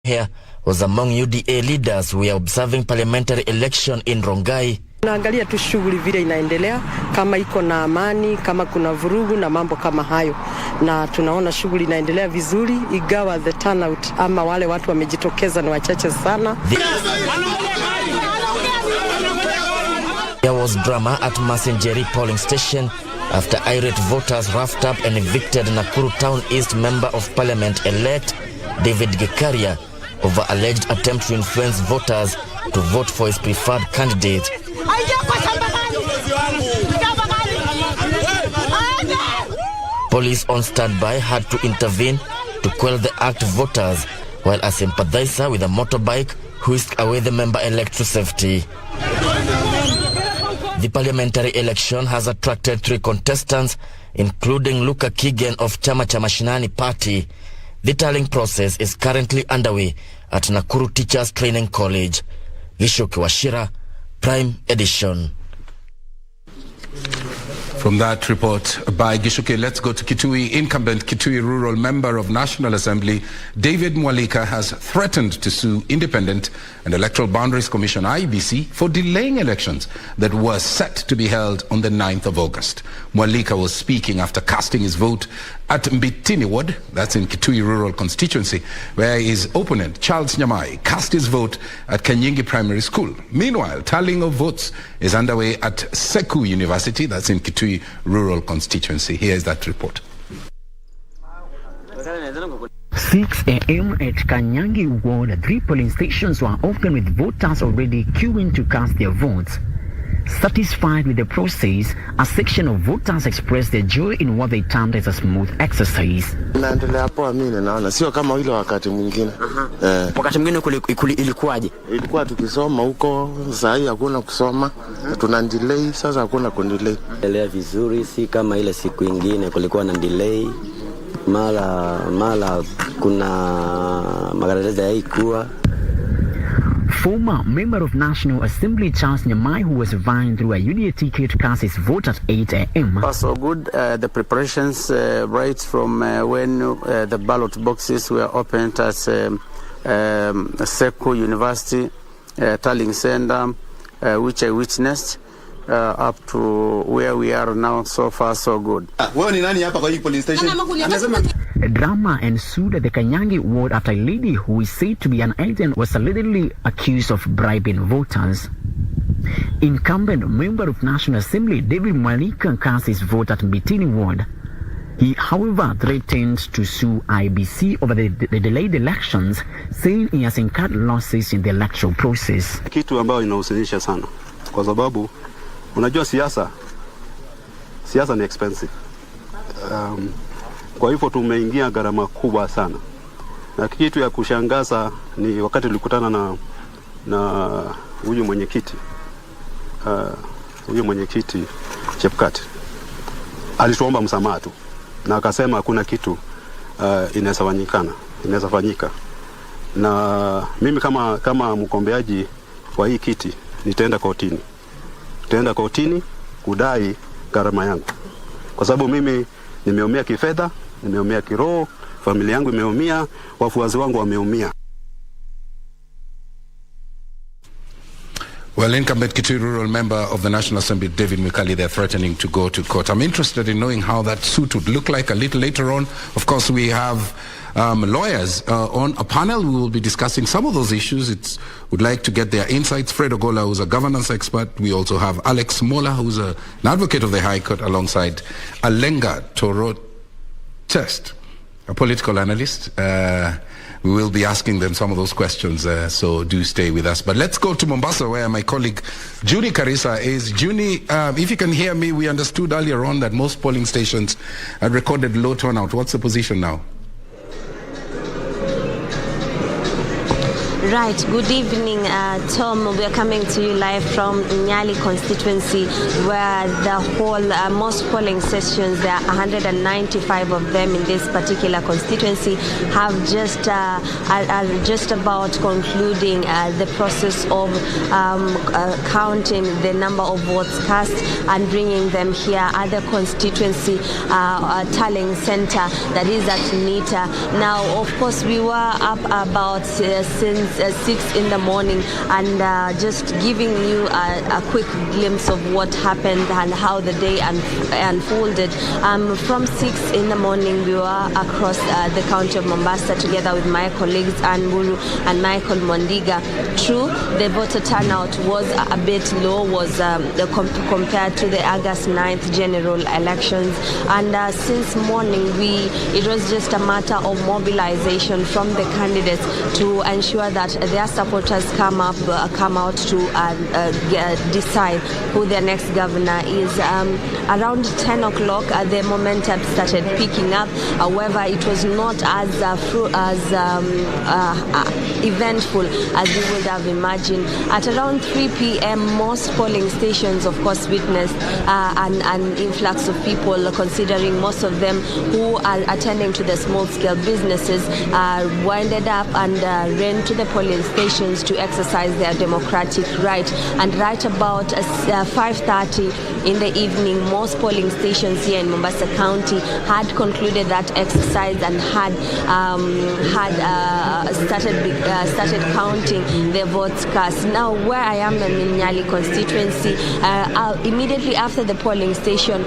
here was among UDA leaders who were observing parliamentary election in Rongai. Naangalia tu shughuli vile inaendelea, kama iko na amani, kama kuna vurugu na mambo kama hayo. Na tunaona shughuli inaendelea vizuri, igawa the turnout ama wale watu wamejitokeza ni wachache sana. There was drama at Masengeri polling station after irate voters roughed up and evicted Nakuru Town East Member of Parliament elect David Gekaria over alleged attempt to influence voters to vote for his preferred candidate. Police on standby had to intervene to quell the act voters, while a sympathizer with a motorbike whisked away the member-elect to safety. The parliamentary election has attracted 3 contestants, including Luka Kigen of Chama Cha Mashinani Party. The tallying process is currently underway at Nakuru Teachers Training College. Vishoki Washira, Prime Edition. From that report by Gishuke, let's go to Kitui. Incumbent Kitui Rural Member of National Assembly David Mwalika has threatened to sue Independent and Electoral Boundaries Commission IEBC for delaying elections that were set to be held on the 9th of August. Mwalika was speaking after casting his vote at Mbitini Ward, that's in Kitui Rural Constituency, where his opponent, Charles Nyamai, cast his vote at Kanyingi Primary School. Meanwhile, tallying of votes is underway at Seku University, that's in Kitui Rural Constituency. Here is that report. 6 a.m. at Kanyangi Ward, 3 polling stations were open with voters already queuing to cast their votes. Satisfied with the process, a section of voters expressed their joy in what they termed as a smooth exercise. Naendelea poa mimi naona sio kama ile wakati mwingine. Wakati mwingine ilikuwaje? Ilikuwa tukisoma huko, sasa hii hakuna kusoma. Tuna delay, sasa hakuna delay. Endelea vizuri, si kama ile siku nyingine kulikuwa na delay. Mala kuna magaragaza haikuwa. Former Member of National Assembly Charles Nyamai, who was vying through a UDA ticket to cast his vote at 8 a.m. So good, the preparations right from when the ballot boxes were opened at Seku University tallying center, which I witnessed, up to where we are now. So far, so good. Drama ensued at the Kanyangi Ward after a lady who is said to be an agent was allegedly accused of bribing voters. Incumbent Member of National Assembly David Mwalika cast his vote at Mbitini Ward. He, however, threatened to sue IBC over the delayed elections, saying he has incurred losses in the electoral process. Kitu ambayo inahusinisha sana kwa sababu unajua siasa ni expensive. Kwa hivyo tumeingia gharama kubwa sana. Na kitu ya kushangaza ni wakati tulikutana na huyu mwenyekiti Chepkati. Alituomba msamaha tu na akasema hakuna kitu inaweza fanyika. Na mimi kama mkombeaji wa hii kiti nitaenda kotini kudai gharama yangu. Kwa sababu mimi nimeumia kifedha, nimeumia kiroho, familia yangu imeumia, wafuasi wangu wameumia. Well, incumbent Kitui Rural Member of the National Assembly, David Mwikali, they're threatening to go to court. I'm interested in knowing how that suit would look like a little later on. Of course, we have lawyers on a panel. We will be discussing some of those issues. Would like to get their insights. Fred Ogola, who's a governance expert. We also have Alex Mola, who's an advocate of the High Court, alongside Alenga Toro-Test, a political analyst. We will be asking them some of those questions, so do stay with us. But let's go to Mombasa, where my colleague Junie Karisa is. Junie, if you can hear me, we understood earlier on that most polling stations had recorded low turnout. What's the position now? Right, good evening, Tom. We are coming to you live from Nyali constituency, where the whole most polling sessions, there are 195 of them in this particular constituency, have are just about concluding the process of counting the number of votes cast and bringing them here at the constituency tallying center that is at Nita. Now, of course, we were up about since 6 in the morning and just giving you a quick glimpse of what happened and how the day unfolded. From 6 in the morning, we were across the county of Mombasa together with my colleagues Ann Buru and Michael Mondiga. True, the voter turnout was a bit low, compared to the August 9th general elections. And since morning, it was just a matter of mobilization from the candidates to ensure that their supporters come out to decide who their next governor is. Around 10 o'clock, the momentum started picking up. However, it was not as eventful as you would have imagined. At around 3 p.m., most polling stations, of course, witnessed an influx of people, considering most of them who are attending to the small-scale businesses winded up and ran to the polling stations to exercise their democratic right. And right about 5:30 in the evening, most polling stations here in Mombasa County had concluded that exercise and had started counting the votes cast. Now, where I am in Nyali constituency, immediately after the polling station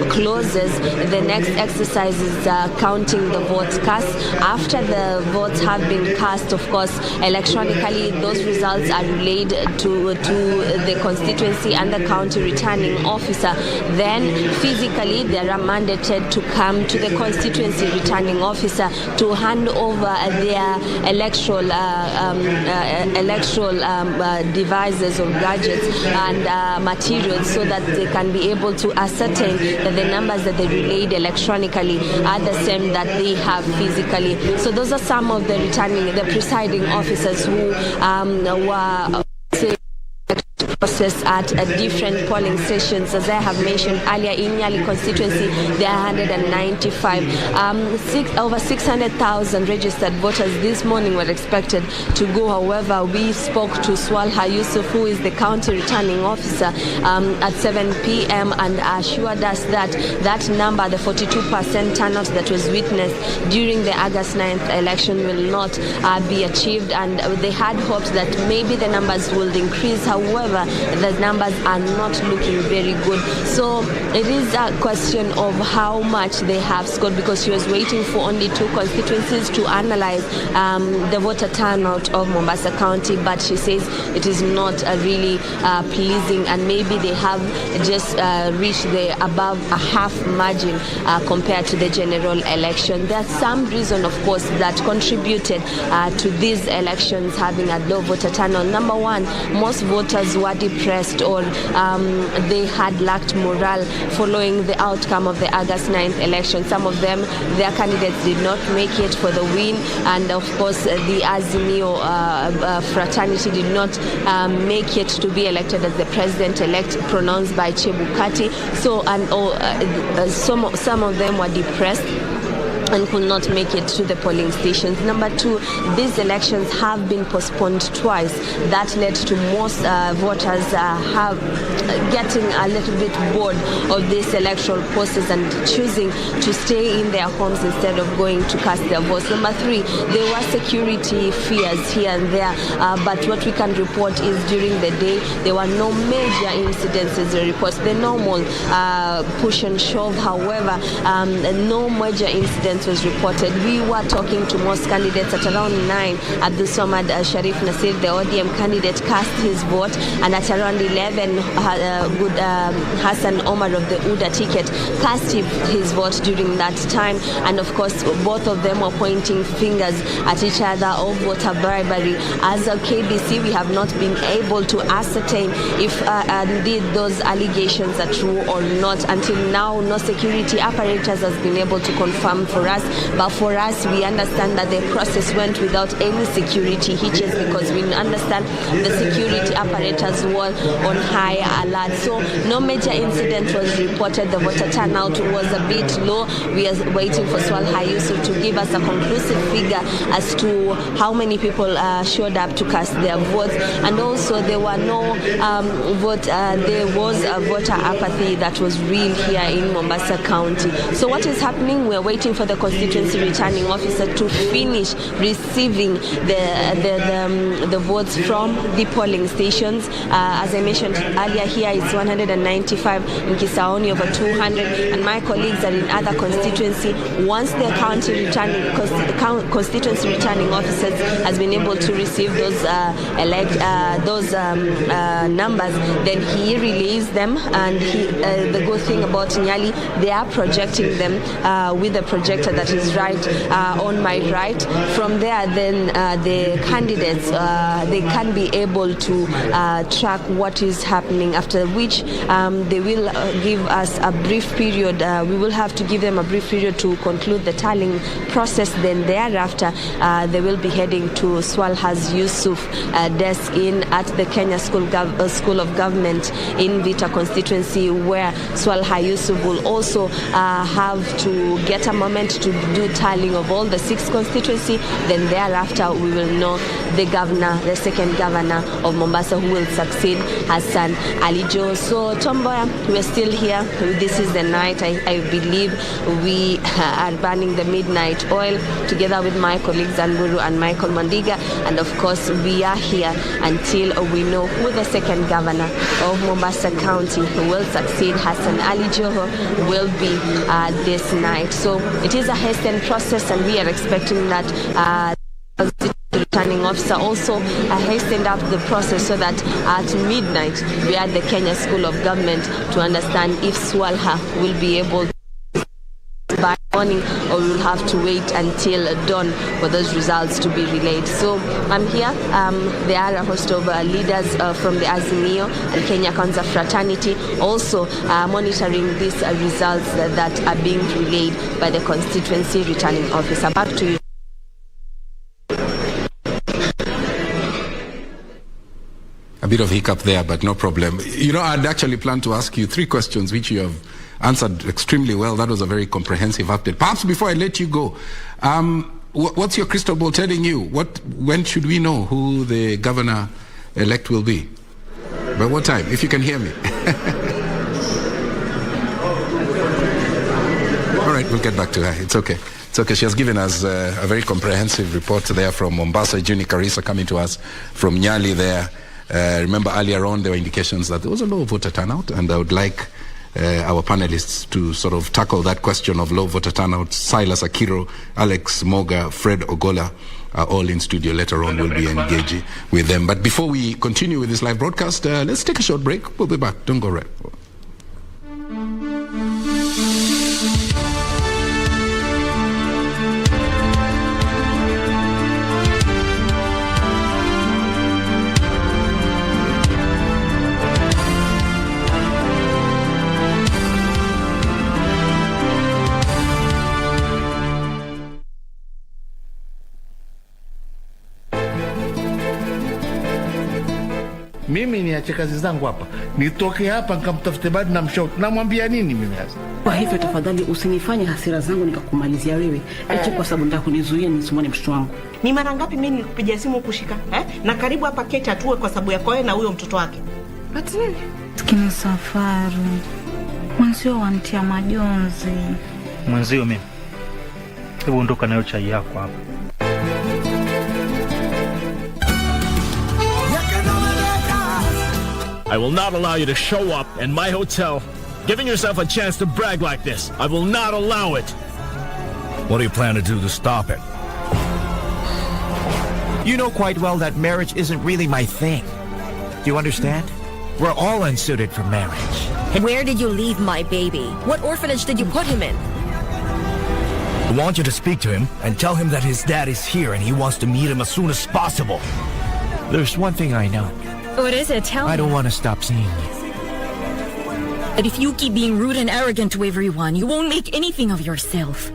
closes, the next exercise is counting the votes cast. After the votes have been cast, of course, electronically, those results are relayed to the constituency and the county returning officer. Then, physically, they are mandated to come to the constituency returning officer to hand over their electoral devices or gadgets and materials, so that they can be able to ascertain that the numbers that they relayed electronically are the same that they have physically. So those are some of the presiding officers who were process at different polling stations. As I have mentioned earlier, in Nyali constituency, there are 195. Over 600,000 registered voters this morning were expected to go. However, we spoke to Swalha Yusuf, who is the county returning officer, at 7 p.m. and assured us that that number, the 42% turnout that was witnessed during the August 9th election, will not be achieved, and they had hopes that maybe the numbers will increase. However, the numbers are not looking very good. So it is a question of how much they have scored, because she was waiting for only 2 constituencies to analyze the voter turnout of Mombasa County, but she says it is not really pleasing, and maybe they have just reached the above a half margin compared to the general election. There's some reason, of course, that contributed to these elections having a low voter turnout. Number one, most voters were depressed, or they had lacked morale following the outcome of the August 9th election. Some of them, their candidates did not make it for the win, and of course the Azimio fraternity did not make it to be elected as the president-elect pronounced by Chebukati. So, some of them were depressed and could not make it to the polling stations. Number two, these elections have been postponed twice. That led to most voters getting a little bit bored of this electoral process and choosing to stay in their homes instead of going to cast their votes. Number three, there were security fears here and there, but what we can report is during the day there were no major incidences or reports. The normal push and shove, however, no major incidents was reported. We were talking to most candidates at around 9. Abdulswamad Sharif Nasir, the ODM candidate, cast his vote, and at around 11, Hassan Omar of the UDA ticket cast his vote during that time. And of course, both of them were pointing fingers at each other of voter bribery. As a KBC, we have not been able to ascertain if indeed those allegations are true or not. Until now, no security apparatus has been able to confirm for us us. But for us, we understand that the process went without any security hitches because we understand the security apparatus was on high alert. So no major incident was reported. The voter turnout was a bit low. We are waiting for Swalha Yusuf to give us a conclusive figure as to how many people showed up to cast their votes. And also there were no there was a voter apathy that was real here in Mombasa County. So what is happening? We're waiting for the constituency returning officer to finish receiving the votes from the polling stations. As I mentioned earlier, here it's 195, in Kisaoni over 200, and my colleagues are in other constituency. Once the constituency returning officers has been able to receive those numbers, then he relays them. And the good thing about Nyali, they are projecting them with a projector that is right on my right. From there, then the candidates they can be able to track what is happening. After which they will give us a brief period. We will have to give them a brief period to conclude the tallying process. Then thereafter, they will be heading to Swalha Yusuf desk at the Kenya School of Government in Vita constituency, where Swalha Yusuf will also have to get a moment to do tallying of all the 6 constituency. Then thereafter, we will know the governor, the second governor of Mombasa, who will succeed Hassan Ali Joe. So Tomboya, we're still here. This is the night. I believe we are burning the midnight oil together with my colleagues Anburu and Michael Mandiga, and of course we are here until we know who the second governor of Mombasa County who will succeed Hassan Ali Joho will be this night. So it is a hastened process, and we are expecting that the returning officer also hastened up the process so that at midnight we are at the Kenya School of Government to understand if Swalha will be able to by morning, or we will have to wait until dawn for those results to be relayed. So I'm here. There are a host of leaders from the Azimio and Kenya Kwanza fraternity also monitoring these results that are being relayed by the constituency returning officer. Back to you. A bit of hiccup there, but no problem. You know, I'd actually planned to ask you 3 questions, which you have answered extremely well. That was a very comprehensive update. Perhaps before I let you go, what's your crystal ball telling you? When should we know who the governor-elect will be? By what time? If you can hear me. All right, we'll get back to her. It's okay. It's okay. She has given us a very comprehensive report there from Mombasa. Juni Karisa coming to us from Nyali there. Remember earlier on there were indications that there was a low voter turnout, and I would like our panelists to sort of tackle that question of low voter turnout. Silas Akiro, Alex Moga, Fred Ogola are all in studio. Later on we'll be engaging with them. But before we continue with this live broadcast, let's take a short break. We'll be back. Don't go right. Mimi niache kazi zangu hapa, nitoke hapa nikamtafute badi na mshout, namwambia nini mimi sasa? Kwa hivyo tafadhali usinifanye hasira zangu nikakumalizia wewe, eti kwa sababu nataka kunizuia nisimwone mtoto wangu. Ni mara ngapi mimi nilikupigia simu kushika na karibu hapa keti atue kwa sababu yako wewe na huyo mtoto wake. Ati nini? Tukina safari. Mwanzio wantia majonzi. Mwanzio mimi. Hebu ondoka nayo chai yako hapa. I will not allow you to show up in my hotel, giving yourself a chance to brag like this. I will not allow it. What do you plan to do to stop it? You know quite well that marriage isn't really my thing. Do you understand? We're all unsuited for marriage. Where did you leave my baby? What orphanage did you put him in? I want you to speak to him and tell him that his dad is here and he wants to meet him as soon as possible. There's one thing I know. What is it? Tell me. I don't want to stop seeing you. But if you keep being rude and arrogant to everyone, you won't make anything of yourself.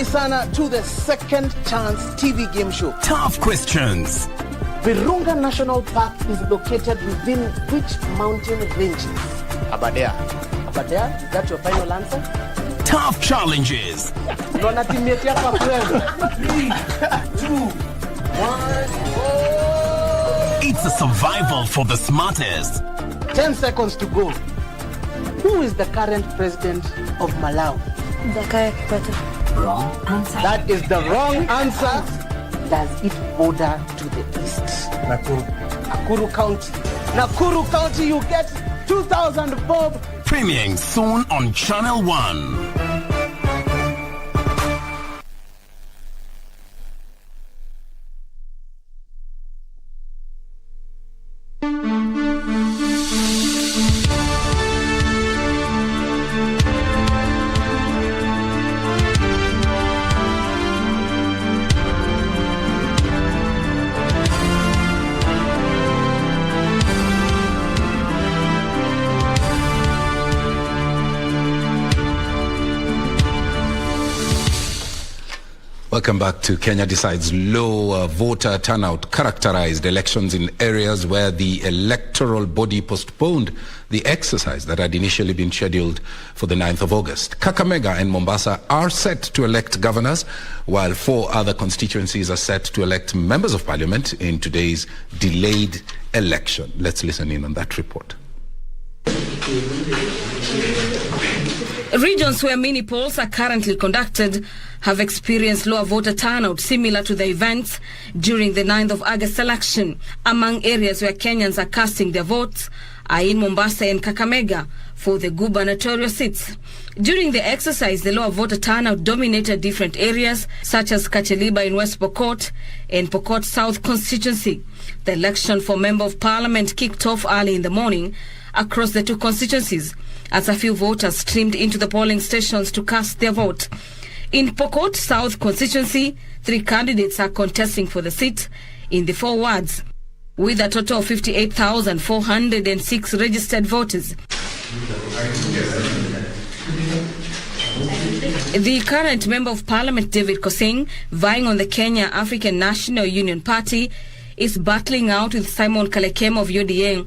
Karibuni sana to the Second Chance TV game show. Tough questions. Virunga National Park is located within which mountain range? Aberdare. Aberdare? Is that your final answer? Tough challenges. 3, 2, 1, It's a survival for the smartest. 10 seconds to go. Who is the current president of Malawi? Wrong answer. That is the wrong answer. Does it border to the east? Nakuru County. Nakuru County, you get 2,000 bob. Premiering soon on Channel 1. Welcome back to Kenya Decides. Low voter turnout characterized elections in areas where the electoral body postponed the exercise that had initially been scheduled for the 9th of August. Kakamega and Mombasa are set to elect governors, while 4 other constituencies are set to elect members of parliament in today's delayed election. Let's listen in on that report. Regions where mini polls are currently conducted have experienced lower voter turnout similar to the events during the 9th of August election. Among areas where Kenyans are casting their votes are in Mombasa and Kakamega for the gubernatorial seats. During the exercise, the lower voter turnout dominated different areas such as Kacheliba in West Pokot and Pokot South constituency. The election for Member of Parliament kicked off early in the morning across the 2 constituencies as a few voters streamed into the polling stations to cast their vote. In Pokot South constituency, 3 candidates are contesting for the seat in the 4 wards, with a total of 58,406 registered voters. The current Member of Parliament, David Kosing, vying on the Kenya African National Union Party, is battling out with Simon Kalekem of UDA.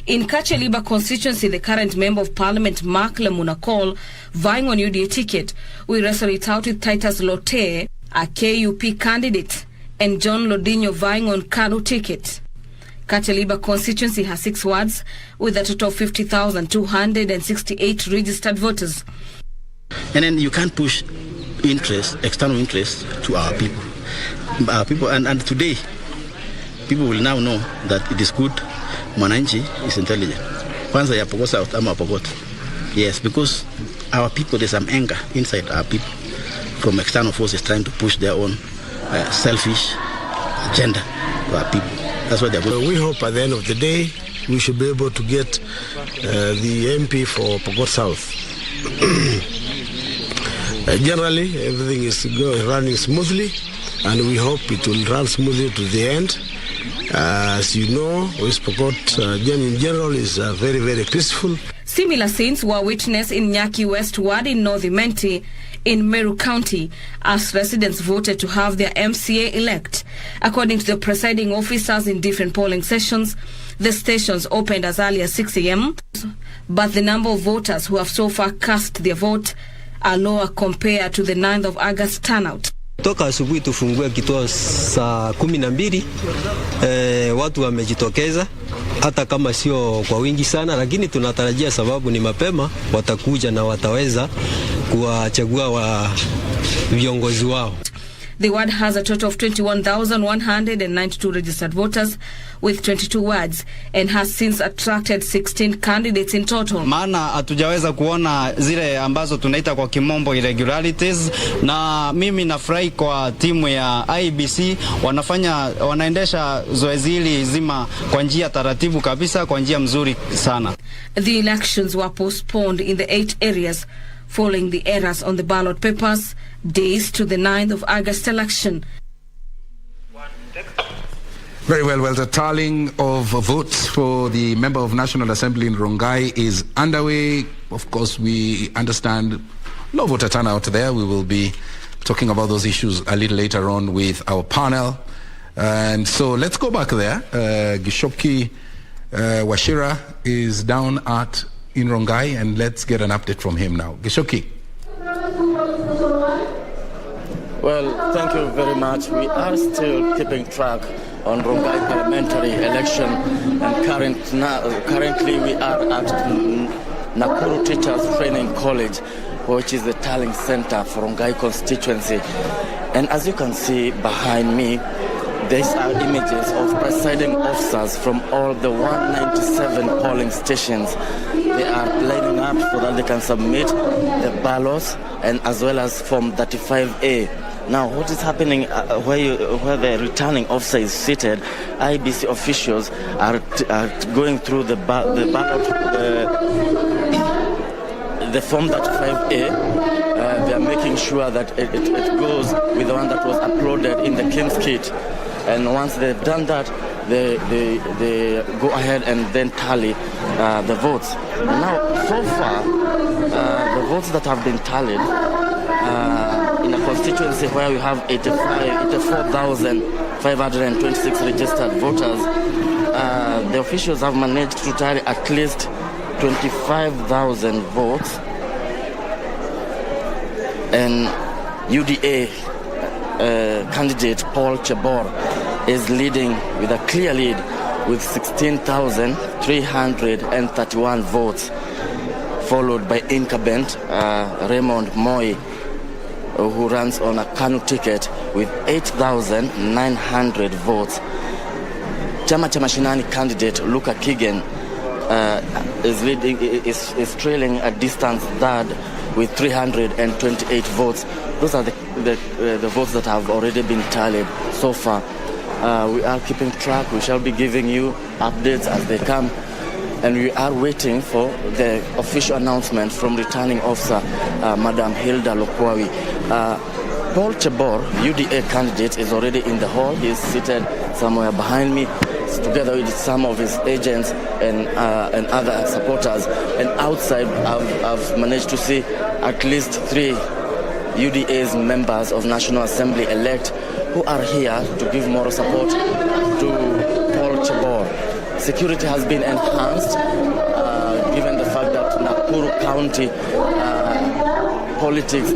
In Kacheliba constituency, the current Member of Parliament, Mark Lemunakol, vying on UDA ticket, will wrestle it out with Titus Lote, a KUP candidate, and John Lodinho vying on Kanu ticket. Kacheliba constituency has 6 wards with a total of 50,268 registered voters. And then you can't push external interest to our people. And today, people will now know that it is good. Mwananchi is intelligent. Kwanza ya Pokot South ama Pokot. Yes, because our people, there's some anger inside our people from external forces trying to push their own selfish agenda to our people. That's what they're going. We hope at the end of the day we should be able to get the MP for Pokot South. Generally, everything is running smoothly, and we hope it will run smoothly to the end. As you know, West Pokot in general is very, very peaceful. Similar scenes were witnessed in Nyaki West Ward in North Imenti in Meru County as residents voted to have their MCA elect. According to the presiding officers in different polling sessions, the stations opened as early as 6 a.m., but the number of voters who have so far cast their vote are lower compared to the 9th of August turnout. Toka asubuhi tufungue kituo saa 12, watu wamejitokeza hata kama sio kwa wingi sana, lakini tunatarajia sababu ni mapema watakuja na wataweza kuwachagua viongozi wao. The ward has a total of 21,192 registered voters with 22 wards and has since attracted 16 candidates in total. Maana hatujaweza kuona zile ambazo tunaita kwa kimombo irregularities, na mimi nafurahi kwa timu ya IBC wanaendesha zoezi hili zima kwa njia taratibu kabisa, kwa njia mzuri sana. The elections were postponed in the 8 areas following the errors on the ballot papers days to the 9th of August election. Very well. Well, the tallying of votes for the Member of National Assembly in Rongai is underway. Of course, we understand low voter turnout there. We will be talking about those issues a little later on with our panel. And so let's go back there. Gishoki Wachira is down in Rongai, and let's get an update from him now. Gishoki. Well, thank you very much. We are still keeping track on Rongai parliamentary election, and currently we are at Nakuru Teachers Training College, which is the tallying center for Rongai constituency. And as you can see behind me, these are images of presiding officers from all the 197 polling stations. They are lining up so that they can submit the ballots, and as well as Form 35A. Now, what is happening where the returning officer is seated? IBC officials are going through the ballot, the Form 35A. They are making sure that it goes with the one that was uploaded in the King's Kit. And once they've done that, they go ahead and then tally the votes. Now, so far, the votes that have been tallied in a constituency where we have 84,526 registered voters, the officials have managed to tally at least 25,000 votes. And UDA candidate Paul Chebor is leading with a clear lead with 16,331 votes, followed by incumbent Raymond Moi, who runs on a Kanu ticket with 8,900 votes. Chama cha Mashinani candidate Luka Kigen is trailing a distance third with 328 votes. Those are the votes that have already been tallied so far. We are keeping track. We shall be giving you updates as they come. And we are waiting for the official announcement from returning officer, Madam Hilda Lokwawi. Paul Chebor, UDA candidate, is already in the hall. He is seated somewhere behind me, together with some of his agents and other supporters. And outside, I've managed to see at least 3 UDA's members of National Assembly elect who are here to give moral support to Paul Chebor. Security has been enhanced, given the fact that Nakuru County politics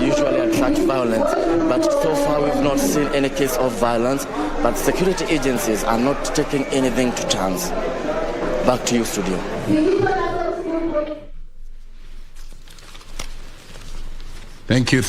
usually attract violence. But so far we've not seen any case of violence, but security agencies are not taking anything to chance. Back to you, studio. Thank you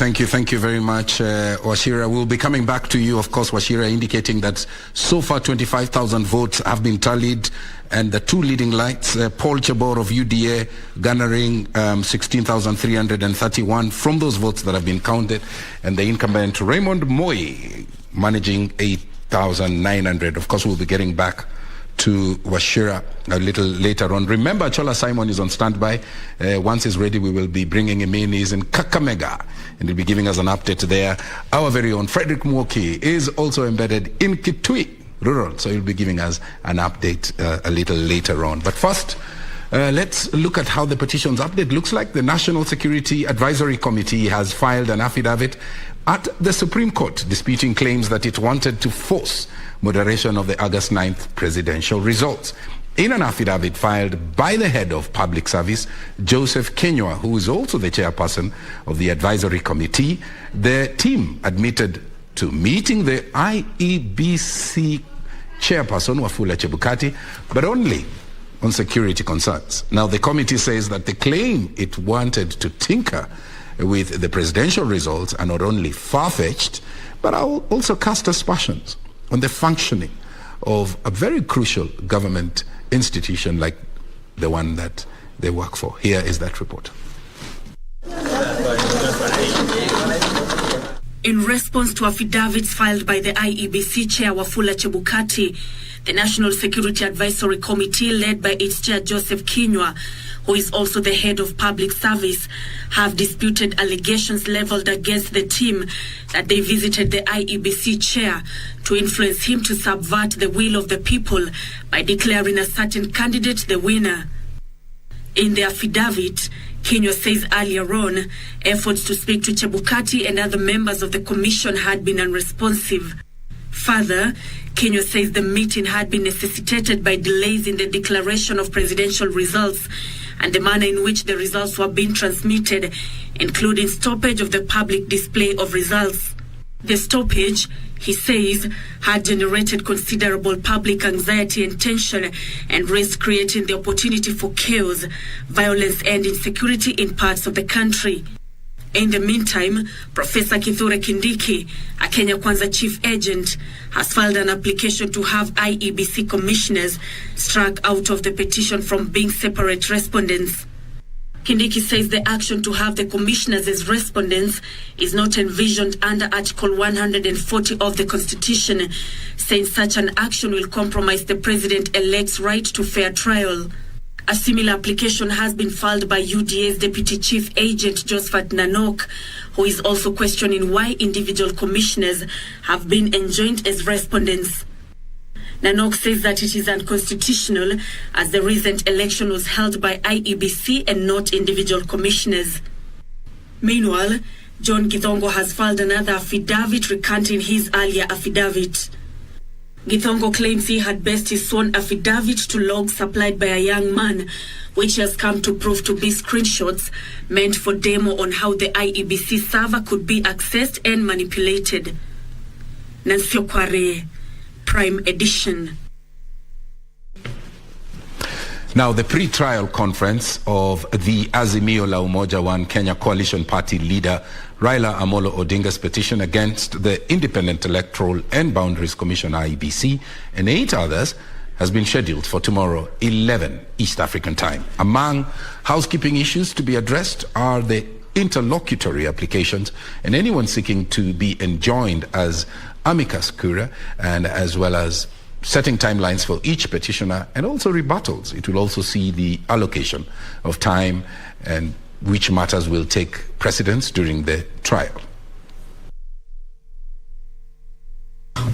very much, Wachira. We'll be coming back to you, of course, Wachira, indicating that so far 25,000 votes have been tallied, and the 2 leading lights, Paul Chebor of UDA garnering 16,331 from those votes that have been counted, and the incumbent Raymond Moi managing 8,900. Of course, we'll be getting back to Wachira a little later on. Remember, Chola Simon is on standby. Once he's ready, we will be bringing him in. He's in Kakamega, and he'll be giving us an update there. Our very own Frederick Mwoki is also embedded in Kitui Rural, so he'll be giving us an update a little later on. But first, let's look at how the petitions update looks like. The National Security Advisory Committee has filed an affidavit at the Supreme Court disputing claims that it wanted to force moderation of the August 9th presidential results. In an affidavit filed by the head of public service, Joseph Kenywa, who is also the chairperson of the advisory committee, the team admitted to meeting the IEBC chairperson, Wafula Chebukati, but only on security concerns. Now, the committee says that the claim it wanted to tinker with the presidential results are not only far-fetched, but also cast aspersions on the functioning of a very crucial government institution like the one that they work for. Here is that report. In response to affidavits filed by the IEBC chair Wafula Chebukati, the National Security Advisory Committee, led by its chair Joseph Kenywa, who is also the head of public service, have disputed allegations leveled against the team that they visited the IEBC chair to influence him to subvert the will of the people by declaring a certain candidate the winner. In the affidavit, Kinyua says earlier on, efforts to speak to Chebukati and other members of the commission had been unresponsive. Further, Kinyua says the meeting had been necessitated by delays in the declaration of presidential results and the manner in which the results were being transmitted, including stoppage of the public display of results. The stoppage, he says, had generated considerable public anxiety and tension and risked creating the opportunity for chaos, violence and insecurity in parts of the country. In the meantime, Professor Kithure Kindiki, a Kenya Kwanza chief agent, has filed an application to have IEBC commissioners struck out of the petition from being separate respondents. Kindiki says the action to have the commissioners as respondents is not envisioned under Article 140 of the Constitution, saying such an action will compromise the president-elect's right to fair trial. A similar application has been filed by UDA's Deputy Chief Agent Josephat Nanok, who is also questioning why individual commissioners have been enjoined as respondents. Nanok says that it is unconstitutional as the recent election was held by IEBC and not individual commissioners. Meanwhile, John Githongo has filed another affidavit recanting his earlier affidavit. Githongo claims he had based his sworn affidavit to logs supplied by a young man, which has come to prove to be screenshots meant for demo on how the IEBC server could be accessed and manipulated. Nancy Okware, Prime Edition. Now, the pre-trial conference of the Azimio la Umoja One Kenya Coalition Party leader Raila Amolo Odinga's petition against the Independent Electoral and Boundaries Commission IEBC and 8 others has been scheduled for tomorrow, 11 East African time. Among housekeeping issues to be addressed are the interlocutory applications and anyone seeking to be enjoined as amicus curiae, and as well as setting timelines for each petitioner and also rebuttals. It will also see the allocation of time and which matters will take precedence during the trial.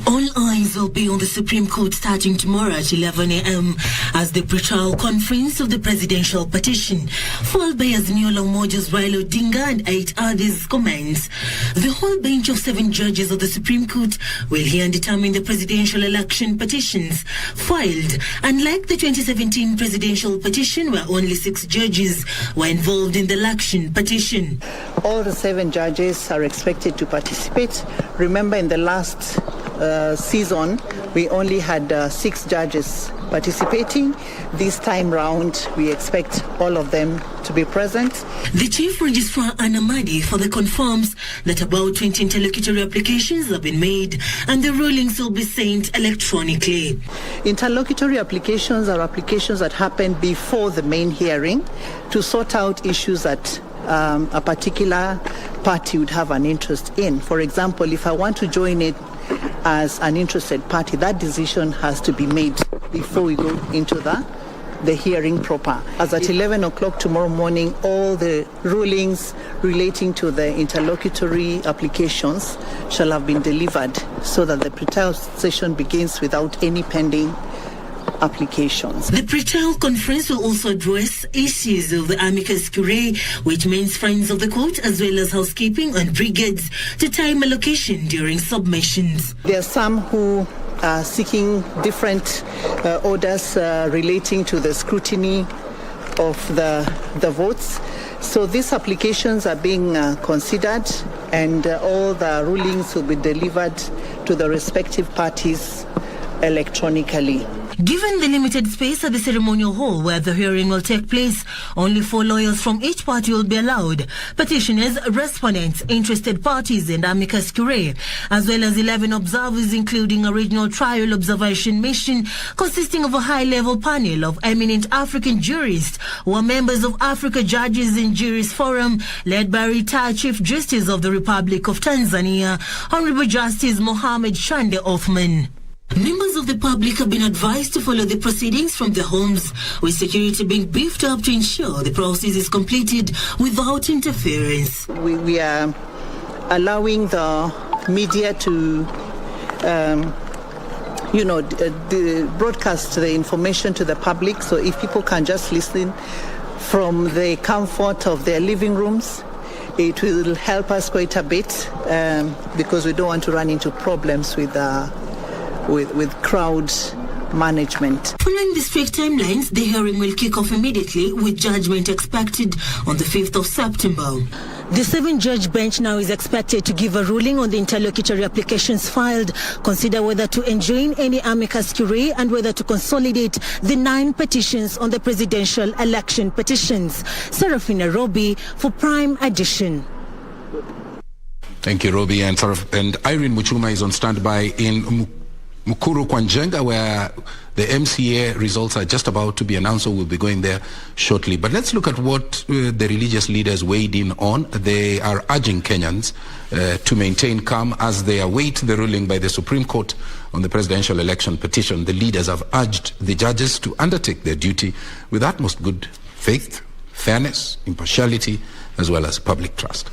All eyes will be on the Supreme Court starting tomorrow at 11 a.m. as the pre-trial conference of the presidential petition, followed by Azimio la Umoja's Raila Odinga and 8 others, commence. The whole bench of 7 judges of the Supreme Court will hear and determine the presidential election petitions filed. Unlike the 2017 presidential petition, where only 6 judges were involved in the election petition. All the 7 judges are expected to participate. Remember, in the last season, we only had 6 judges participating. This time round, we expect all of them to be present. The Chief Registrar Anamadi further confirms that about 20 interlocutory applications have been made and the rulings will be sent electronically. Interlocutory applications are applications that happen before the main hearing to sort out issues that a particular party would have an interest in. For example, if I want to join it as an interested party, that decision has to be made before we go into the hearing proper. As at 11 o'clock tomorrow morning, all the rulings relating to the interlocutory applications shall have been delivered so that the pre-trial session begins without any pending applications. The pre-trial conference will also address issues of the amicus curiae, which means friends of the court, as well as housekeeping and brigades to time allocation during submissions. There are some who are seeking different orders relating to the scrutiny of the votes. So these applications are being considered, and all the rulings will be delivered to the respective parties electronically. Given the limited space at the ceremonial hall where the hearing will take place, only 4 lawyers from each party will be allowed. Petitioners, respondents, interested parties and amicus curiae, as well as 11 observers, including a regional trial observation mission consisting of a high-level panel of eminent African jurists who are members of Africa Judges and Juries Forum, led by retired Chief Justice of the Republic of Tanzania, Honorable Justice Mohammed Shande Othman. Members of the public have been advised to follow the proceedings from their homes, with security being beefed up to ensure the process is completed without interference. We are allowing the media to broadcast the information to the public, so if people can just listen from the comfort of their living rooms. It will help us quite a bit because we don't want to run into problems with crowd management. Following the strict timelines, the hearing will kick off immediately with judgment expected on the 5th of September. The 7-judge bench now is expected to give a ruling on the interlocutory applications filed, consider whether to enjoin any amicus curiae and whether to consolidate the 9 petitions on the presidential election petitions. Serafina Robi for Prime Edition. Thank you, Robi. And Irene Muchuma is on standby in Mukuru Kwanjenga, where the MCA results are just about to be announced, so we'll be going there shortly. But let's look at what the religious leaders weighed in on. They are urging Kenyans to maintain calm as they await the ruling by the Supreme Court on the presidential election petition. The leaders have urged the judges to undertake their duty with utmost good faith, fairness, impartiality, as well as public trust.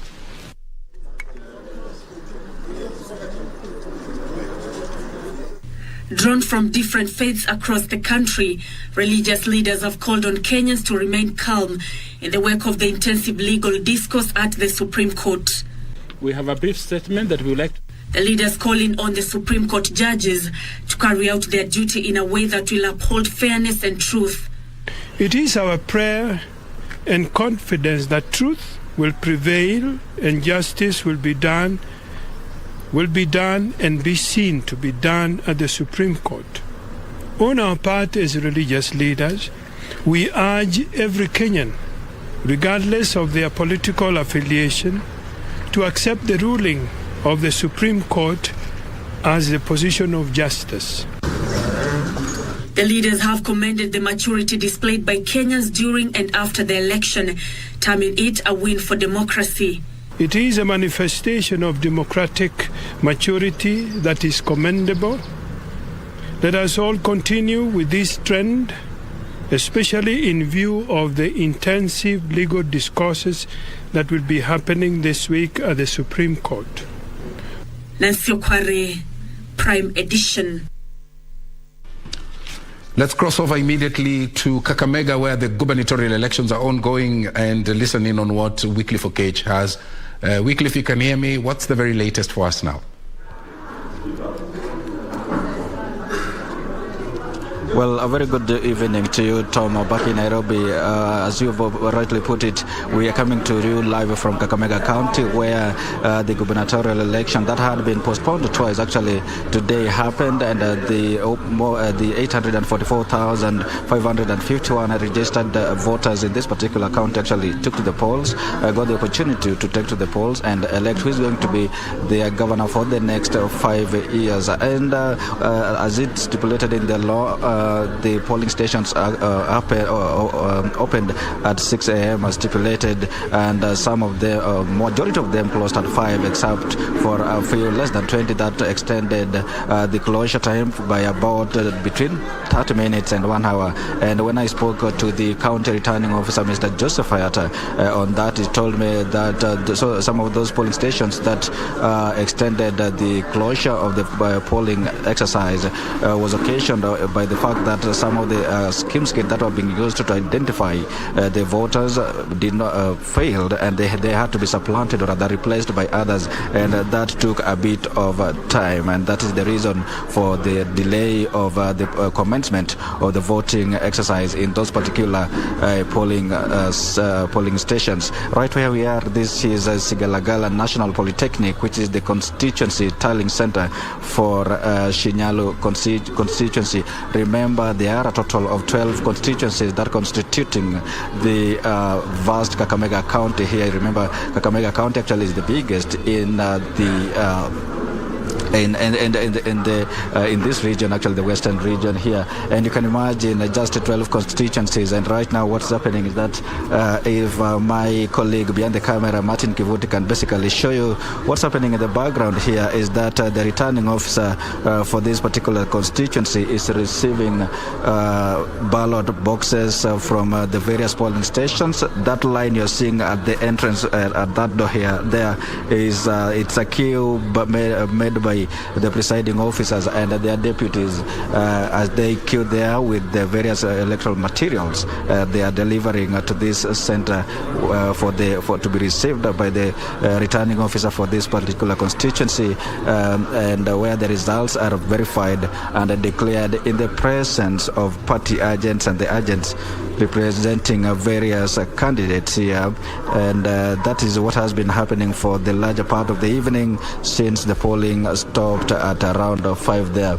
Drawn from different faiths across the country, religious leaders have called on Kenyans to remain calm in the wake of the intensive legal discourse at the Supreme Court. We have a brief statement that we would like. The leaders calling on the Supreme Court judges to carry out their duty in a way that will uphold fairness and truth. It is our prayer and confidence that truth will prevail and justice will be done and be seen to be done at the Supreme Court. On our part as religious leaders, we urge every Kenyan, regardless of their political affiliation, to accept the ruling of the Supreme Court as the position of justice. The leaders have commended the maturity displayed by Kenyans during and after the election, terming it a win for democracy. It is a manifestation of democratic maturity that is commendable. Let us all continue with this trend, especially in view of the intensive legal discourses that will be happening this week at the Supreme Court. Nancy Okware, Prime Edition. Let's cross over immediately to Kakamega, where the gubernatorial elections are ongoing, and listen in on what Wycliffe Okech has. Wycliffe, you can hear me. What's the very latest for us now? Well, a very good evening to you, Tom, back in Nairobi. As you've rightly put it, we are coming to you live from Kakamega County, where the gubernatorial election that had been postponed twice actually today happened, and the 844,551 registered voters in this particular county actually took to the polls, got the opportunity to take to the polls and elect who is going to be their governor for the next 5 years. And as it's stipulated in the law, the polling stations opened at 6 a.m. as stipulated, and some of the majority of them closed at 5, except for a few less than 20 that extended the closure time by about between 30 minutes and 1 hour. And when I spoke to the county returning officer, Mr. Joseph Hayata, on that, he told me that so some of those polling stations that extended the closure of the polling exercise was occasioned by the fact that some of the schemes that were being used to identify the voters did not failed, and they had to be supplanted or rather replaced by others, and that took a bit of time, and that is the reason for the delay of the commencement of the voting exercise in those particular polling stations. Right where we are, this is Sigalagala National Polytechnic, which is the constituency tallying center for Shinyalu constituency. Remember, there are a total of 12 constituencies that constituting the vast Kakamega County here. Remember, Kakamega County actually is the biggest in in this region, actually the western region here, and you can imagine just 12 constituencies. And right now what's happening is that if my colleague behind the camera, Martin Kivuti, can basically show you what's happening in the background here, is that the returning officer for this particular constituency is receiving ballot boxes from the various polling stations. That line you're seeing at the entrance at that door here, there is it's a queue made by by the presiding officers and their deputies as they queue there with the various electoral materials they are delivering to this center to be received by the returning officer for this particular constituency, and where the results are verified and declared in the presence of party agents and the agents representing various candidates here. And that is what has been happening for the larger part of the evening since the polling stopped at around 5 there.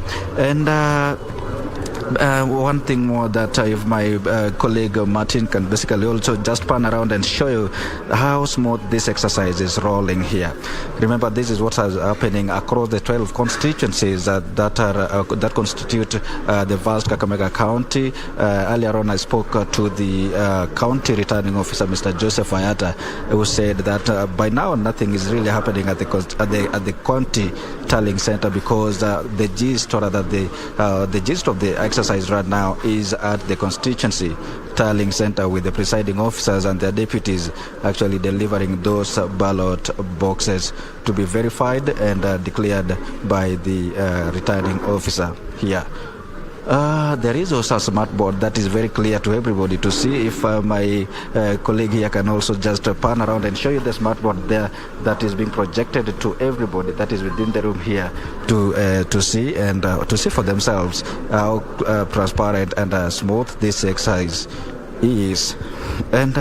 And one thing more that if my colleague Martin can basically also just pan around and show you how smooth this exercise is rolling here. Remember, this is what is happening across the 12 constituencies that constitute the vast Kakamega County. Earlier on, I spoke to the county returning officer, Mr. Joseph Ayata, who said that by now nothing is really happening at the county tallying center, because the gist or the gist of the exercise right now is at the constituency tallying center, with the presiding officers and their deputies actually delivering those ballot boxes to be verified and declared by the returning officer here. There is also a smart board that is very clear to everybody to see. If my colleague here can also just pan around and show you the smart board there that is being projected to everybody that is within the room here to see and to see for themselves how transparent and smooth this exercise is. And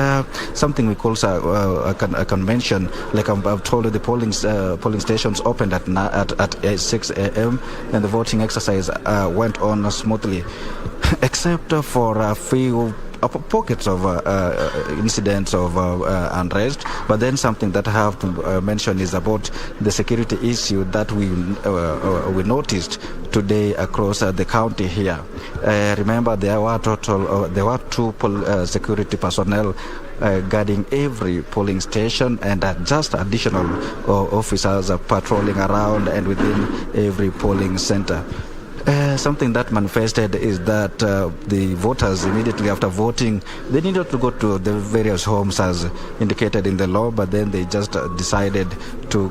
something we also I can mention, like I've told you, the polling stations opened at 6 a.m. and the voting exercise went on smoothly, except for a few pockets of incidents of unrest. But then something that I have to mention is about the security issue that we noticed today across the county here. Remember, there were two security personnel guarding every polling station, and just additional officers patrolling around and within every polling center. Something that manifested is that the voters, immediately after voting, they needed to go to the various homes as indicated in the law, but then they just decided to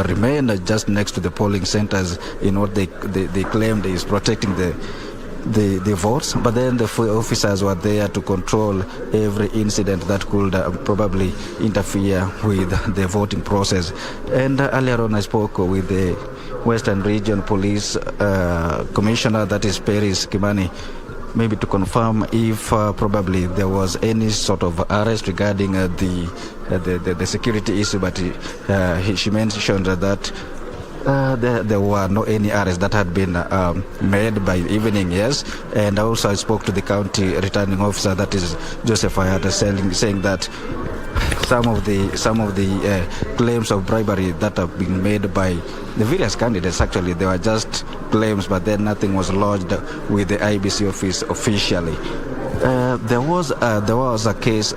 remain just next to the polling centers in what they claimed is protecting the votes. But then the officers were there to control every incident that could probably interfere with the voting process. And earlier on, I spoke with the Western Region Police Commissioner, that is Paris Kimani, maybe to confirm if probably there was any sort of arrest regarding the security issue, but she mentioned that there were no any arrests that had been made by evening, yes. And also I spoke to the county returning officer, that is Joseph Ayata, saying that some of the claims of bribery that have been made by the various candidates, actually they were just claims, but then nothing was lodged with the IBC office officially. There was a case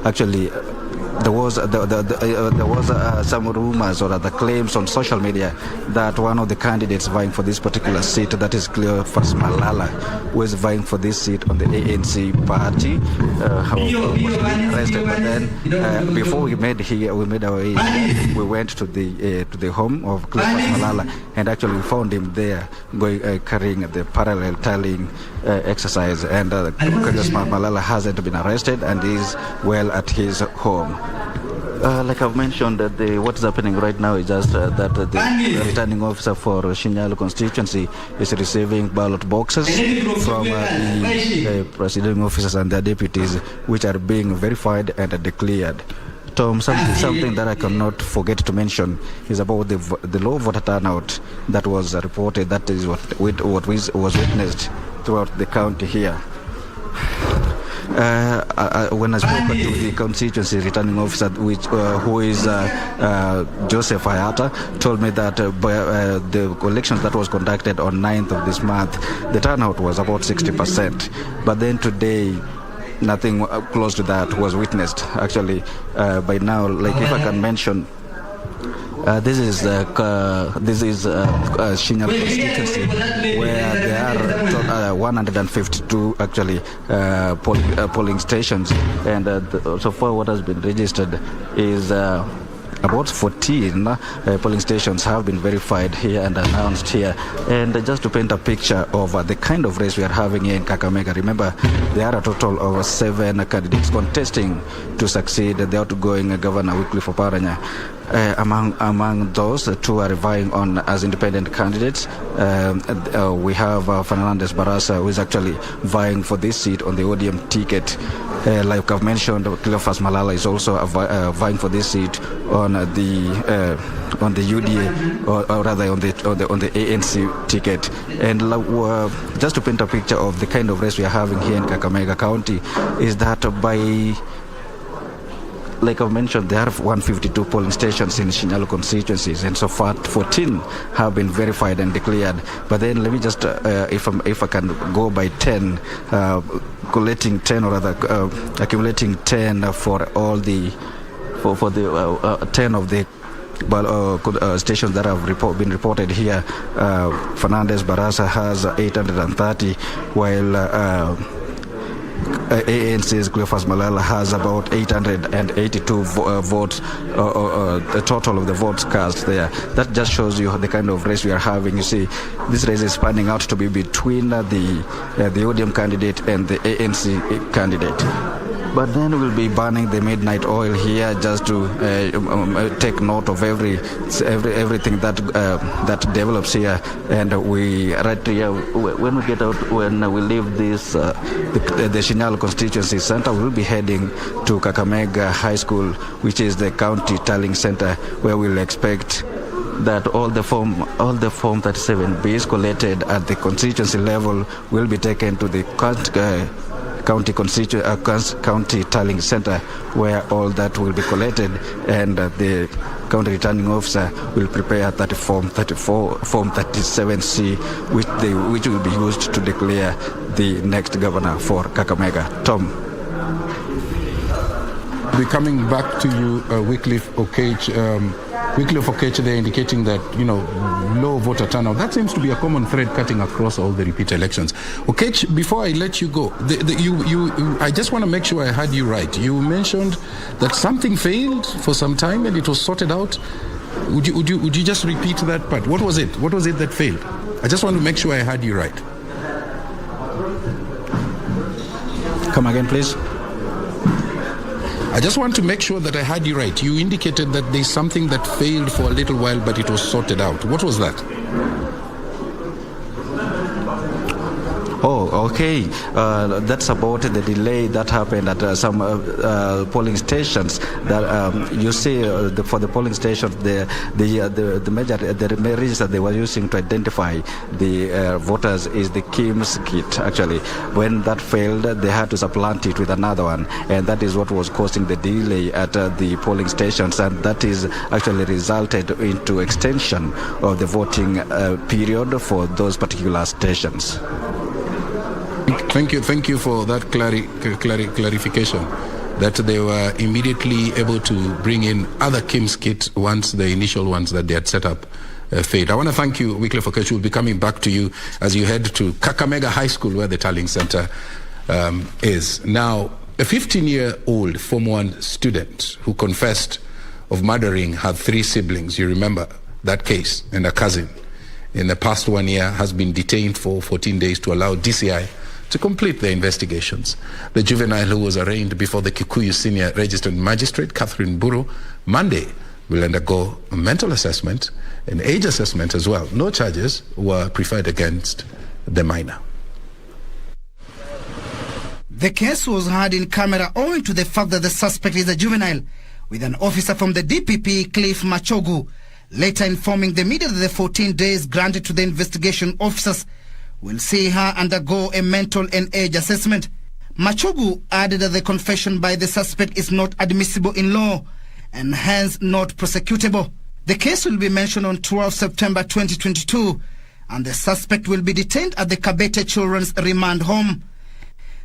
actually. There was some rumors or other claims on social media that one of the candidates vying for this particular seat, that is Cleophas Malala, who is vying for this seat on the ANC party, was arrested. But then before we made our way here, we went to the home of Cleophas Malala, and actually we found him there carrying the parallel tallying exercise. And Cleophas Malala hasn't been arrested and is well at his home. Like I've mentioned, what's happening right now is just that the returning officer for Shinyalu constituency is receiving ballot boxes from the presiding officers and their deputies, which are being verified and declared. Tom, something that I cannot forget to mention is about the low voter turnout that was reported. That is what was witnessed throughout the county here. When I spoke to the constituency returning officer, who is Joseph Ayata, told me that the elections that was conducted on 9th of this month, the turnout was about 60%. But then today, nothing close to that was witnessed. Actually, by now, like if I can mention, this is Shinyalu constituency, where there are 152 actually polling stations, and so far what has been registered is about 14 polling stations have been verified here and announced here. And just to paint a picture of the kind of race we are having here in Kakamega, remember there are a total of 7 candidates contesting to succeed the outgoing Governor Wycliffe Oparanya. Among those, 2 are vying on as independent candidates. We have Fernandez Barasa, who is actually vying for this seat on the ODM ticket. Like I've mentioned, Cleophas Malala is also vying for this seat on the UDA, or rather on the ANC ticket. And just to paint a picture of the kind of race we are having here in Kakamega County, is that like I've mentioned, there are 152 polling stations in Shinyalo constituencies, and so far 14 have been verified and declared. But then let me just, if I can go by 10, collating 10, or rather accumulating 10 for all the 10 of the stations that have been reported here. Fernandez Barasa has 830, while ANC's Cleophas Malala has about 882 votes, the total of the votes cast there. That just shows you the kind of race we are having. You see, this race is spanning out to be between the ODM candidate and the ANC candidate. But then we'll be burning the midnight oil here just to take note of everything that develops here. And we right here, when we leave this the Shinyalo constituency center, we'll be heading to Kakamega High School, which is the county tallying center, where we'll expect that all the form 37Bs collected at the constituency level will be taken to the county tallying center, where all that will be collected, and the county returning officer will prepare that form 37C, which will be used to declare the next governor for Kakamega. Tom. We're coming back to you, Wycliffe Okech. Wycliffe Okech, they're indicating that, low voter turnout. That seems to be a common thread cutting across all the repeat elections. Okech, before I let you go, I just want to make sure I heard you right. You mentioned that something failed for some time and it was sorted out. Would you just repeat that part? What was it? What was it that failed? I just want to make sure I heard you right. Come again, please. I just want to make sure that I heard you right. You indicated that there's something that failed for a little while, but it was sorted out. What was that? Oh, okay. That's about the delay that happened at some polling stations. That you see, for the polling stations, the register they were using to identify the voters is the KIMS kit. Actually, when that failed, they had to supplant it with another one, and that is what was causing the delay at the polling stations, and that is actually resulted into extension of the voting period for those particular stations. Thank you for that clarification, that they were immediately able to bring in other KIMS kits once the initial ones that they had set up failed. I want to thank you, Wycliffe Okech. We'll be coming back to you as you head to Kakamega High School, where the tallying center is. Now, a 15-year-old Form 1 student who confessed of murdering her 3 siblings, you remember that case, and a cousin, in the past 1 year has been detained for 14 days to allow DCI to complete their investigations. The juvenile, who was arraigned before the Kikuyu Senior Registered Magistrate, Catherine Buru, Monday, will undergo a mental assessment and age assessment as well. No charges were preferred against the minor. The case was heard in camera owing to the fact that the suspect is a juvenile, with an officer from the DPP, Cliff Machogu, later informing the media that the 14 days granted to the investigation officers will see her undergo a mental and age assessment. Machogu added that the confession by the suspect is not admissible in law and hence not prosecutable. The case will be mentioned on 12 September 2022 and the suspect will be detained at the Kabete Children's Remand Home.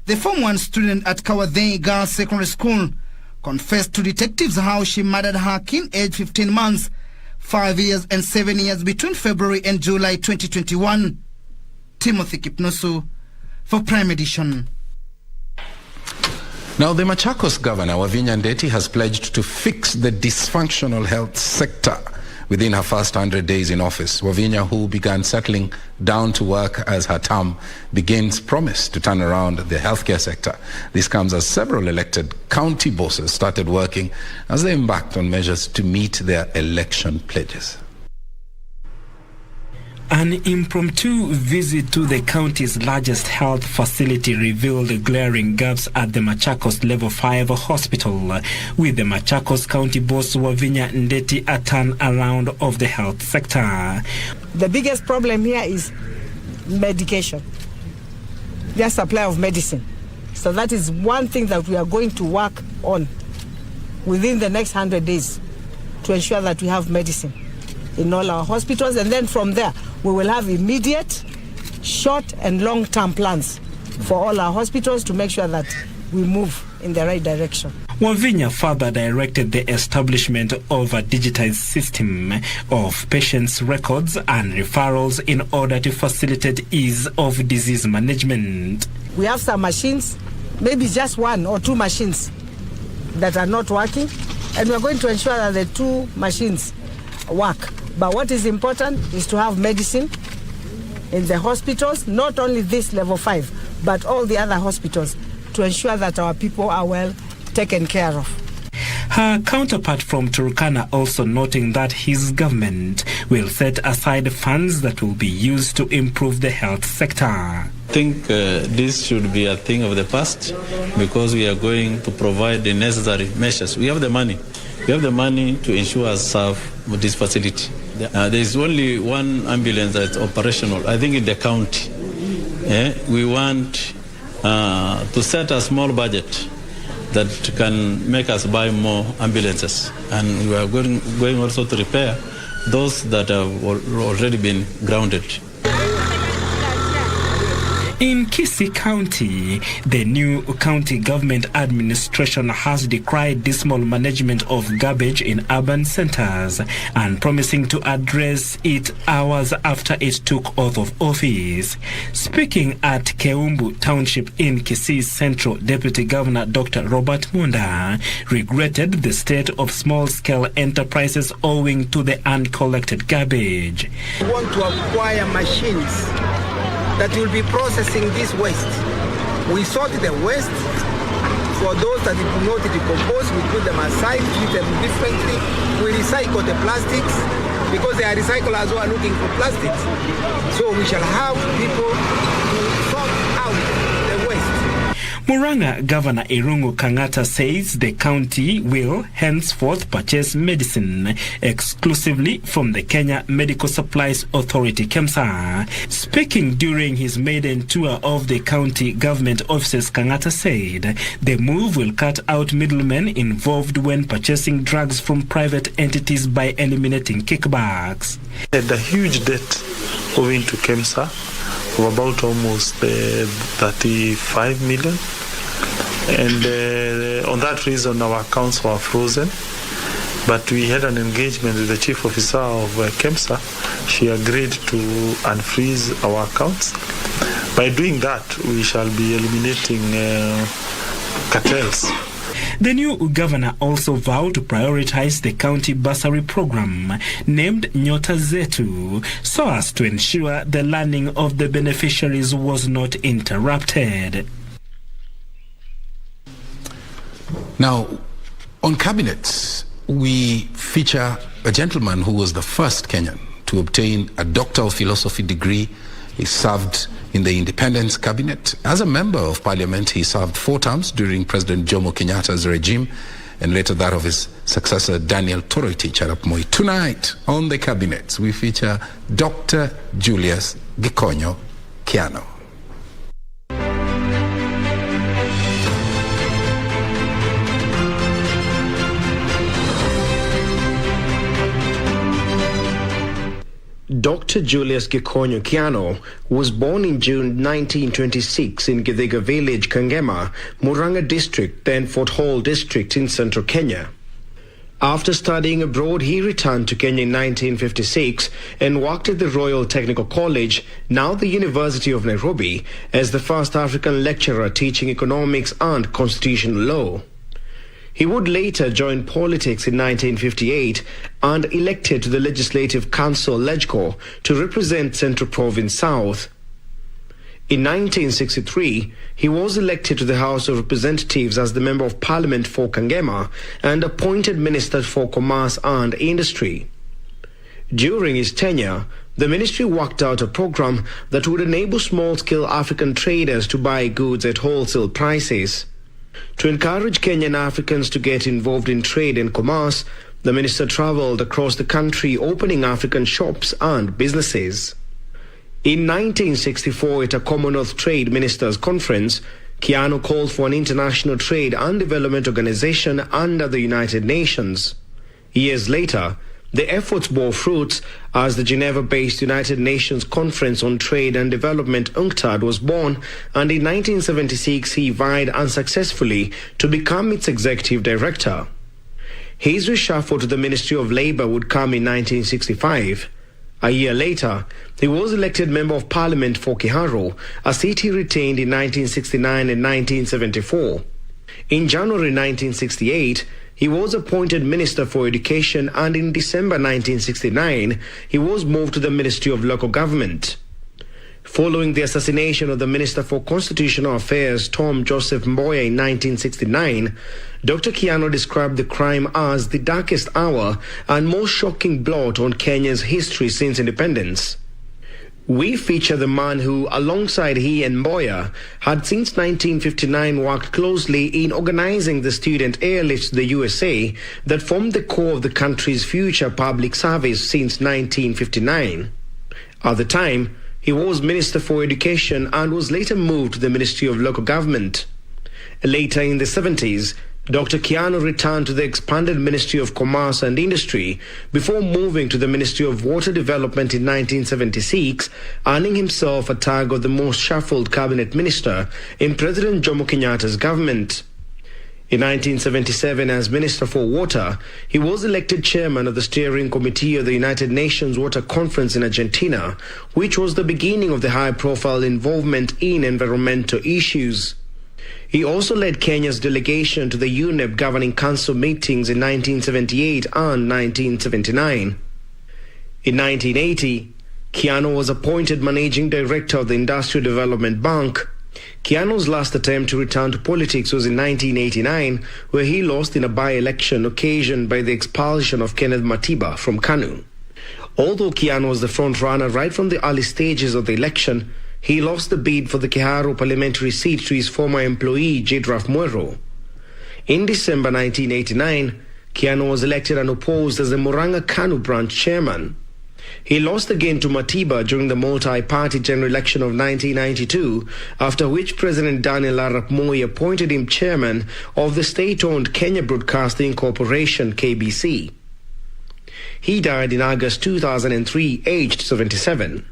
The Form 1 student at Kawadhei Girls Secondary School confessed to detectives how she murdered her kin aged 15 months, 5 years and 7 years between February and July 2021. Timothy Kipnusu for Prime Edition. Now, the Machakos governor, Wavinya Ndeti, has pledged to fix the dysfunctional health sector within her first 100 days in office. Wavinya, who began settling down to work as her term begins, promised to turn around the healthcare sector. This comes as several elected county bosses started working as they embarked on measures to meet their election pledges. An impromptu visit to the county's largest health facility revealed glaring gaps at the Machakos Level 5 hospital, with the Machakos County boss Wavinya Ndeti a turnaround of the health sector. The biggest problem here is medication, their supply of medicine. So that is one thing that we are going to work on within the next 100 days to ensure that we have medicine in all our hospitals, and then from there we will have immediate, short and long-term plans for all our hospitals to make sure that we move in the right direction. Wavinya further directed the establishment of a digitized system of patients' records and referrals in order to facilitate ease of disease management. We have some machines, maybe just one or two machines that are not working, and we are going to ensure that the two machines work. But what is important is to have medicine in the hospitals, not only this level 5, but all the other hospitals, to ensure that our people are well taken care of. Her counterpart from Turkana also noting that his government will set aside funds that will be used to improve the health sector. I think this should be a thing of the past, because we are going to provide the necessary measures. We have the money. We have the money to ensure us serve this facility. There is only one ambulance that's operational, I think, in the county. We want to set a small budget that can make us buy more ambulances. And we are going also to repair those that have already been grounded. In Kisii County, the new county government administration has decried dismal management of garbage in urban centers and promising to address it hours after it took oath of office. Speaking at Keumbu Township in Kisii Central, Deputy Governor Dr. Robert Munda regretted the state of small-scale enterprises owing to the uncollected garbage. We want to acquire machines that will be processing this waste. We sort the waste. For those that do not decompose, we put them aside, treat them differently. We recycle the plastics, because they are recyclers who are looking for plastics. So we shall have people who sort out the waste. Murang'a Governor Irungu Kang'ata says the county will henceforth purchase medicine exclusively from the Kenya Medical Supplies Authority, KEMSA. Speaking during his maiden tour of the county government offices, Kang'ata said the move will cut out middlemen involved when purchasing drugs from private entities by eliminating kickbacks. The huge debt owing to KEMSA of about almost 35 million. And on that reason, our accounts were frozen. But we had an engagement with the chief officer of KEMSA. She agreed to unfreeze our accounts. By doing that, we shall be eliminating cartels. The new governor also vowed to prioritize the county bursary program named Nyota Zetu so as to ensure the learning of the beneficiaries was not interrupted. Now, on cabinet, we feature a gentleman who was the first Kenyan to obtain a Doctor of Philosophy degree. He served in the Independence Cabinet. As a member of Parliament, he served 4 terms during President Jomo Kenyatta's regime and later that of his successor, Daniel Toroitich arap Moi. Tonight, on the Cabinet, we feature Dr. Julius Gikonyo Kiano. Dr. Julius Gikonyo Kiano was born in June 1926 in Githiga village, Kangema, Murang'a district, then Fort Hall district in central Kenya. After studying abroad, he returned to Kenya in 1956 and worked at the Royal Technical College, now the University of Nairobi, as the first African lecturer teaching economics and constitutional law. He would later join politics in 1958 and elected to the Legislative Council LegCo to represent Central Province South. In 1963, he was elected to the House of Representatives as the Member of Parliament for Kangema and appointed Minister for Commerce and Industry. During his tenure, the ministry worked out a program that would enable small-scale African traders to buy goods at wholesale prices. To encourage Kenyan Africans to get involved in trade and commerce, the minister travelled across the country opening African shops and businesses. In 1964, at a Commonwealth Trade Ministers' Conference, Kiano called for an international trade and development organization under the United Nations. Years later, the efforts bore fruits as the Geneva-based United Nations Conference on Trade and Development UNCTAD was born, and in 1976 he vied unsuccessfully to become its executive director. His reshuffle to the Ministry of Labour would come in 1965. A year later, he was elected Member of Parliament for Kiharu, a seat he retained in 1969 and 1974. In January 1968, he was appointed Minister for Education, and in December 1969, he was moved to the Ministry of Local Government. Following the assassination of the Minister for Constitutional Affairs, Tom Joseph Mboya, in 1969, Dr. Kiano described the crime as the darkest hour and most shocking blot on Kenya's history since independence. We feature the man who, alongside he and Mboya, had since 1959 worked closely in organizing the student airlifts to the USA that formed the core of the country's future public service since 1959. At the time, he was Minister for Education and was later moved to the Ministry of Local Government. Later in the 70s, Dr. Kiano returned to the expanded Ministry of Commerce and Industry before moving to the Ministry of Water Development in 1976, earning himself a tag of the most shuffled cabinet minister in President Jomo Kenyatta's government. In 1977, as Minister for Water, he was elected chairman of the steering committee of the United Nations Water Conference in Argentina, which was the beginning of the high-profile involvement in environmental issues. He also led Kenya's delegation to the UNEP Governing Council meetings in 1978 and 1979. In 1980, Kiano was appointed Managing Director of the Industrial Development Bank. Kiano's last attempt to return to politics was in 1989, where he lost in a by-election occasioned by the expulsion of Kenneth Matiba from KANU. Although Kiano was the front-runner right from the early stages of the election, he lost the bid for the Kiharu parliamentary seat to his former employee, Jidraf Mwero. In December 1989, Kiano was elected unopposed as the Murang'a KANU branch chairman. He lost again to Matiba during the multi-party general election of 1992, after which President Daniel Arap Moi appointed him chairman of the state-owned Kenya Broadcasting Corporation, KBC. He died in August 2003, aged 77.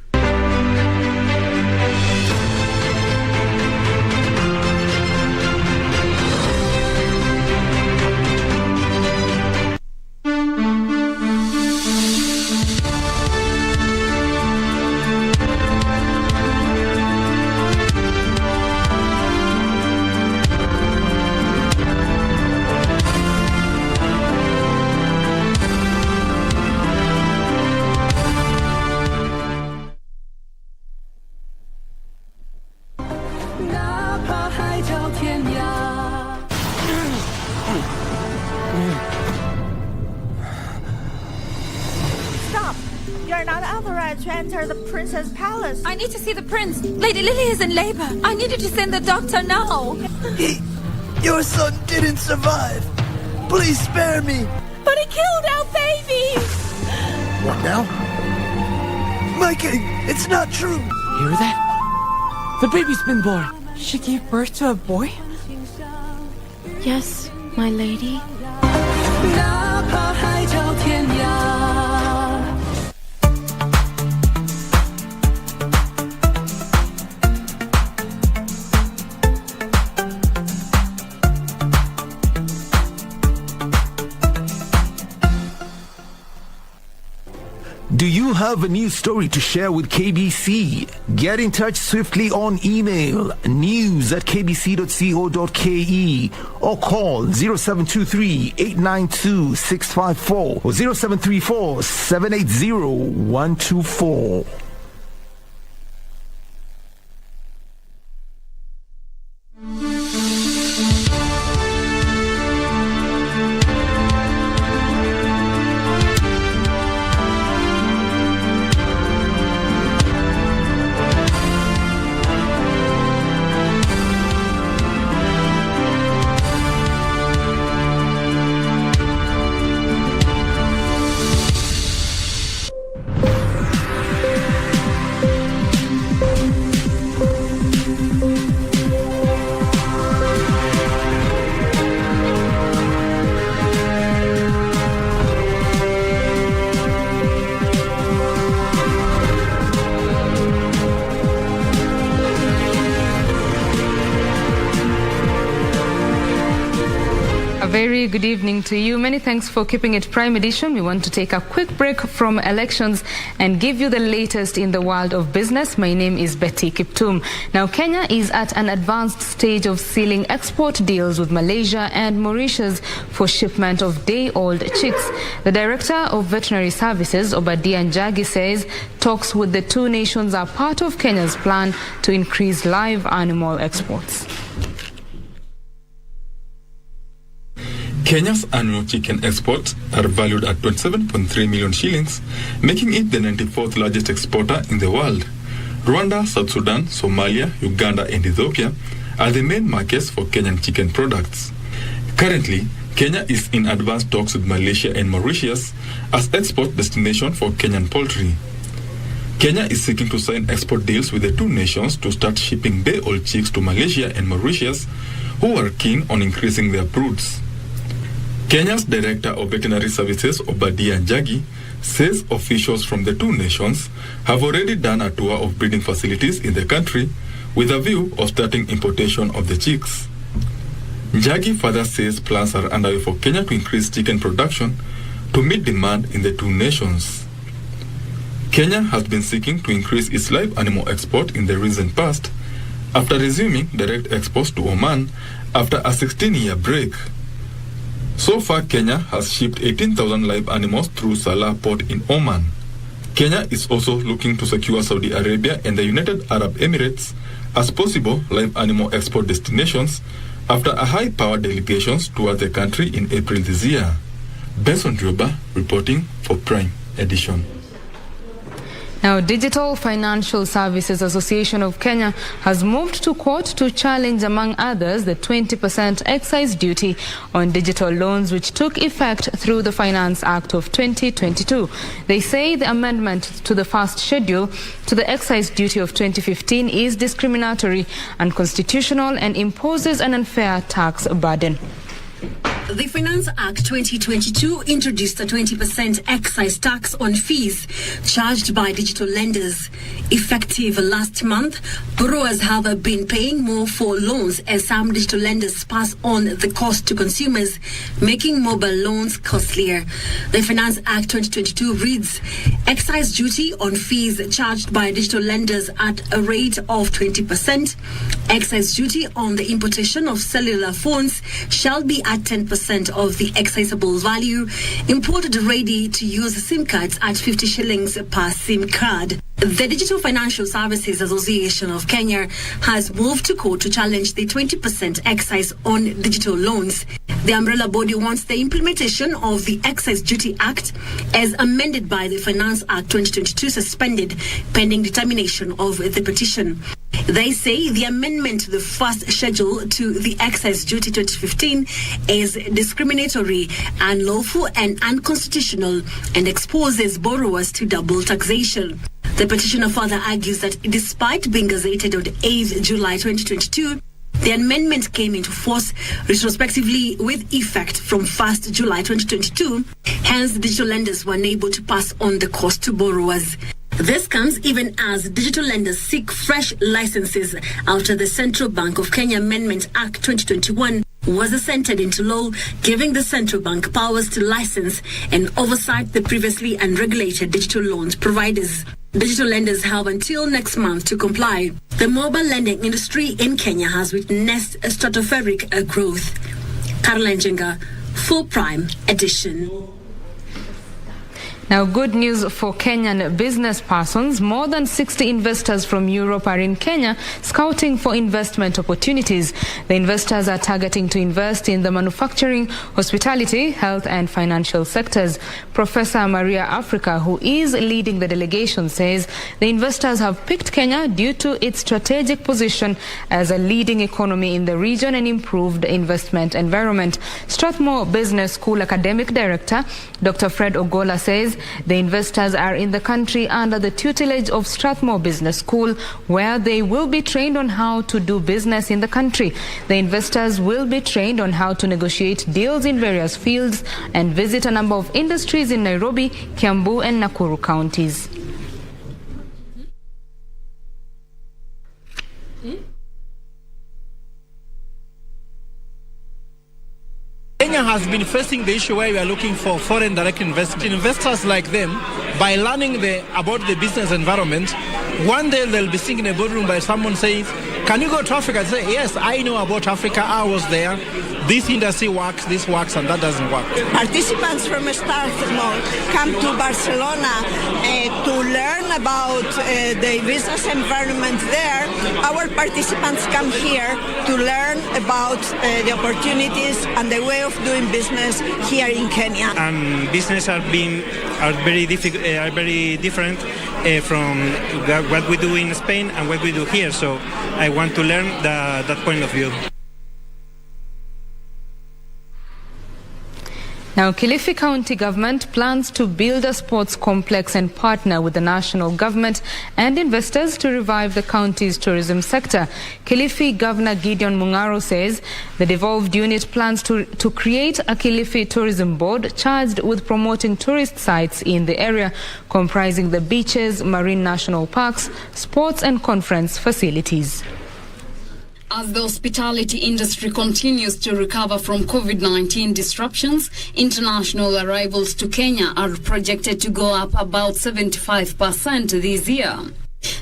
Stop! You're not authorized to enter the prince's palace. I need to see the prince. Lady Lily is in labor. I needed to send the doctor now. Your son didn't survive. Please spare me. But he killed our baby. What now? My king, it's not true. Hear that? The baby's been born. She gave birth to a boy? Yes, my lady. Do you have a news story to share with KBC? Get in touch swiftly on email news@kbc.co.ke or call 0723-892-654 or 0734-780-124. Very good evening to you. Many thanks for keeping it Prime Edition. We want to take a quick break from elections and give you the latest in the world of business. My name is Betty Kiptum. Now, Kenya is at an advanced stage of sealing export deals with Malaysia and Mauritius for shipment of day-old chicks. The Director of Veterinary Services, Obadiah Njagi, says talks with the two nations are part of Kenya's plan to increase live animal exports. Kenya's annual chicken exports are valued at 27.3 million shillings, making it the 94th largest exporter in the world. Rwanda, South Sudan, Somalia, Uganda and Ethiopia are the main markets for Kenyan chicken products. Currently, Kenya is in advanced talks with Malaysia and Mauritius as export destination for Kenyan poultry. Kenya is seeking to sign export deals with the two nations to start shipping day-old chicks to Malaysia and Mauritius, who are keen on increasing their broods. Kenya's Director of Veterinary Services, Obadiah Njagi, says officials from the two nations have already done a tour of breeding facilities in the country with a view of starting importation of the chicks. Njagi further says plans are underway for Kenya to increase chicken production to meet demand in the two nations. Kenya has been seeking to increase its live animal export in the recent past after resuming direct exports to Oman after a 16-year break. So far, Kenya has shipped 18,000 live animals through Salah port in Oman. Kenya is also looking to secure Saudi Arabia and the United Arab Emirates as possible live animal export destinations after a high-powered delegations towards the country in April this year. Benson Droba reporting for Prime Edition. Now, Digital Financial Services Association of Kenya has moved to court to challenge, among others, the 20% excise duty on digital loans which took effect through the Finance Act of 2022. They say the amendment to the first schedule to the excise duty of 2015 is discriminatory, unconstitutional and imposes an unfair tax burden. The Finance Act 2022 introduced a 20% excise tax on fees charged by digital lenders. Effective last month, borrowers have been paying more for loans as some digital lenders pass on the cost to consumers, making mobile loans costlier. The Finance Act 2022 reads, excise duty on fees charged by digital lenders at a rate of 20%. Excise duty on the importation of cellular phones shall be at 10% of the excisable value. Imported ready-to-use SIM cards at 50 shillings per SIM card. The Digital Financial Services Association of Kenya has moved to court to challenge the 20% excise on digital loans. The umbrella body wants the implementation of the Excise Duty Act as amended by the Finance Act 2022 suspended pending determination of the petition. They say the amendment to the first schedule to the Excise Duty 2015 is discriminatory, unlawful and unconstitutional and exposes borrowers to double taxation. The petitioner further argues that despite being gazetted on 8th July 2022, the amendment came into force retrospectively with effect from 1st July 2022. Hence, digital lenders were unable to pass on the cost to borrowers. This comes even as digital lenders seek fresh licenses after the Central Bank of Kenya Amendment Act 2021 was assented into law, giving the central bank powers to license and oversight the previously unregulated digital loans providers. Digital lenders have until next month to comply. The mobile lending industry in Kenya has witnessed a stratospheric growth. Caroline Jenga, Full Prime Edition. Now, good news for Kenyan business persons. More than 60 investors from Europe are in Kenya scouting for investment opportunities. The investors are targeting to invest in the manufacturing, hospitality, health and financial sectors. Professor Maria Africa, who is leading the delegation, says the investors have picked Kenya due to its strategic position as a leading economy in the region and improved investment environment. Strathmore Business School Academic Director Dr. Fred Ogola says the investors are in the country under the tutelage of Strathmore Business School, where they will be trained on how to do business in the country. The investors will be trained on how to negotiate deals in various fields and visit a number of industries in Nairobi, Kiambu and Nakuru counties. Kenya has been facing the issue where we are looking for foreign direct investment. Investors like them, by learning about the business environment, one day they'll be sitting in a boardroom by someone says, "Can you go to Africa?" They say, "Yes, I know about Africa. I was there. This industry works, this works, and that doesn't work." Participants from Strathmore come to Barcelona to learn about the business environment there. Our participants come here to learn about the opportunities and the way of doing business here in Kenya. Business are very different from what we do in Spain and what we do here. So I want to learn that point of view. Now, Kilifi County government plans to build a sports complex and partner with the national government and investors to revive the county's tourism sector. Kilifi Governor Gideon Mung'aro says the devolved unit plans to create a Kilifi Tourism Board charged with promoting tourist sites in the area, comprising the beaches, marine national parks, sports and conference facilities. As the hospitality industry continues to recover from COVID-19 disruptions, international arrivals to Kenya are projected to go up about 75% this year.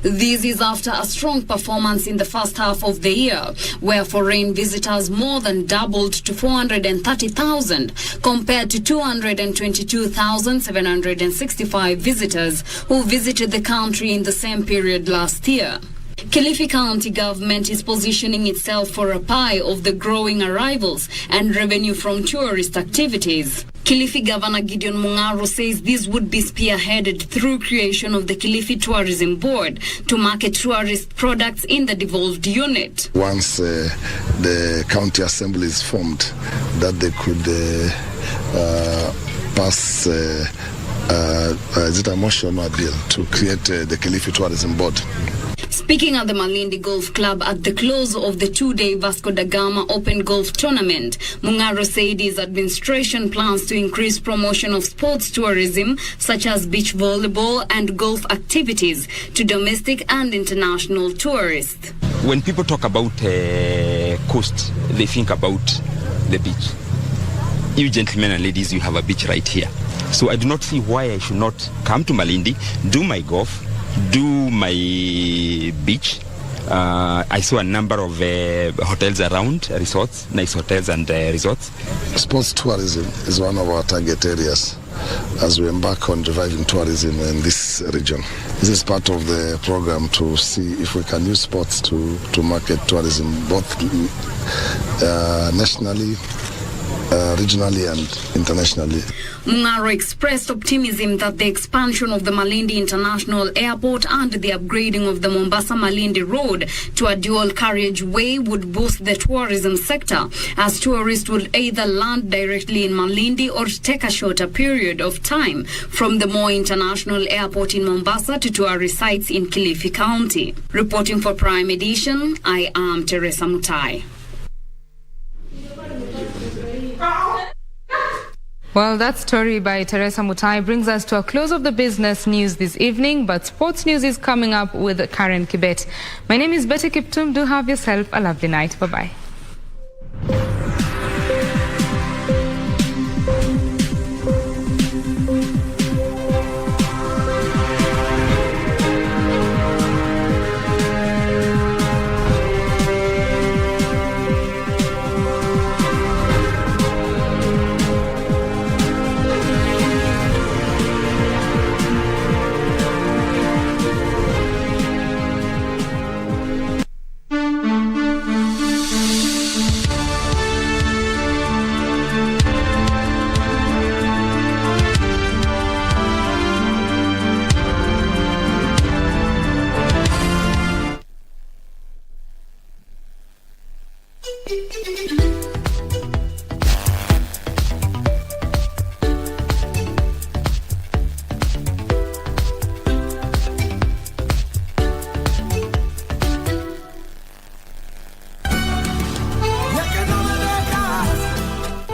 This is after a strong performance in the first half of the year, where foreign visitors more than doubled to 430,000 compared to 222,765 visitors who visited the country in the same period last year. Kilifi County government is positioning itself for a pie of the growing arrivals and revenue from tourist activities. Kilifi Governor Gideon Mung'aro says this would be spearheaded through creation of the Kilifi Tourism Board to market tourist products in the devolved unit. Once the county assembly is formed, that they could pass is it a motion or a bill to create the Kilifi Tourism Board. Speaking at the Malindi Golf Club at the close of the two-day Vasco da Gama Open Golf Tournament, Mung'aro said his administration plans to increase promotion of sports tourism such as beach volleyball and golf activities to domestic and international tourists. When people talk about coast, they think about the beach. You gentlemen and ladies, you have a beach right here. So I do not see why I should not come to Malindi, do my golf, do my beach. I saw a number of hotels around, resorts, nice hotels and resorts. Sports tourism is one of our target areas as we embark on reviving tourism in this region. This is part of the program to see if we can use sports to market tourism both nationally, regionally and internationally. Mung'aro expressed optimism that the expansion of the Malindi International Airport and the upgrading of the Mombasa-Malindi Road to a dual carriageway would boost the tourism sector, as tourists would either land directly in Malindi or take a shorter period of time from the Moi International Airport in Mombasa to tourist sites in Kilifi County. Reporting for Prime Edition, I am Teresa Mutai. Well, that story by Teresa Mutai brings us to a close of the business news this evening, but sports news is coming up with Karen Kibet. My name is Betty Kiptum. Do have yourself a lovely night. Bye-bye.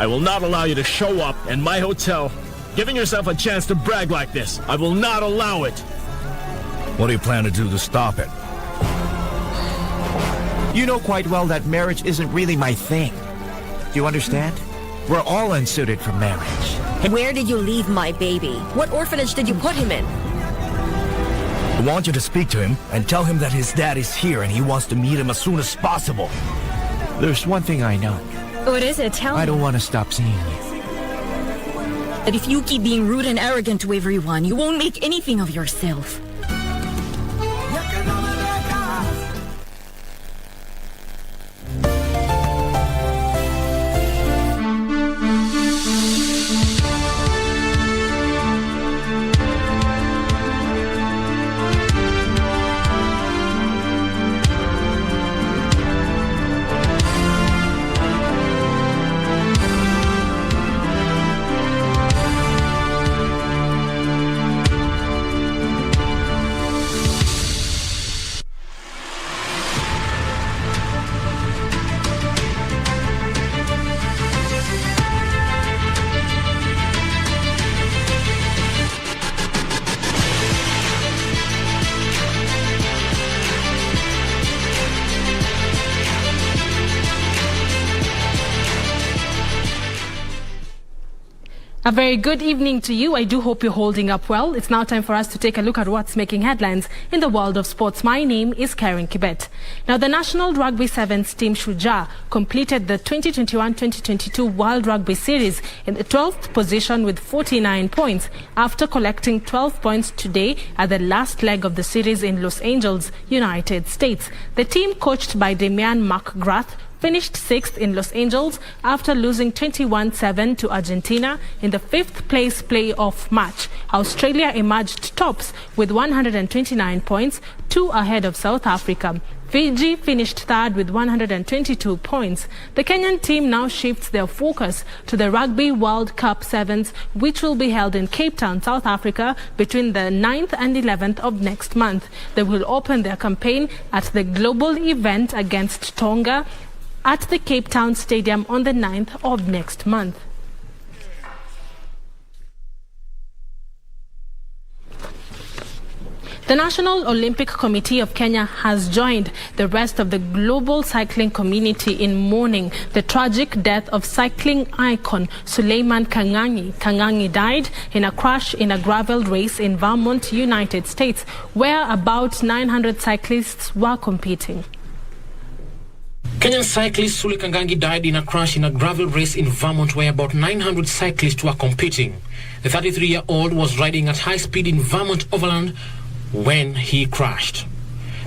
I will not allow you to show up in my hotel, giving yourself a chance to brag like this. I will not allow it. What do you plan to do to stop it? You know quite well that marriage isn't really my thing. Do you understand? We're all unsuited for marriage. Where did you leave my baby? What orphanage did you put him in? I want you to speak to him and tell him that his dad is here and he wants to meet him as soon as possible. There's one thing I know. What is it? Tell me. I don't want to stop seeing you. That if you keep being rude and arrogant to everyone, you won't make anything of yourself. A very good evening to you. I do hope you're holding up well. It's now time for us to take a look at what's making headlines in the world of sports. My name is Karen Kibet. Now, the National Rugby Sevens team Shujaa completed the 2021-2022 World Rugby Series in the 12th position with 49 points after collecting 12 points today at the last leg of the series in Los Angeles, United States. The team, coached by Damian McGrath, finished 6th in Los Angeles after losing 21-7 to Argentina in the 5th place playoff match. Australia emerged tops with 129 points, 2 ahead of South Africa. Fiji finished 3rd with 122 points. The Kenyan team now shifts their focus to the Rugby World Cup Sevens, which will be held in Cape Town, South Africa between the 9th and 11th of next month. They will open their campaign at the global event against Tonga at the Cape Town Stadium on the 9th of next month. The National Olympic Committee of Kenya has joined the rest of the global cycling community in mourning the tragic death of cycling icon Suleiman Kangangi. Kangangi died in a crash in a gravel race in Vermont, United States, where about 900 cyclists were competing. Kenyan cyclist Sule Kangangi died in a crash in a gravel race in Vermont where about 900 cyclists were competing. The 33-year-old was riding at high speed in Vermont Overland when he crashed.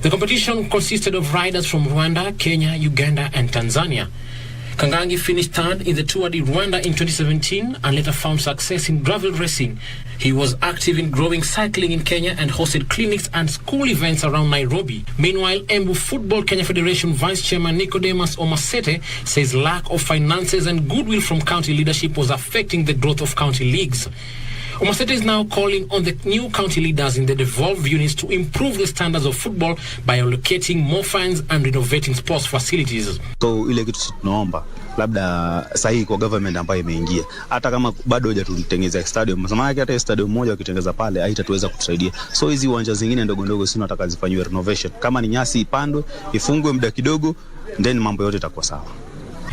The competition consisted of riders from Rwanda, Kenya, Uganda and Tanzania. Kangangi finished 3rd in the Tour de Rwanda in 2017 and later found success in gravel racing. He was active in growing cycling in Kenya and hosted clinics and school events around Nairobi. Meanwhile, Embu Football Kenya Federation Vice Chairman Nicodemus Omasete says lack of finances and goodwill from county leadership was affecting the growth of county leagues. Omasete is now calling on the new county leaders in the devolved units to improve the standards of football by allocating more funds and renovating sports facilities. So ile kitu tunaomba labda sahihi kwa government ambayo imeingia, hata kama bado hajatutengezea stadium, maana yake hata stadium moja ukitengeza pale haitatuweza kutusaidia. So hizi uwanja zingine ndogo ndogo sio nataka zifanywe renovation. Kama ni nyasi ipandwe, ifungwe muda kidogo, then mambo yote itakuwa sawa.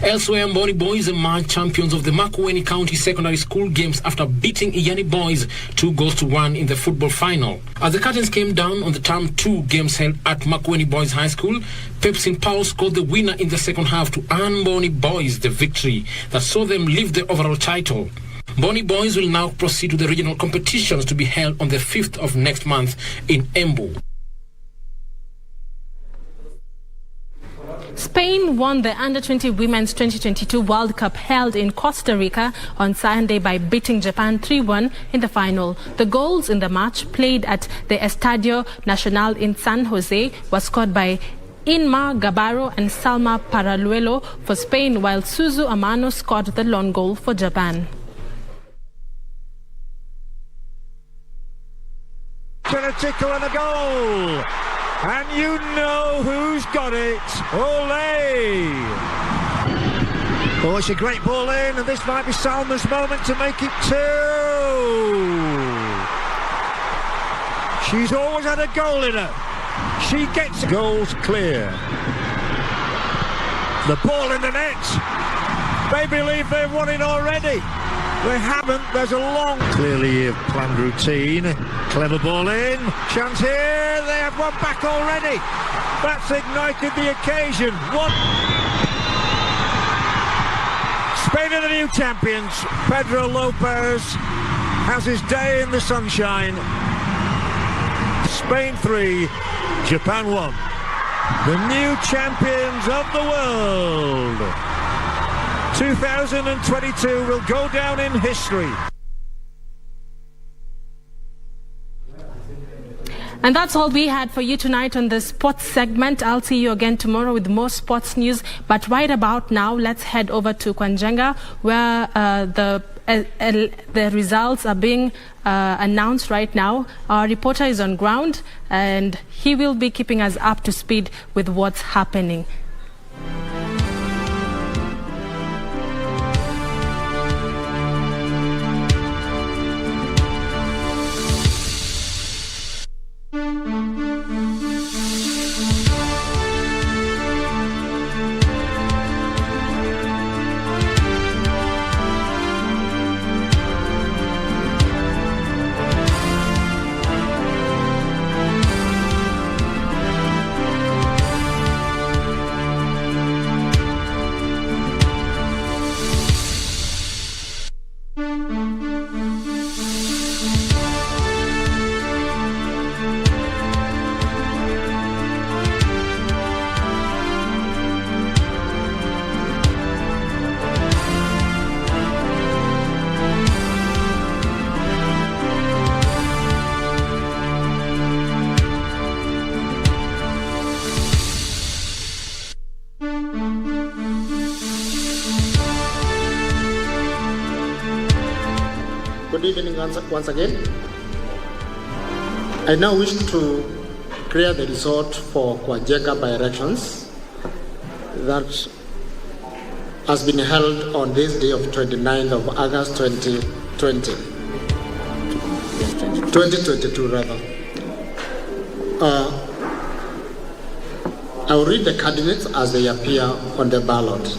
Elsewhere, Mboni Boys emerged champions of the Makueni County Secondary School Games after beating Iyani Boys 2-1 in the football final. As the curtains came down on the Term 2 games held at Makueni Boys High School, Pepsin Paul scored the winner in the second half to earn Mboni Boys the victory that saw them lift the overall title. Mboni Boys will now proceed to the regional competitions to be held on the 5th of next month in Embu. Spain won the Under-20 Women's 2022 World Cup held in Costa Rica on Sunday by beating Japan 3-1 in the final. The goals in the match, played at the Estadio Nacional in San Jose, were scored by Inma Gabarro and Salma Paraluelo for Spain, while Suzu Amano scored the lone goal for Japan. Penatico and a goal! And you know who's got it. Olé! Oh, it's a great ball in, and this might be Salma's moment to make it 2. She's always had a goal in her. She gets goals clear. The ball in the net. They believe they've won it already. They haven't. There's a long, clearly a planned routine. Clever ball in. Chance here. They have one back already. That's ignited the occasion. Spain are the new champions. Pedro Lopez has his day in the sunshine. Spain 3, Japan 1. The new champions of the world. 2022 will go down in history. And that's all we had for you tonight on the sports segment. I'll see you again tomorrow with more sports news. But right about now, let's head over to Kwanjenga, where the results are being announced right now. Our reporter is on ground, and he will be keeping us up to speed with what's happening. Good evening once again. I now wish to clear the result for Kwanjenga by-elections that has been held on this day of 29th of August 2022 rather. I will read the candidates as they appear on the ballot.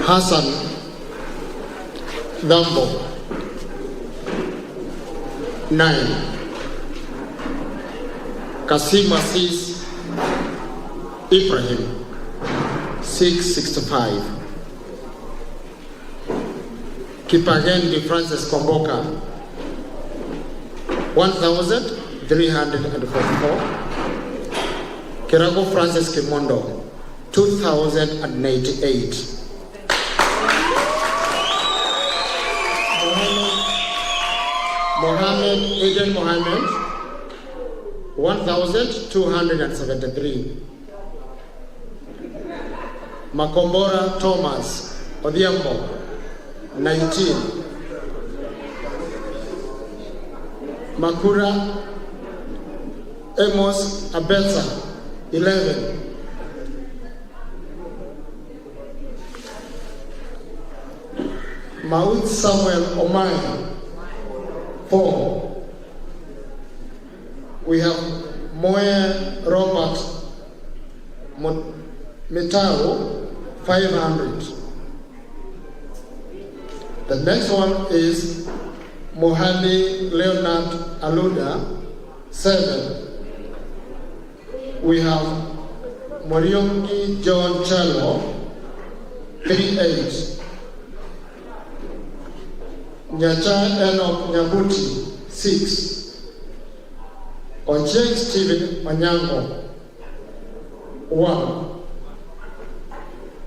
Hassan Dambo 9. Kasim Aziz Ibrahim 665. Kipagendi Francis Komboka 1344. Kirago Francis Kimondo 2088. Mohammed Eden Mohammed 1273. Makombora Thomas Odhiambo 19. Makura Amos Abetsa 11. Maud Samuel Omai 4. We have Moe Robert Mitao 500. The next one is Mohadi Leonard Aluda 7. We have Moriongi John Chalo 38. Nyacha Enoch Nyabuti 6. Oncheng Stephen Onyango 1.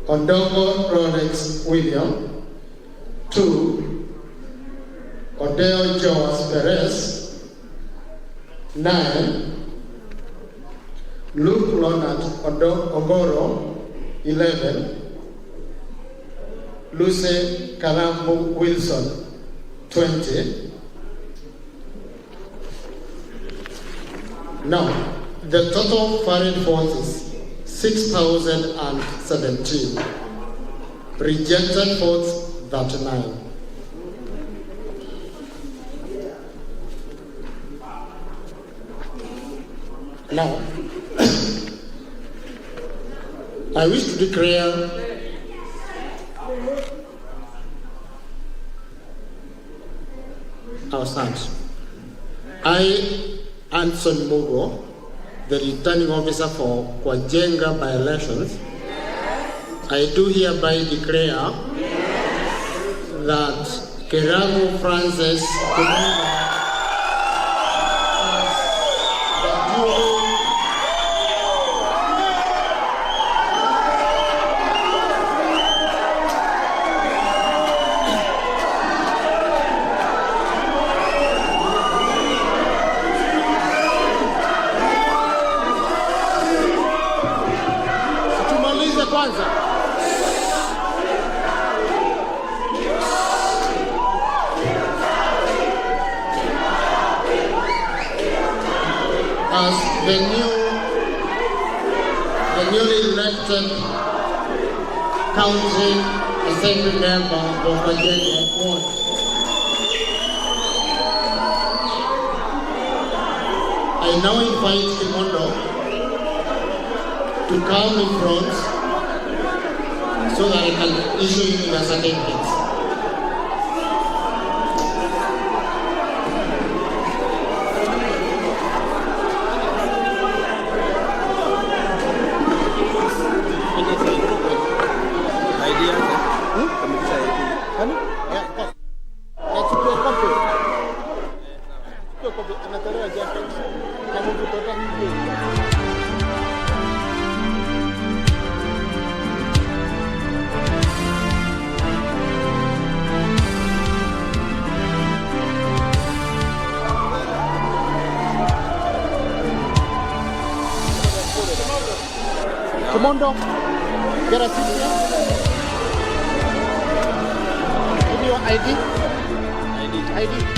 Ondongo Rolex William 2. Odeo Joas Perez 9. Luke Leonard Ogoro 11. Lucy Kalambu Wilson 20. Now, the total foreign forces 6,017. Rejected votes 39. Now, I wish to declare our sons. I, Anson Mugo, the returning officer for Kakamega by-elections, I do hereby declare that Keramu Francis as the newly elected county assembly member of UDA Paul. I now invite Kimondo to come in front so that I can issue him a certificate. Commando, get a seat here. Give me your ID. ID.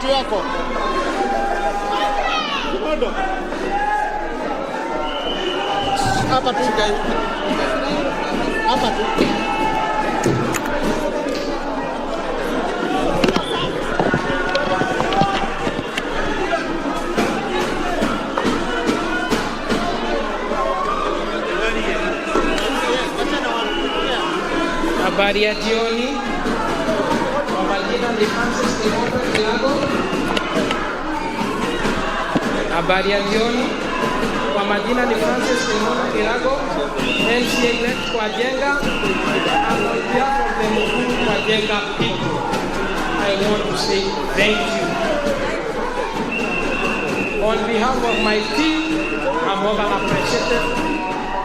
kitu yako. Hapa tu guys. Hapa tu. Habari ya jioni. Kwa majina ni Francis Kilago. Habari ya jioni. Kwa majina ni Francis Kilago, MCA elect kwa Jenga, and on behalf of the Nakuru kwa Jenga people, I want to say thank you. On behalf of my team, I'm more than appreciative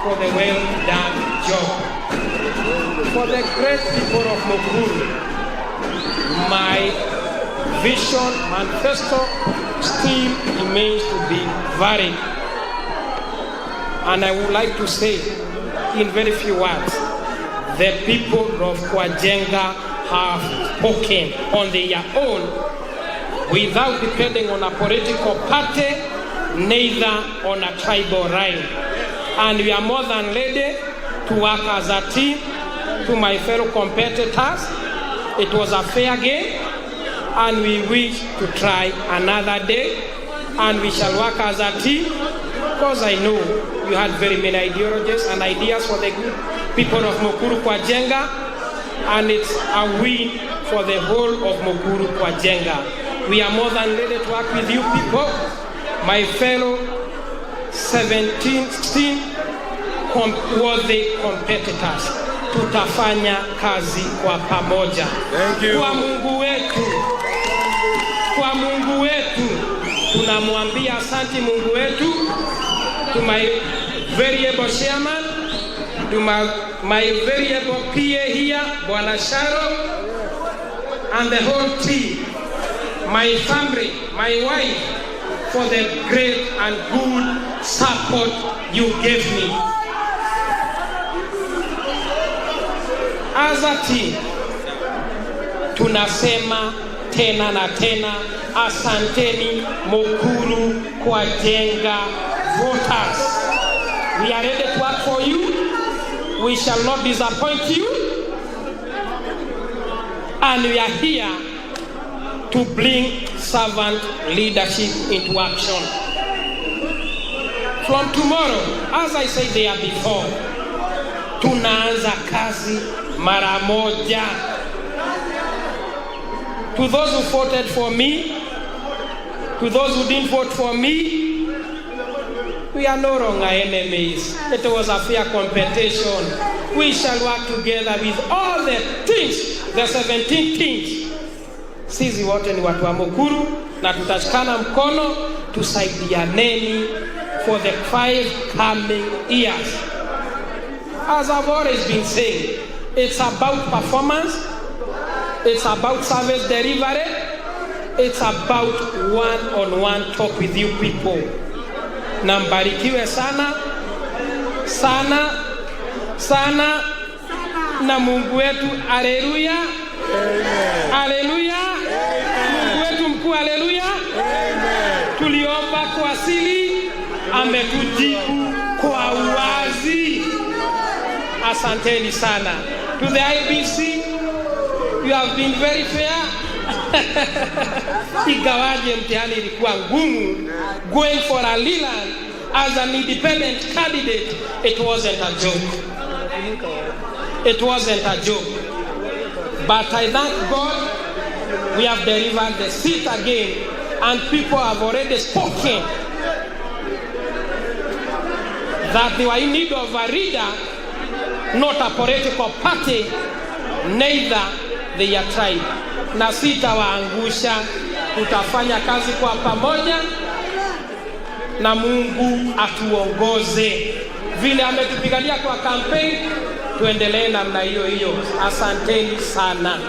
for the well done job. For the great people of Nakuru, my vision, manifesto still remains to be varied. And I would like to say in very few words, the people of Kwajenga have spoken on their own without depending on a political party, neither on a tribal line. And we are more than ready to work as a team. To my fellow competitors, it was a fair game, and we wish to try another day, and we shall work as a team, because I know you had very many ideologies and ideas for the people of Nakuru Kwajenga, and it's a win for the whole of Nakuru Kwajenga. We are more than ready to work with you people, my fellow 16 worthy competitors. Tutafanya kazi kwa pamoja. Kwa Mungu wetu, tunamwambia asante Mungu wetu. To my variable chairman, to my variable PA here, Bwana Sharo, and the whole team, my family, my wife, for the great and good support you gave me. As a team, tunasema tena na tena, asanteni Nakuru Kwajenga voters. We are ready to work for you. We shall not disappoint you. And we are here to bring servant leadership into action. From tomorrow, as I said there before, tunaanza kazi mara moja. To those who voted for me, to those who didn't vote for me, we are no longer enemies. It was a fair competition. We shall work together with all the things, the 17 things. Sisi wote ni watu wa Nakuru na tutashikana mkono tusaidianeni for the 5 coming years. As I've always been saying, it's about performance, it's about service delivery, it's about one-on-one talk with you people. Na mbarikiwe sana, sana, sana, na Mungu wetu, haleluya, haleluya, Mungu wetu mkuu, haleluya. Tuliomba kwa asili, ametujibu kwa uwazi. Asanteni sana. To the IBC, you have been very fair. Igawaje mtihani ilikuwa ngumu, going for a Leland as an independent candidate, it wasn't a joke. It wasn't a joke. But I thank God we have delivered the seat again, and people have already spoken that they were in need of a leader, not a political party, neither their tribe. Na sitawaangusha, tutafanya kazi kwa pamoja na Mungu atuongoze. Vile ametupigania kwa campaign, tuendelee namna hiyo hiyo. Asanteni sana.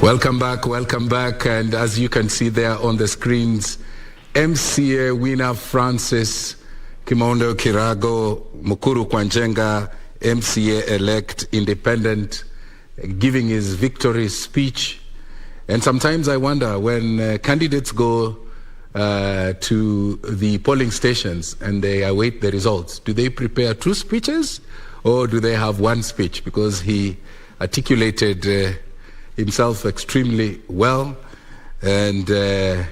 Welcome back. And as you can see there on the screens, MCA winner Francis Kimondo Kirago Mukuru Kwanjenga, MCA-elect independent, giving his victory speech. And sometimes I wonder, when candidates go to the polling stations and they await the results, do they prepare two speeches or do they have one speech? Because he articulated himself extremely well. And there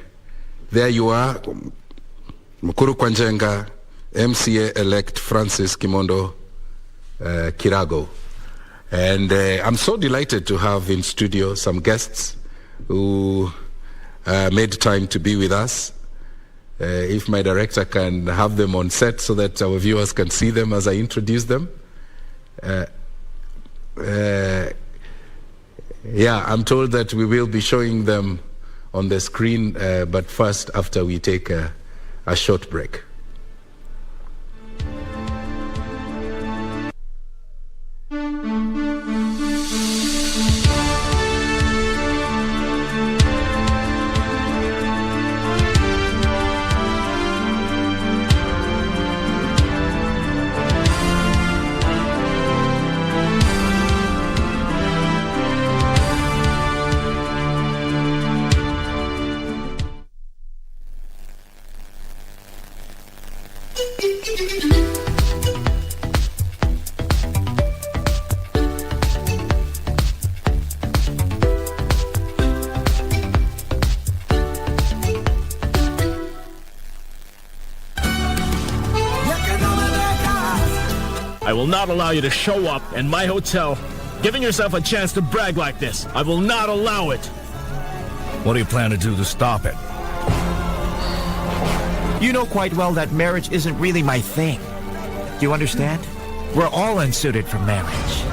you are, Mukuru Kwanjenga, MCA-elect Francis Kimondo Kirago. And I'm so delighted to have in studio some guests who made time to be with us. If my director can have them on set so that our viewers can see them as I introduce them. Yeah, I'm told that we will be showing them on the screen, but first, after we take a short break. I will not allow you to show up in my hotel, giving yourself a chance to brag like this. I will not allow it. What do you plan to do to stop it? You know quite well that marriage isn't really my thing. Do you understand? We're all unsuited for marriage.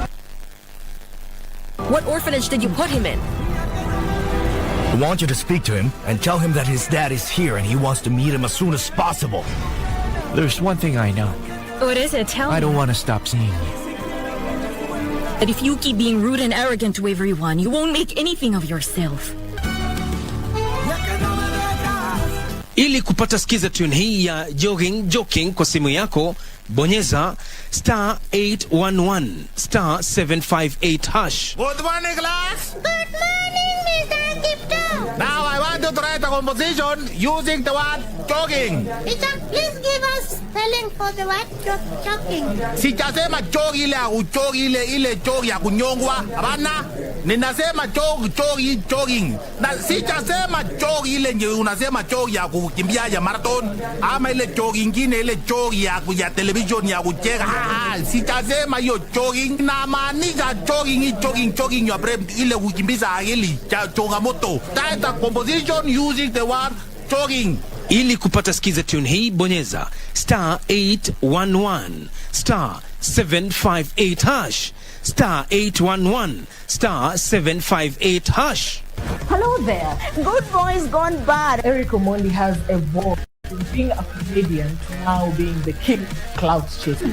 What orphanage did you put him in? I want you to speak to him and tell him that his dad is here and he wants to meet him as soon as possible. There's one thing I know. What is it? Tell me. I don't want to stop seeing you. That if you keep being rude and arrogant to everyone, you won't make anything of yourself. Ili kupata skiza tune hii ya joking kwa simu yako, bonyeza *811 *758 hash. Good morning, class. Good morning, Mr. Kipto. Now I want to write a composition using the word jogging. Teacher, please give us spelling for the word jogging. Sijasema jogi ile jogi ya kunyongwa. Hapana. Ninasema jogging. Na sijasema jogi ile nje unasema jogi ya kukimbia ya marathon ama ile jogi nyingine ile jogi ya television ya kucheka. Sijasema hiyo jogging, na maanisha jogging ya brain ile kukimbiza akili cha changamoto. That a composition using the word jogging. Ili kupata skiza tune hii, bonyeza *811 *758 hash. *811 *758 hash. Hello there. Good boys gone bad. Eric Omondi has evolved from being a comedian to now being the king clout chaser.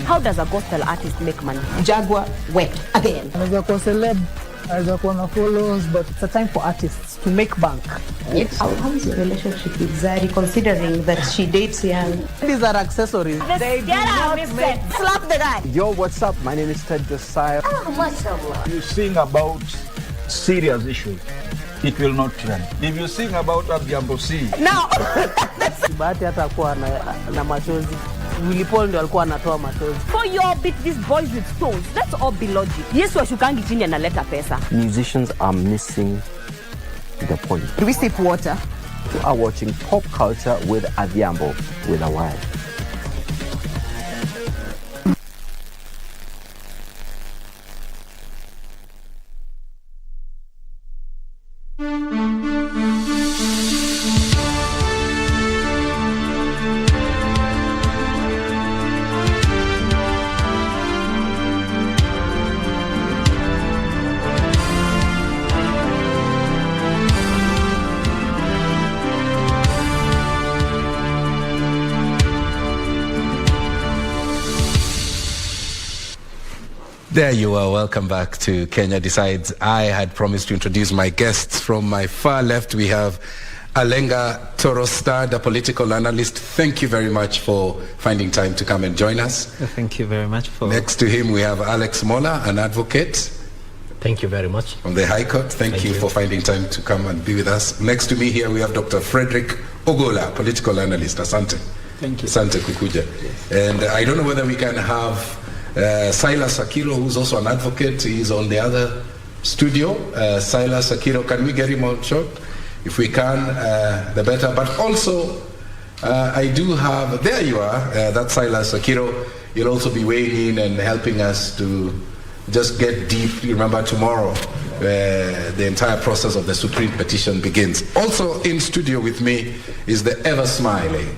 How does a gospel artist make money? Jaguar wept again. Anaweza kuwa celeb, anaweza kuwa na followers, but it's a time for artists to make bank. Yes. How is your relationship with Zari, considering that she dates young? These are accessories. They do not make... Slap the guy. Yo, what's up? My name is Ted Josiah. Oh, mashallah. You sing about serious issues, it will not trend. If you sing about Abdulswamad, now bahati hata kuwa na machozi. Willy Paul ndio alikuwa anatoa machozi. For your beat these boys with stones. Let's all be logic. Yesu ashukangi chini analeta pesa. musicians are missing the point. Do we sip water? You are watching pop culture with Adhiambo with a Y. There you are. Welcome back to Kenya Decides. I had promised to introduce my guests. From my far left, we have Alenga Torostad, a political analyst. Thank you very much for finding time to come and join us. Thank you very much for... Next to him, we have Alex Mola, an advocate. Thank you very much. From the High Court. Thank you for finding time to come and be with us. Next to me here, we have Dr. Frederick Ogola, political analyst. Asante. Thank you. Asante Kukuja. And I don't know whether we can have Silas Akiro, who's also an advocate. He's on the other studio. Silas Akiro, can we get him on short? If we can, the better. But also, I do have, there you are, that's Silas Akiro. You'll also be weighing in and helping us to just get deep. Remember, tomorrow, the entire process of the Supreme petition begins. Also in studio with me is the ever-smiling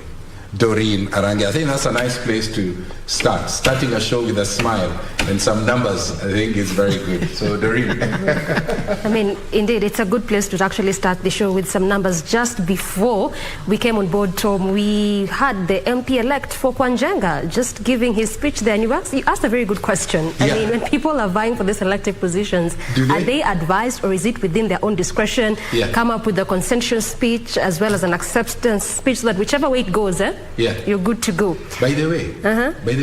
Doreen Arange. I think that's a nice place to start. Starting a show with a smile and some numbers, I think is very good. So Doreen. I mean, indeed, it's a good place to actually start the show with some numbers. Just before we came on board, Tom, we had the MP-elect for Kwanjenga just giving his speech there, and you asked a very good question. I mean, when people are vying for these elective positions, are they advised, or is it within their own discretion, come up with a consensus speech as well as an acceptance speech, so that whichever way it goes, you're good to go? By the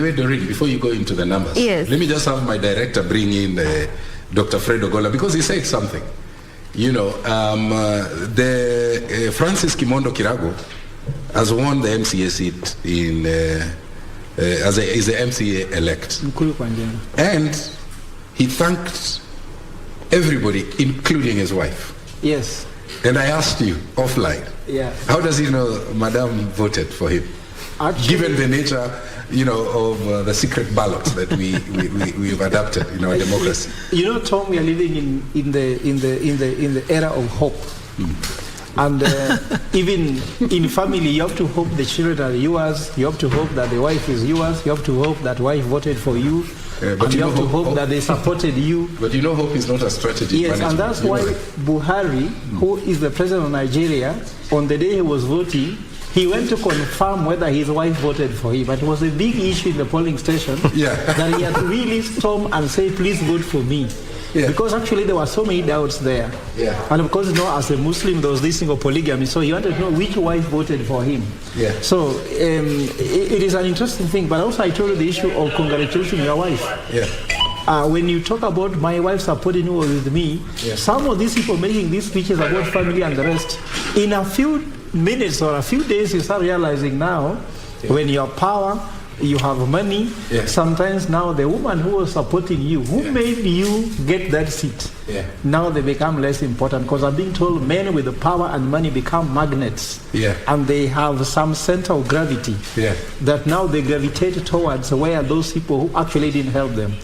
way, Doreen, before you go into the numbers, let me just have my director bring in Dr. Fred Ogola, because he said something. You know, Francis Kimondo Kirago has won the MCA seat in is the MCA elect, and he thanked everybody, including his wife. Yes. And I asked you offline. How does he know Madame voted for him? Actually, given the nature, you know, of the secret ballots that we've adapted in our democracy. You know, Tom, we are living in the era of hope. And even in family, you have to hope the children are yours. You have to hope that the wife is yours. You have to hope that wife voted for you. But you have to hope that they supported you. But you know, hope is not a strategy. Yes, and that's why Buhari, who is the president of Nigeria, on the day he was voting, he went to confirm whether his wife voted for him. But it was a big issue in the polling station that he had to really storm and say, please vote for me. Because actually there were so many doubts there. And of course, you know, as a Muslim, there was this thing of polygamy. So he wanted to know which wife voted for him. So it is an interesting thing. But also I told you the issue of congratulating your wife. When you talk about my wife supporting you with me, some of these people making these speeches about family and the rest, in a few minutes or a few days, you start realizing now, when you have power, you have money, sometimes now the woman who was supporting you, who made you get that seat, now they become less important, because I'm being told men with the power and money become magnets, and they have some center of gravity that now they gravitate towards where those people who actually didn't help them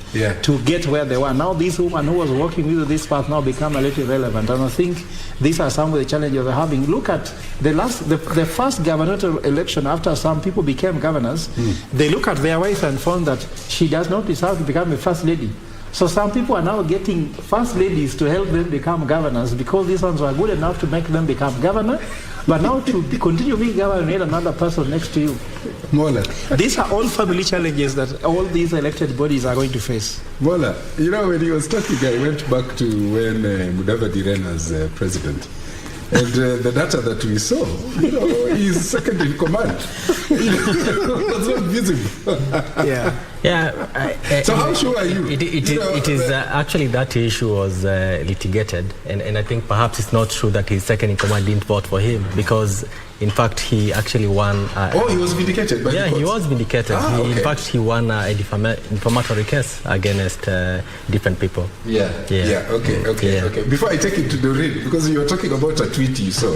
to get where they were. Now this woman who was working with this path now become a little irrelevant, and I think these are some of the challenges they're having. Look at the first gubernatorial election after some people became governors. They look at their wife and found that she does not deserve to become a first lady. So some people are now getting first ladies to help them become governors, because these ones were good enough to make them become governor. But now to continue being governor, you need another person next to you. These are all family challenges that all these elected bodies are going to face. Mola, you know, when he was talking, I went back to when Mudavadi ran as president. And the data that we saw, you know, he's second in command. That's not visible. So how sure are you? It is actually that issue was litigated, and I think perhaps it's not true that his second in command didn't vote for him, because in fact he actually won. He was vindicated by the courts. He was vindicated. In fact, he won a defamatory case against different people. Okay. Before I take it to Doreen, because you were talking about a tweet you saw,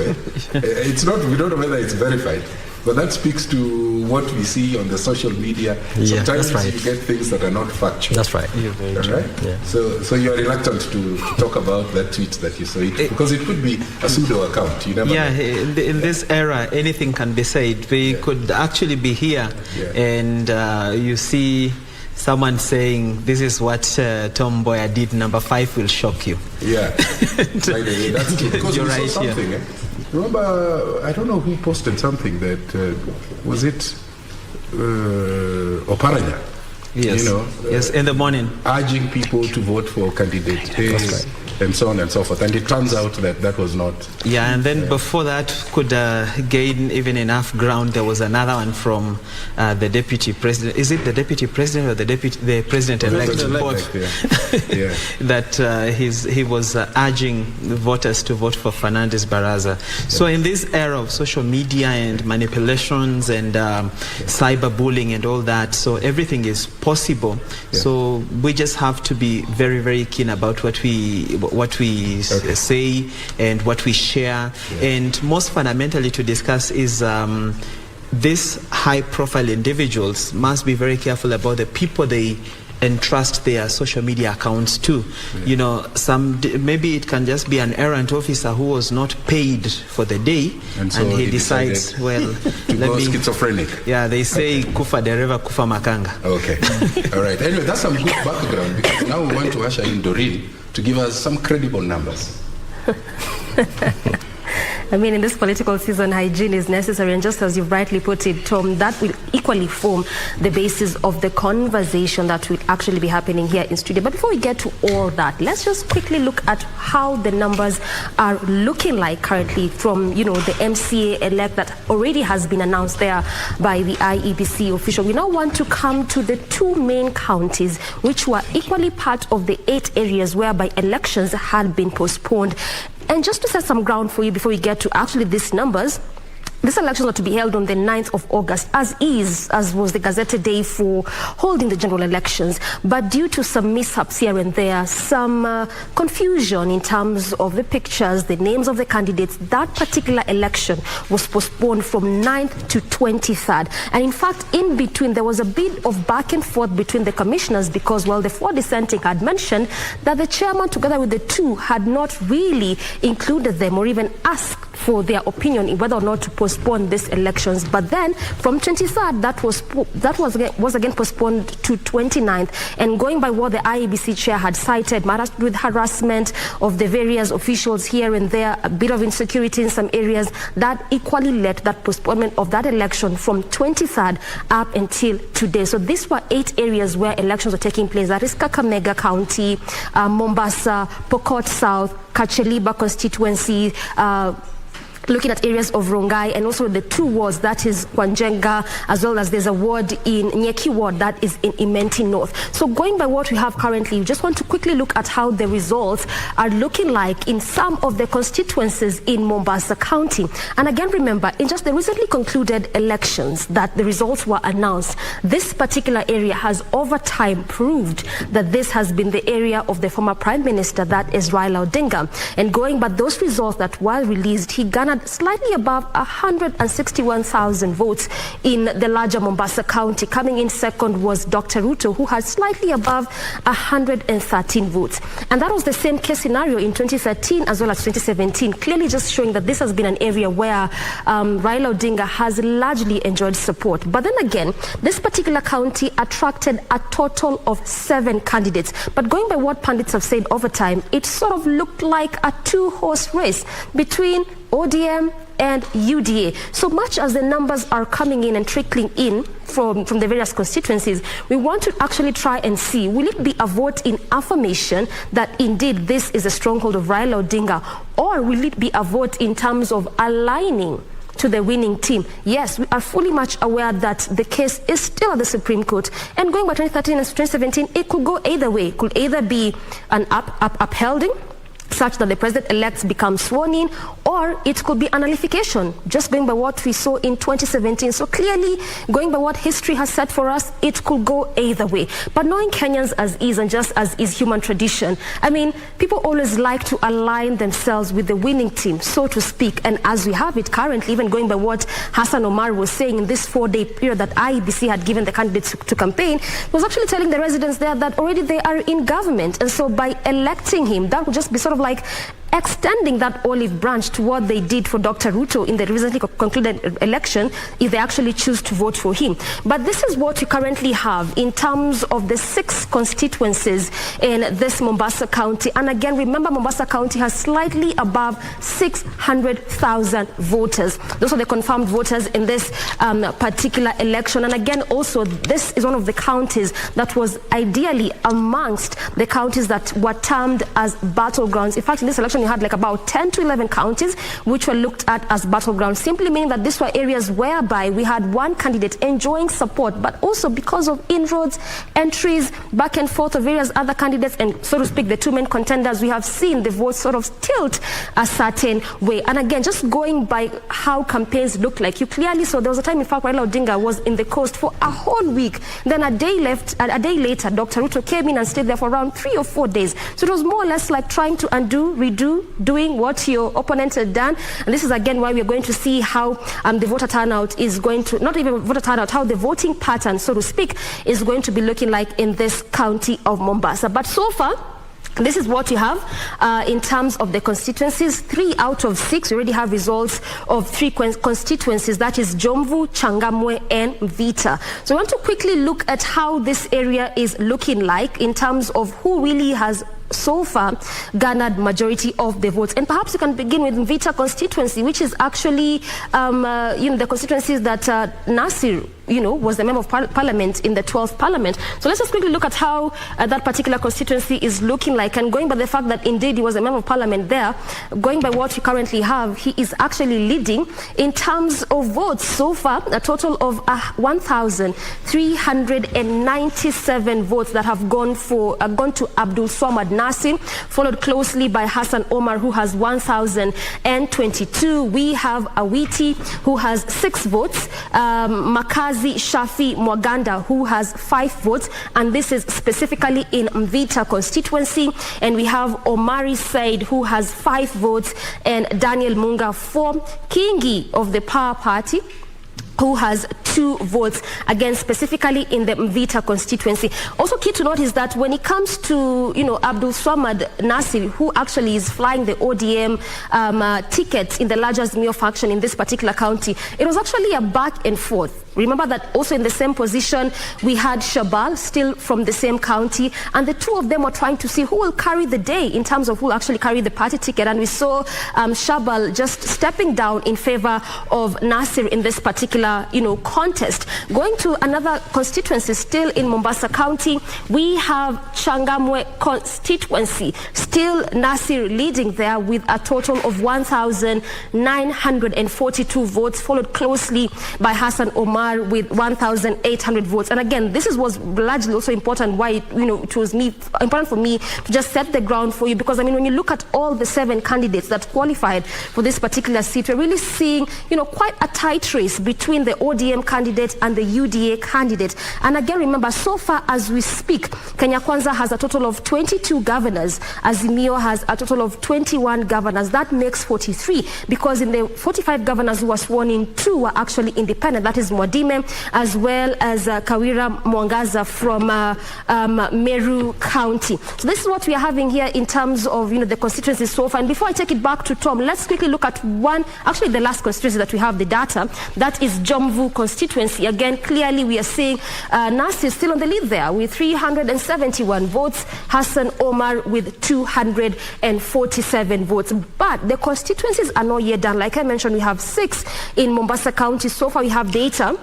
it's not, we don't know whether it's verified, but that speaks to what we see on the social media. Sometimes you get things that are not factual. That's right. So you are reluctant to talk about that tweet that you saw, because it could be a pseudo account. You never know. In this era, anything can be said. We could actually be here, and you see someone saying, this is what Tom Boyer did, number 5 will shock you. That's true. Because you're we saw something. Remember, I don't know who posted something that, was it Oparanya? Yes. You know, yes, in the morning, urging people to vote for candidates and so on and so forth. And it turns out that that was not. Yeah, and then before that could gain even enough ground. There was another one from the deputy president. Is it the deputy president or the president-elect? Yeah. That he was urging voters to vote for Fernandes Baraza. So in this era of social media and manipulations and cyberbullying and all that, so everything is possible. So we just have to be very, very keen about what we say and what we share, and most fundamentally to discuss is these high-profile individuals must be very careful about the people they entrust their social media accounts to. You know, maybe it can just be an errand officer who was not paid for the day, and he decides, well, to go schizophrenic. Yeah, they say kufa dereva kufa makanga. Okay. All right. Anyway, that's some good background, because now we want to usher in Doreen to give us some credible numbers. I mean, in this political season, hygiene is necessary, and just as you've rightly put it, Tom, that will equally form the basis of the conversation that will actually be happening here in studio. But before we get to all that, let's just quickly look at how the numbers are looking like currently from, you know, the MCA elect that already has been announced there by the IEBC official. We now want to come to the two main counties, which were equally part of the 8 areas whereby elections had been postponed. And just to set some ground for you before we get to actually these numbers, these elections are to be held on the 9th of August, as was the gazetted day for holding the general elections. But due to some mishaps here and there, some confusion in terms of the pictures, the names of the candidates, that particular election was postponed from 9th to 23rd. And in fact, in between, there was a bit of back and forth between the commissioners because, well, the 4 dissenting had mentioned that the chairman, together with the 2, had not really included them or even asked for their opinion in whether or not to postpone these elections. But then from 23rd, that was again postponed to 29th. And going by what the IEBC chair had cited, with harassment of the various officials here and there, a bit of insecurity in some areas, that equally led to that postponement of that election from 23rd up until today. So these were 8 areas where elections were taking place. That is Kakamega County, Mombasa, Pokot South, Kakamega constituency, looking at areas of Rongai, and also the 2 wards, that is Kwanjenga, as well as there's a ward in Nyeki ward that is in Imenti North. So going by what we have currently, we just want to quickly look at how the results are looking like in some of the constituencies in Mombasa County. And again, remember, in just the recently concluded elections that the results were announced, this particular area has over time proved that this has been the area of the former Prime Minister, that is Raila Odinga. And going by those results that were released, he garnered slightly above 161,000 votes in the larger Mombasa County. Coming in second was Dr. Ruto, who had slightly above 113 votes. And that was the same case scenario in 2013 as well as 2017, clearly just showing that this has been an area where Raila Odinga has largely enjoyed support. But then again, this particular county attracted a total of 7 candidates. But going by what pundits have said over time, it sort of looked like a 2-horse race between ODM and UDA. So much as the numbers are coming in and trickling in from the various constituencies, we want to actually try and see, will it be a vote in affirmation that indeed this is a stronghold of Raila Odinga, or will it be a vote in terms of aligning to the winning team? Yes, we are fully much aware that the case is still at the Supreme Court, and going by 2013 and 2017, it could go either way. It could either be an upholding such that the president-elect becomes sworn in, or it could be a nullification, just going by what we saw in 2017. So clearly, going by what history has said for us, it could go either way. But knowing Kenyans as is, and just as is human tradition, I mean, people always like to align themselves with the winning team, so to speak. And as we have it currently, even going by what Hassan Omar was saying in this 4-day period that IEBC had given the candidates to campaign, was actually telling the residents there that already they are in government. And so by electing him, that would just be sort of like extending that olive branch to what they did for Dr. Ruto in the recently concluded election if they actually choose to vote for him. But this is what we currently have in terms of the 6 constituencies in this Mombasa County. And again, remember, Mombasa County has slightly above 600,000 voters. Those are the confirmed voters in this particular election. And again, also, this is one of the counties that was ideally amongst the counties that were termed as battlegrounds. In fact, in this election, you had like about 10 to 11 counties which were looked at as battlegrounds, simply meaning that these were areas whereby we had one candidate enjoying support, but also because of inroads, entries, back and forth of various other candidates, and so to speak, the 2 main contenders, we have seen the votes sort of tilt a certain way. And again, just going by how campaigns look like, you clearly saw there was a time, in fact, Raila Odinga was in the coast for a whole week. Then a day later, Dr. Ruto came in and stayed there for around 3 or 4 days. So it was more or less like trying to undo, redo, doing what your opponent had done. And this is again why we're going to see how the voter turnout is going to, not even voter turnout, how the voting pattern, so to speak, is going to be looking like in this county of Mombasa. But so far, this is what you have in terms of the constituencies. 3 out of 6 we already have results of 3 constituencies, that is Jomvu, Changamwe and Mvita. So I want to quickly look at how this area is looking like in terms of who really has so far garnered majority of the votes. And perhaps you can begin with Mvita constituency, which is actually the constituencies that Nasir was the member of parliament in the 12th parliament. So let's just quickly look at how that particular constituency is looking like. And going by the fact that indeed he was a member of parliament there, going by what we currently have, he is actually leading in terms of votes so far, a total of 1,397 votes that have gone to Abdulswamad Nasir, followed closely by Hassan Omar, who has 1,022. We have Awiti, who has 6 votes, Makazi Shafi Mwaganda, who has 5 votes, and this is specifically in Mvita constituency. And we have Omari Said, who has 5 votes, and Daniel Munga for Kingi of the Power Party, who has 2 votes, again specifically in the Mvita constituency. Also key to note is that when it comes to Abdulswamad Nasir, who actually is flying the ODM ticket in the larger Azimio faction in this particular county, it was actually a back and forth. Remember that also in the same position we had Shabal, still from the same county, and the 2 of them were trying to see who will carry the day in terms of who will actually carry the party ticket. And we saw Shabal just stepping down in favor of Nasir in this particular contest. Going to another constituency still in Mombasa County, we have Changamwe constituency, still Nasir leading there with a total of 1,942 votes, followed closely by Hassan Omar with 1,800 votes. And again, this was largely also important why it was important for me to just set the ground for you, because when you look at all the 7 candidates that qualified for this particular seat, we're really seeing quite a tight race between the ODM candidate and the UDA candidate. And again, remember, so far as we speak, Kenya Kwanza has a total of 22 governors. Azimio has a total of 21 governors. That makes 43, because in the 45 governors who were sworn in, 2 were actually independent. That is Mwadime, as well as Kawira Mwangaza from Meru County. So this is what we are having here in terms of the constituencies so far. And before I take it back to Tom, let's quickly look at the last constituency that we have the data. That is Jomvu constituency. Again, clearly we are seeing Nasir still on the lead there with 371 votes, Hassan Omar with 247 votes. But the constituencies are not yet done. Like I mentioned, we have 6 in Mombasa County. So far we have data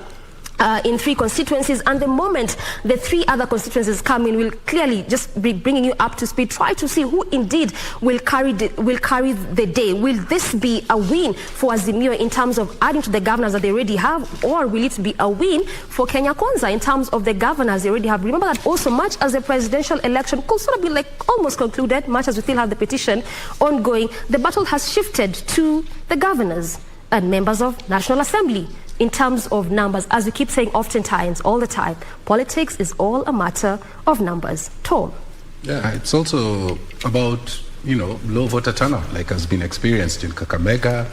in 3 constituencies, and the moment the 3 other constituencies come in, we'll clearly just be bringing you up to speed, try to see who indeed will carry the day. Will this be a win for Azimio in terms of adding to the governors that they already have, or will it be a win for Kenya Kwanza in terms of the governors they already have? Remember that also, much as the presidential election could sort of be almost concluded, much as we still have the petition ongoing, the battle has shifted to the governors and members of National Assembly. In terms of numbers, as we keep saying oftentimes, all the time, politics is all a matter of numbers. Tom? Yeah, it's also about, low voter turnout, like has been experienced in Kakamega,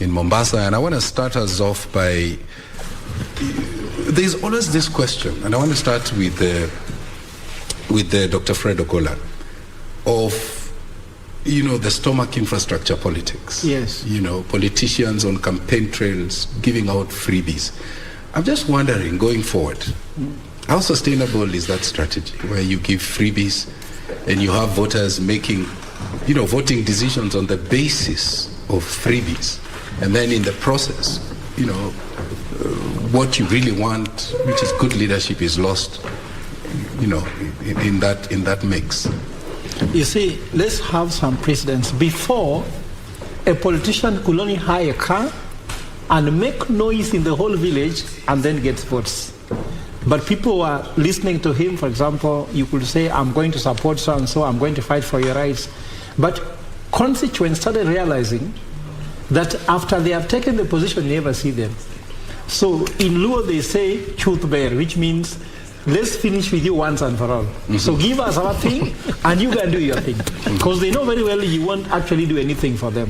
in Mombasa. And I want to start us off by, there's always this question, and I want to start with Dr. Fred Ogola, of the stomach infrastructure politics. Yes. Politicians on campaign trails giving out freebies. I'm just wondering, going forward, how sustainable is that strategy where you give freebies and you have voters making, voting decisions on the basis of freebies, and then in the process, what you really want, which is good leadership, is lost, in that mix. You see, let's have some precedents. Before, a politician could only hire a car and make noise in the whole village and then get votes. But people were listening to him. For example, you could say, I'm going to support so-and-so, I'm going to fight for your rights. But constituents started realizing that after they have taken the position, you never see them. So in Luo, they say, "Chuth bear," which means, let's finish with you once and for all. So give us our thing, and you can do your thing. Because they know very well you won't actually do anything for them.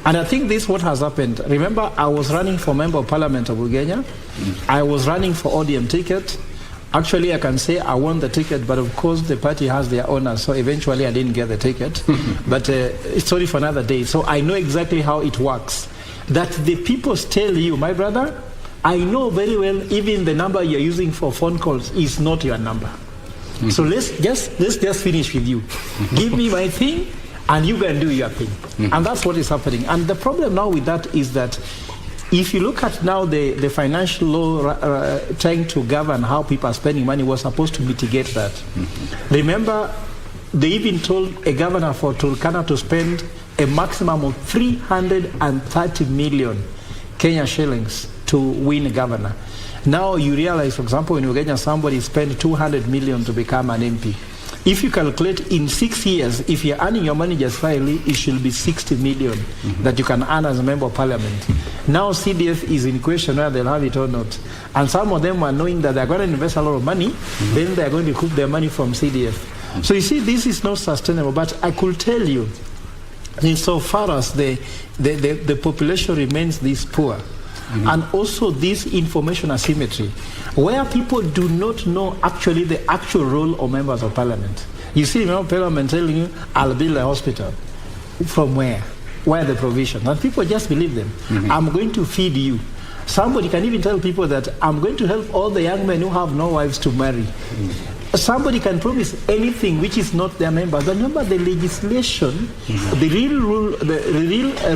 And I think this is what has happened. Remember, I was running for Member of Parliament of Ugenya. I was running for ODM ticket. Actually, I can say I won the ticket, but of course the party has their owners, so eventually I didn't get the ticket. But it's sorry for another day. So I know exactly how it works. That the people tell you, my brother, I know very well even the number you're using for phone calls is not your number. So let's just finish with you. Give me my thing, and you can do your thing. And that's what is happening. And the problem now with that is that if you look at now the financial law trying to govern how people are spending money, was supposed to mitigate that. Remember, they even told a governor for Turkana to spend a maximum of 330 million Kenya shillings to win a governor. Now you realize, for example, in Uganda, somebody spent 200 million to become an MP. If you calculate in 6 years, if you're earning your money just fairly, it should be 60 million that you can earn as a member of parliament. Now CDF is in question whether they'll have it or not. And some of them are knowing that they're going to invest a lot of money, then they're going to recoup their money from CDF. So you see, this is not sustainable. But I could tell you, insofar as the population remains this poor, and also this information asymmetry, where people do not know actually the actual role of members of parliament. You see, member of parliament telling you, I'll build a hospital. From where? Where are the provisions? And people just believe them. I'm going to feed you. Somebody can even tell people that I'm going to help all the young men who have no wives to marry. Somebody can promise anything which is not their members. But remember, the legislation, the real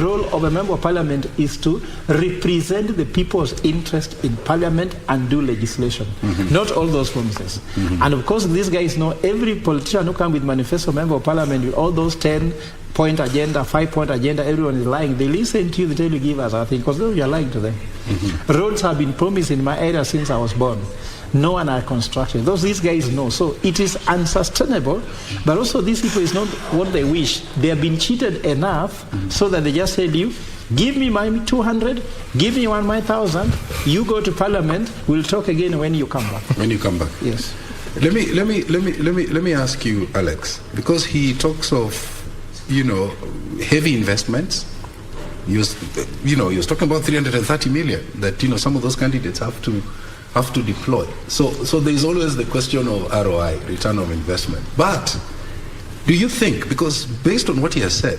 role of a member of parliament is to represent the people's interest in parliament and do legislation, not all those promises. And of course, these guys know every politician who comes with manifesto member of parliament with all those 10-point agenda, 5-point agenda, everyone is lying. They listen to you, they tell you, give us our thing, because you're lying to them. Roads have been promised in my area since I was born. No one are constructed. These guys know. So it is unsustainable, but also these people is not what they wish. They have been cheated enough so that they just tell you, give me my 200, give me my 1,000, you go to parliament, we'll talk again when you come back. When you come back. Yes. Let me ask you, Alex, because he talks of, heavy investments. He was talking about 330 million that, some of those candidates have to deploy. So there's always the question of ROI, return of investment. But do you think, because based on what he has said,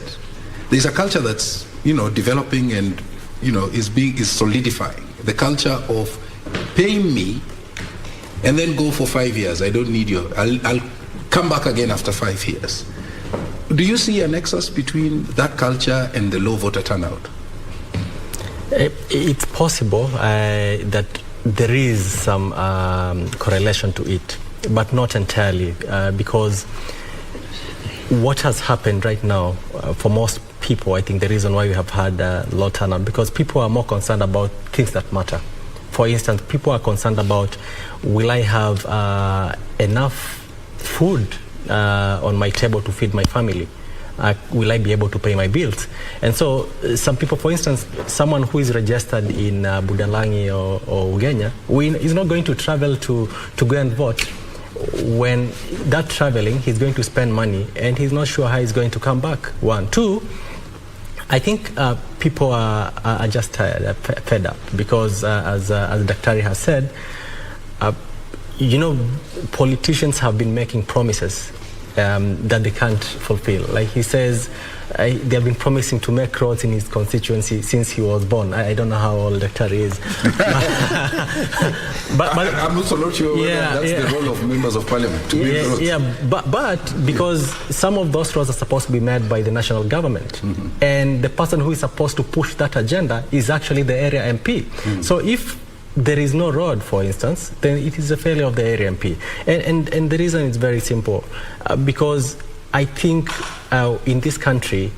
there's a culture that's, developing and, is solidifying. The culture of paying me and then go for 5 years. I don't need you. I'll come back again after 5 years. Do you see a nexus between that culture and the low voter turnout? It's possible that there is some correlation to it, but not entirely, because what has happened right now, for most people, I think the reason why we have had low turnout, because people are more concerned about things that matter. For instance, people are concerned about, will I have enough food on my table to feed my family? Will I be able to pay my bills? And so some people, for instance, someone who is registered in Budalangi or Ugenya is not going to travel to go and vote. When that traveling, he's going to spend money and he's not sure how he's going to come back. 1, 2, I think people are just tired, fed up, because as Daktari has said, politicians have been making promises that they can't fulfill. Like he says, they have been promising to make roads in his constituency since he was born. I don't know how old Dr. is. but I'm also not sure whether that's the role of members of parliament to build roads. Yeah, but because some of those roads are supposed to be made by the national government, and the person who is supposed to push that agenda is actually the area MP. So if there is no road, for instance, then it is a failure of the area MP. And the reason is very simple, because I think in this country,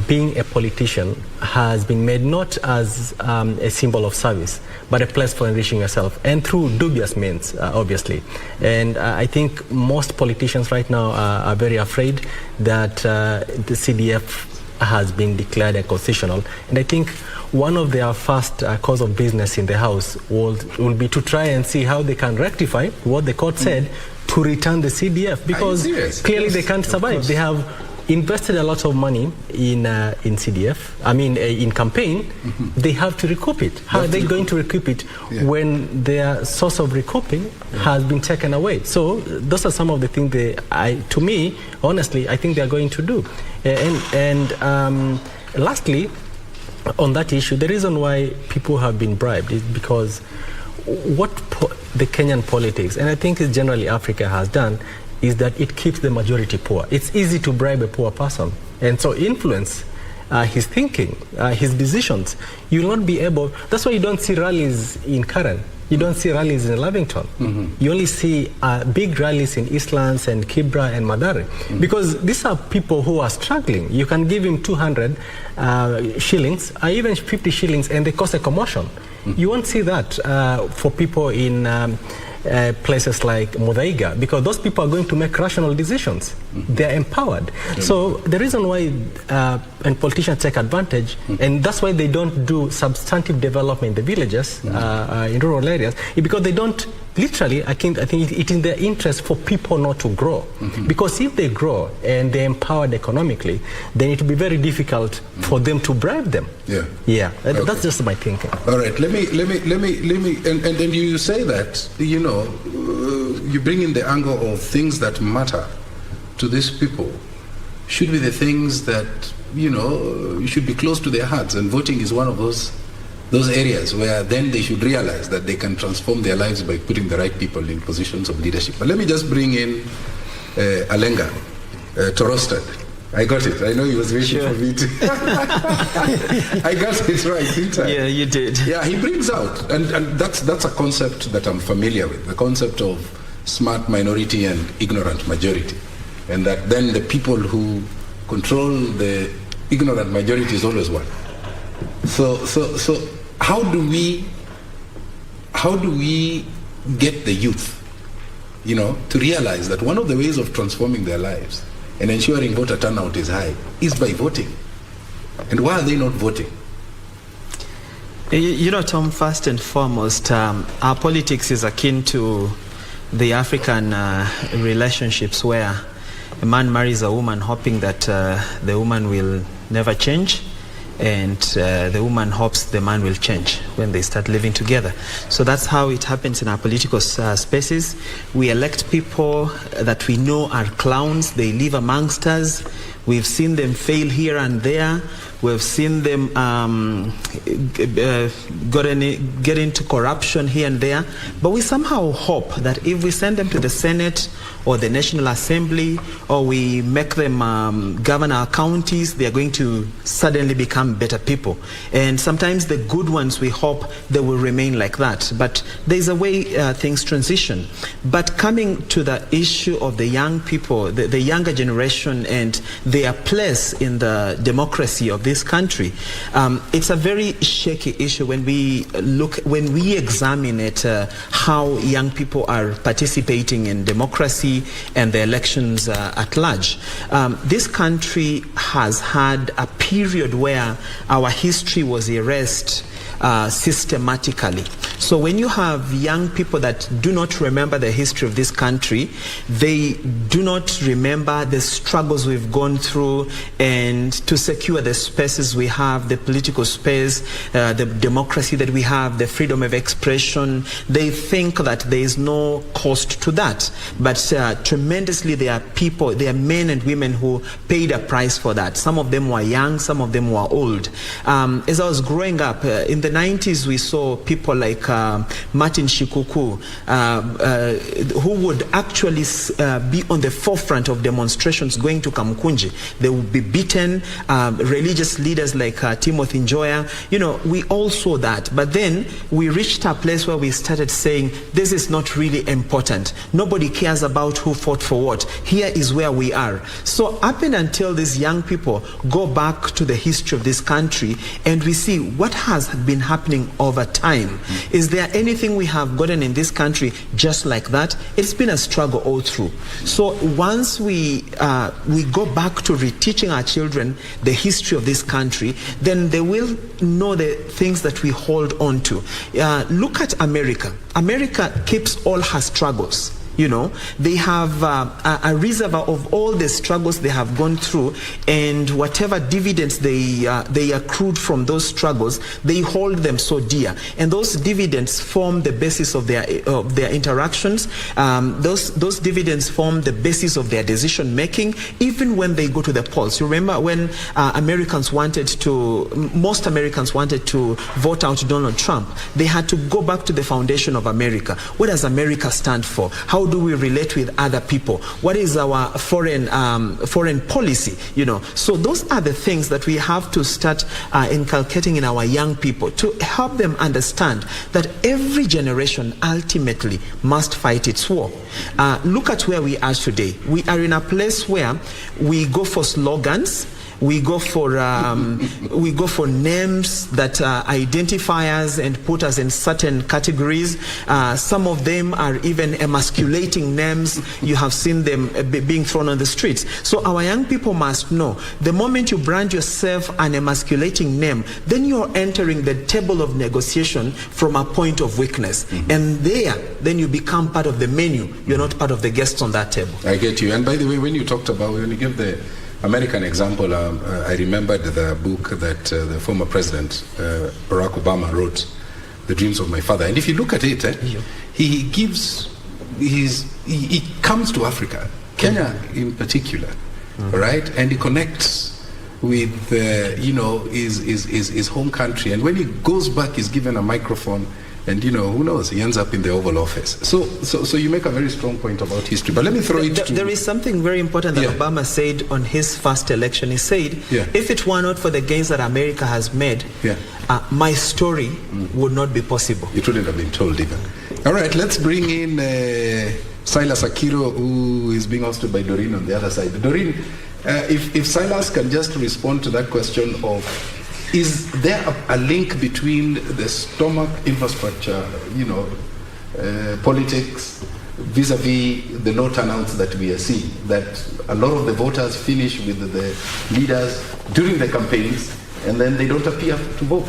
being a politician has been made not as a symbol of service, but a place for enriching yourself, and through dubious means, obviously. And I think most politicians right now are very afraid that the CDF has been declared unconstitutional. And I think one of their first cause of business in the House will be to try and see how they can rectify what the court said to return the CDF, because clearly they can't survive. They have invested a lot of money in CDF, I mean in campaign. They have to recoup it. How are they going to recoup it when their source of recouping has been taken away? So those are some of the things to me, honestly, I think they are going to do. And lastly, on that issue, the reason why people have been bribed is because what the Kenyan politics, and I think it's generally Africa, has done is that it keeps the majority poor. It's easy to bribe a poor person, and so influence his thinking, his decisions. You will not be able. That's why you don't see rallies in Karen. You don't see rallies in Lavington. You only see big rallies in Eastlands and Kibra and Madare, because these are people who are struggling. You can give him 200 shillings, or even 50 shillings, and they cause a commotion. You won't see that for people in places like Muthaiga, because those people are going to make rational decisions. They are empowered. So the reason why and politicians take advantage, and that's why they don't do substantive development in the villages, in rural areas, is because they don't, literally, I think it's in their interest for people not to grow. Because if they grow and they're empowered economically, then it will be very difficult for them to bribe them. That's just my thinking. All right, let me, and then you say that, you bring in the angle of things that matter to these people should be the things that, should be close to their hearts, and voting is one of those areas where then they should realize that they can transform their lives by putting the right people in positions of leadership. But let me just bring in Alenga, Torostad. I got it. I know he was waiting for me to. I got it right, didn't I? Yeah, you did. Yeah, he brings out, and that's a concept that I'm familiar with, the concept of smart minority and ignorant majority. And that then the people who control the ignorant majority is always one. So how do we get the youth, to realize that one of the ways of transforming their lives and ensuring voter turnout is high is by voting? And why are they not voting? Tom, first and foremost, our politics is akin to the African relationships where a man marries a woman hoping that the woman will never change, and the woman hopes the man will change when they start living together. So that's how it happens in our political spaces. We elect people that we know are clowns. They live amongst us. We've seen them fail here and there. We've seen them get into corruption here and there. But we somehow hope that if we send them to the Senate or the National Assembly, or we make them govern our counties, they are going to suddenly become better people. And sometimes the good ones, we hope they will remain like that. But there's a way things transition. But coming to the issue of the young people, the younger generation and their place in the democracy of this country, it's a very shaky issue when we examine it, how young people are participating in democracy and the elections at large. This country has had a period where our history was erased systematically. So when you have young people that do not remember the history of this country, they do not remember the struggles we've gone through and to secure the spaces we have, the political space, the democracy that we have, the freedom of expression. They think that there is no cost to that. But tremendously, there are people, there are men and women who paid a price for that. Some of them were young, some of them were old. As I was growing up, in the 90s, we saw people like Martin Shikuku, who would actually be on the forefront of demonstrations going to Kamkunji. They would be beaten. Religious leaders like Timothy Njoya, we all saw that. But then we reached a place where we started saying, this is not really important. Nobody cares about who fought for what. Here is where we are. So up and until these young people go back to the history of this country and we see what has been happening over time. Is there anything we have gotten in this country just like that? It's been a struggle all through. So once we go back to reteaching our children the history of this country, then they will know the things that we hold on to. Look at America. America keeps all her struggles. They have a reservoir of all the struggles they have gone through, and whatever dividends they accrued from those struggles, they hold them so dear. And those dividends form the basis of their interactions. Those dividends form the basis of their decision making, even when they go to the polls. You remember when most Americans wanted to vote out Donald Trump, they had to go back to the foundation of America. What does America stand for? How do we relate with other people? What is our foreign policy? So those are the things that we have to start inculcating in our young people to help them understand that every generation ultimately must fight its war. Look at where we are today. We are in a place where we go for slogans. We go for names that identify us and put us in certain categories. Some of them are even emasculating names. You have seen them being thrown on the streets. So our young people must know, the moment you brand yourself an emasculating name, then you're entering the table of negotiation from a point of weakness. And then you become part of the menu. You're not part of the guests on that table. I get you. And by the way, when you give the American example, I remembered the book that the former president, Barack Obama, wrote, The Dreams of My Father. And if you look at it, he comes to Africa, Kenya in particular, right? And he connects with, his home country. And when he goes back, he's given a microphone. And who knows, he ends up in the Oval Office. So you make a very strong point about history. But let me throw it to... There is something very important that Obama said on his first election. He said, if it were not for the gains that America has made, my story would not be possible. It wouldn't have been told even. All right, let's bring in Silas Akiro, who is being hosted by Doreen on the other side. Doreen, if Silas can just respond to that question of, is there a link between the stomach infrastructure, politics, vis-a-vis the low turnouts that we are seeing? That a lot of the voters finish with the leaders during the campaigns, and then they don't appear to vote.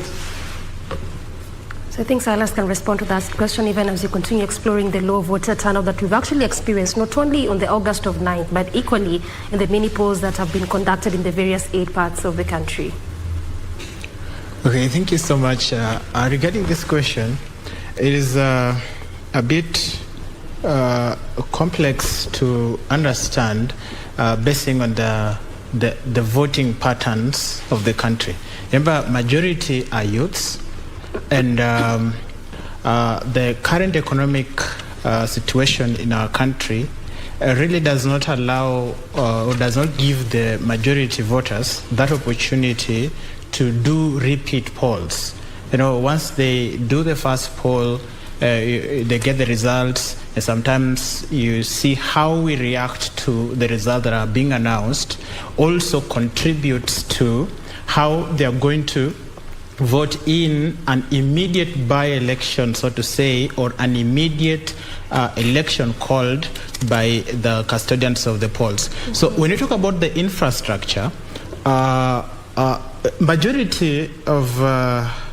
So I think Silas can respond to that question even as you continue exploring the low voter turnout that we've actually experienced, not only on the August of 9th, but equally in the mini polls that have been conducted in the various 8 parts of the country. Okay, thank you so much. Regarding this question, it is a bit complex to understand basing on the voting patterns of the country. Remember, majority are youths, and the current economic situation in our country really does not allow or does not give the majority voters that opportunity to do repeat polls. Once they do the first poll, they get the results, and sometimes you see how we react to the results that are being announced also contributes to how they are going to vote in an immediate by-election, so to say, or an immediate election called by the custodians of the polls. So when you talk about the infrastructure, majority of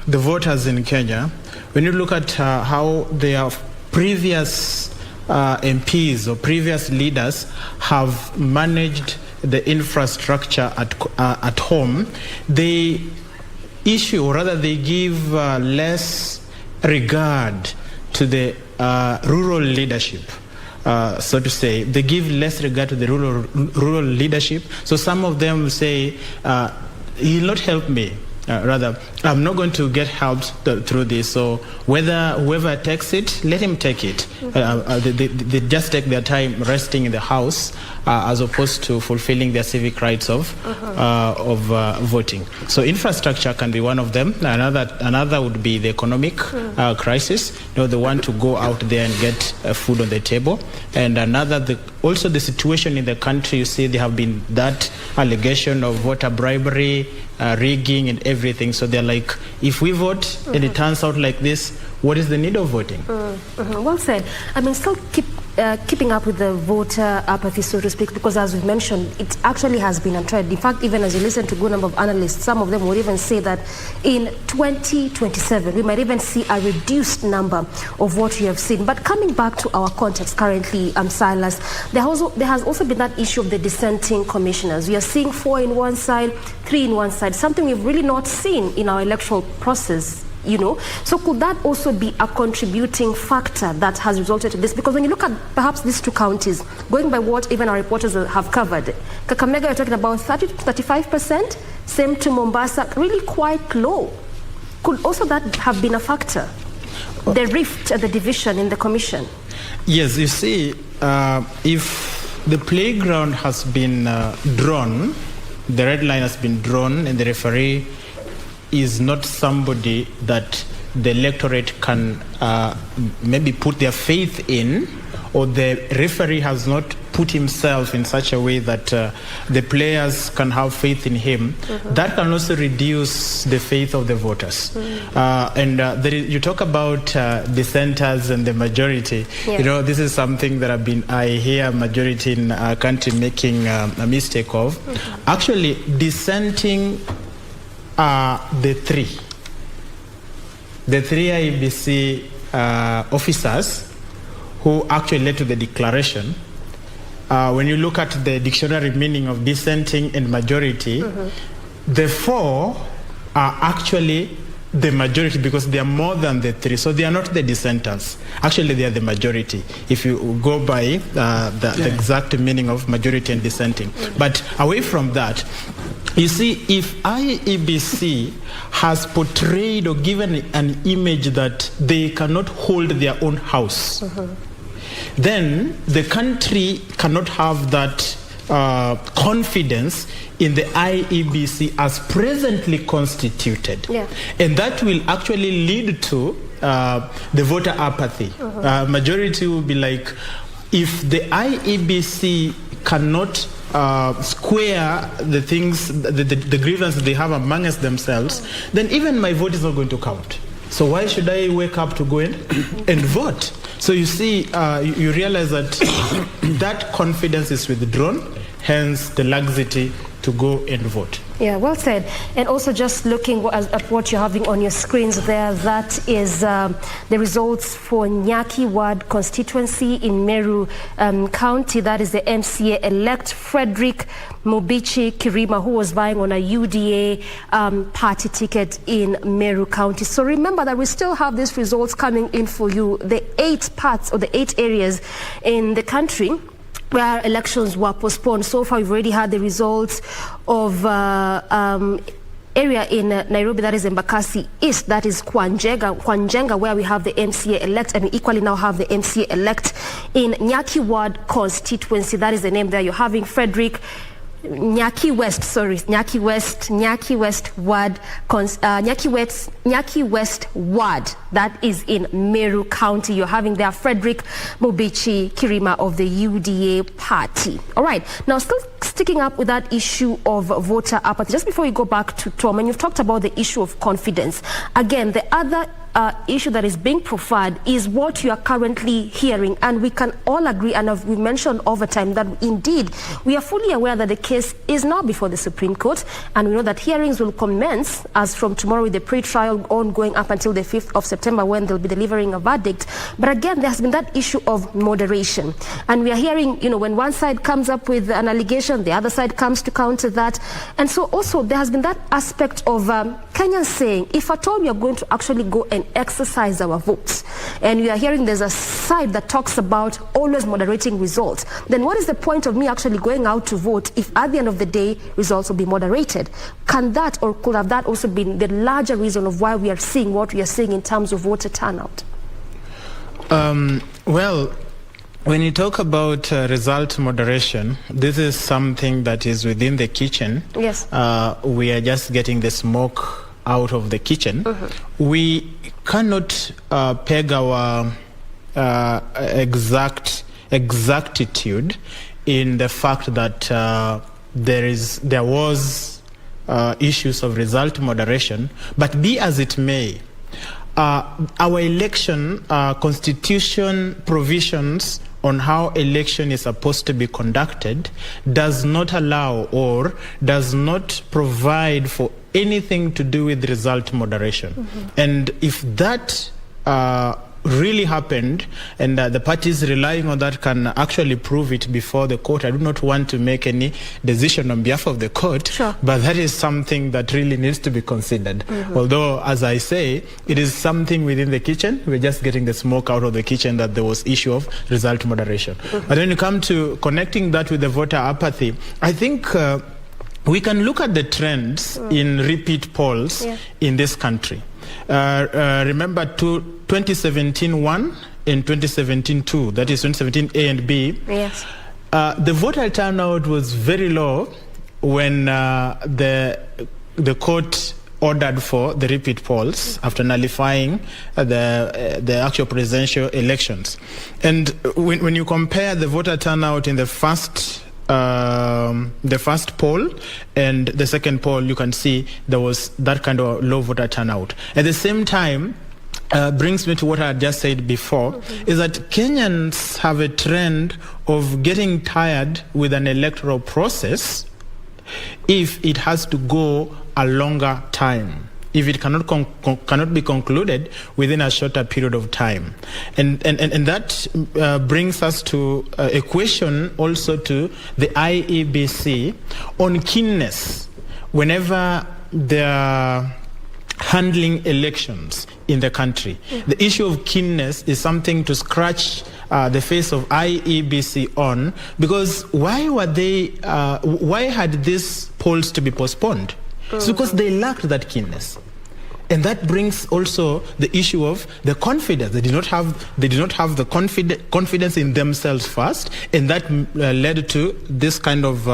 the voters in Kenya, when you look at how their previous MPs or previous leaders have managed the infrastructure at home, they issue, or rather they give less regard to the rural leadership. So to say, they give less regard to the rural leadership. So some of them say, he'll not help me. Rather, I'm not going to get helped through this. So whoever takes it, let him take it. They just take their time resting in the house as opposed to fulfilling their civic rights of voting. So infrastructure can be one of them. Another would be the economic crisis. They want to go out there and get food on the table. And another, also the situation in the country. You see, there have been that allegation of voter bribery, rigging and everything. So they're like, if we vote and it turns out like this, what is the need of voting? Well said. I mean, still keeping up with the voter apathy, so to speak, because as we've mentioned, it actually has been a trend. In fact, even as you listen to a good number of analysts, some of them would even say that in 2027, we might even see a reduced number of what you have seen. But coming back to our context currently, Silas, there has also been that issue of the dissenting commissioners. We are seeing 4 in one side, 3 in one side, something we've really not seen in our electoral process. So could that also be a contributing factor that has resulted in this? Because when you look at perhaps these two counties, going by what even our reporters have covered, Kakamega, you're talking about 30 to 35%, same to Mombasa, really quite low. Could also that have been a factor? The rift, the division in the commission? Yes, you see, if the playground has been drawn, the red line has been drawn, and the referee is not somebody that the electorate can maybe put their faith in, or the referee has not put himself in such a way that the players can have faith in him, that can also reduce the faith of the voters. You talk about dissenters and the majority. This is something that I hear majority in our country making a mistake of. Actually, dissenting the three IEBC officers who actually led to the declaration. When you look at the dictionary meaning of dissenting and majority, the 4 are actually the majority because they are more than the 3. So they are not the dissenters. Actually, they are the majority, if you go by the exact meaning of majority and dissenting. But away from that, you see, if IEBC has portrayed or given an image that they cannot hold their own house, then the country cannot have that confidence in the IEBC as presently constituted. And that will actually lead to the voter apathy. Majority will be like, if the IEBC cannot square the things, the grievances they have amongst themselves, then even my vote is not going to count. So why should I wake up to go in and vote? So you see, you realize that that confidence is withdrawn, hence the laxity to go and vote. Yeah, well said. And also just looking at what you're having on your screens there, that is the results for Nyaki Ward constituency in Meru County. That is the MCA-elect Frederick Mubichi Kirima, who was vying on a UDA party ticket in Meru County. So remember that we still have these results coming in for you. The 8 parts or the 8 areas in the country where elections were postponed. So far, we've already had the results of area in Nairobi, that is Embakasi East, that is Kwanjenga, where we have the MCA-elect, and we equally now have the MCA-elect in Nyaki Ward constituency. That is the name there. You're having Frederick Nyaki West Ward, that is in Meru County. You're having there Frederick Mubichi Kirima of the UDA party. All right, now still sticking up with that issue of voter apathy, just before we go back to Tom, and you've talked about the issue of confidence. Again, the other issue that is being profiled is what you are currently hearing, and we can all agree, and we mentioned over time, that indeed we are fully aware that the case is now before the Supreme Court, and we know that hearings will commence as from tomorrow, with the pre-trial ongoing up until the 5th of September, when they'll be delivering a verdict. But again, there has been that issue of moderation, and we are hearing, when one side comes up with an allegation, the other side comes to counter that. And so also there has been that aspect of Kenyans saying, if at all we are going to actually go and exercise our votes, and we are hearing there's a side that talks about always moderating results, then what is the point of me actually going out to vote if at the end of the day results will be moderated? Can that, or could have that also been the larger reason of why we are seeing what we are seeing in terms of voter turnout? Well, when you talk about result moderation, this is something that is within the kitchen. Yes. We are just getting the smoke out of the kitchen. We cannot peg our exactitude in the fact that there was issues of result moderation, but be as it may, our election constitution provisions on how election is supposed to be conducted does not allow or does not provide for anything to do with result moderation. And if that really happened, and the parties relying on that can actually prove it before the court, I do not want to make any decision on behalf of the court, but that is something that really needs to be considered. Although, as I say, it is something within the kitchen. We're just getting the smoke out of the kitchen that there was issue of result moderation. But when you come to connecting that with the voter apathy, I think we can look at the trends in repeat polls in this country. Remember 2017-1 and 2017-2, that is 2017 A and B. Yes. The voter turnout was very low when the court ordered for the repeat polls after nullifying the actual presidential elections. And when you compare the voter turnout in the first poll and the second poll, you can see there was that kind of low voter turnout. At the same time, brings me to what I had just said before, is that Kenyans have a trend of getting tired with an electoral process if it has to go a longer time, if it cannot be concluded within a shorter period of time. And that brings us to a question also to the IEBC on keenness whenever they are handling elections in the country. The issue of keenness is something to scratch the face of IEBC on, because why had these polls to be postponed? It's because they lacked that keenness. And that brings also the issue of the confidence. They did not have the confidence in themselves first, and that led to this kind of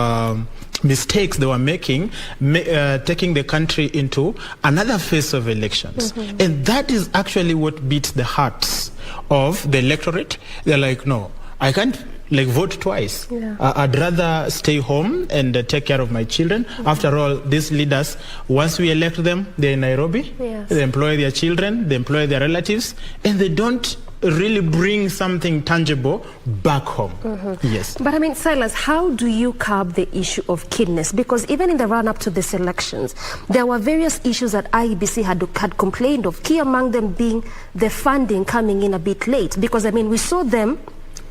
mistakes they were making, taking the country into another phase of elections. And that is actually what beats the hearts of the electorate. They're like, no, I can't vote twice. I'd rather stay home and take care of my children. After all, these leaders, once we elect them, they're in Nairobi. They employ their children, they employ their relatives, and they don't really bring something tangible back home. Yes. But I mean, Silas, how do you curb the issue of keenness? Because even in the run-up to these elections, there were various issues that IEBC had complained of, key among them being the funding coming in a bit late. Because, I mean, we saw them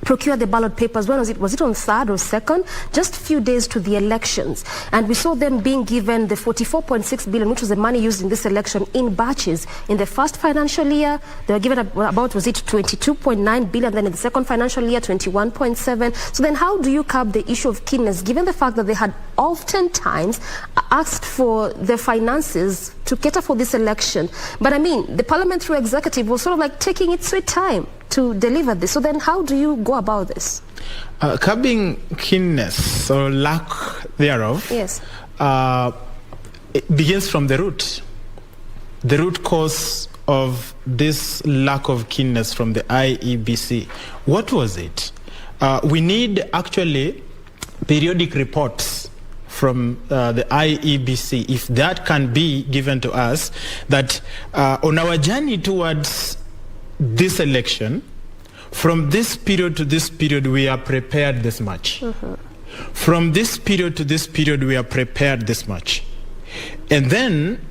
procure the ballot papers. When was it? Was it on 3rd or 2nd? Just a few days to the elections. And we saw them being given the 44.6 billion, which was the money used in this election, in batches. In the first financial year, they were given about, was it 22.9 billion? Then in the second financial year, 21.7. So then how do you curb the issue of keenness, given the fact that they had oftentimes asked for the finances to cater for this election? But I mean, the parliamentary executive was sort of like taking its sweet time to deliver this. So then how do you go about this? Curbing keenness or lack thereof it begins from the root. The root cause of this lack of keenness from the IEBC. What was it? We need actually periodic reports from the IEBC, if that can be given to us, that on our journey towards this election, from this period to this period, we are prepared this much. From this period to this period, we are prepared this much. And then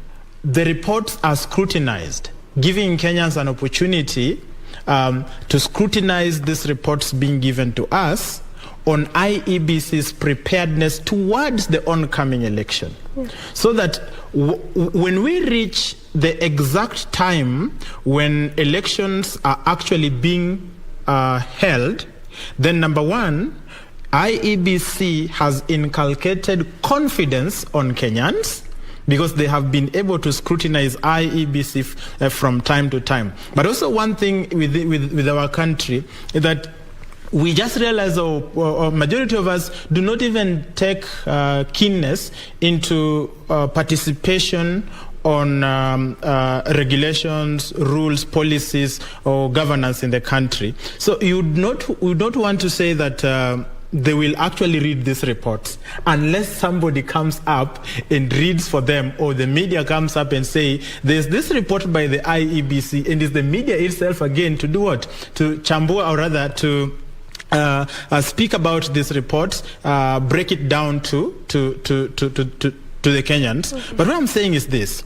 the reports are scrutinized, giving Kenyans an opportunity to scrutinize these reports being given to us on IEBC's preparedness towards the oncoming election. So that when we reach the exact time when elections are actually being held, then number one, IEBC has inculcated confidence on Kenyans because they have been able to scrutinize IEBC from time to time. But also one thing with our country is that we just realize, or majority of us do not even take keenness into participation on regulations, rules, policies, or governance in the country. So we would not want to say that they will actually read these reports unless somebody comes up and reads for them, or the media comes up and say, there's this report by the IEBC, and it's the media itself again to do what? To chambua, or rather to speak about these reports, break it down to the Kenyans. But what I'm saying is this,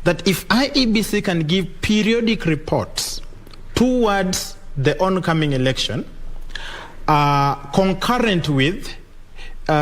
that if IEBC can give periodic reports towards the oncoming election, concurrent with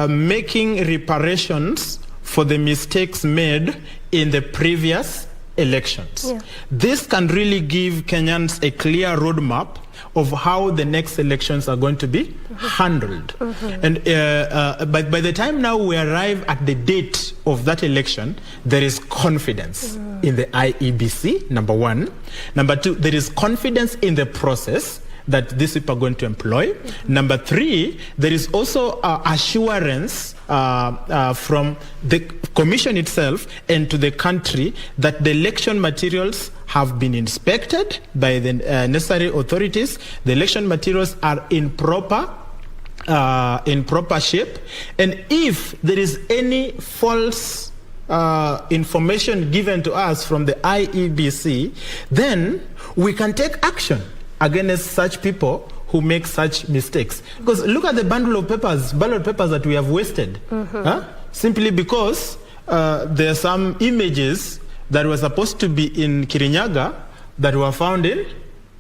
making reparations for the mistakes made in the previous elections. This can really give Kenyans a clear roadmap of how the next elections are going to be handled. And by the time now we arrive at the date of that election, there is confidence in the IEBC, number one. Number two, there is confidence in the process that these people are going to employ. Number three, there is also assurance from the commission itself and to the country that the election materials have been inspected by the necessary authorities. The election materials are in proper shape. And if there is any false information given to us from the IEBC, then we can take action against such people who make such mistakes. Because look at the ballot papers that we have wasted, simply because there are some images that were supposed to be in Kirinyaga that were found in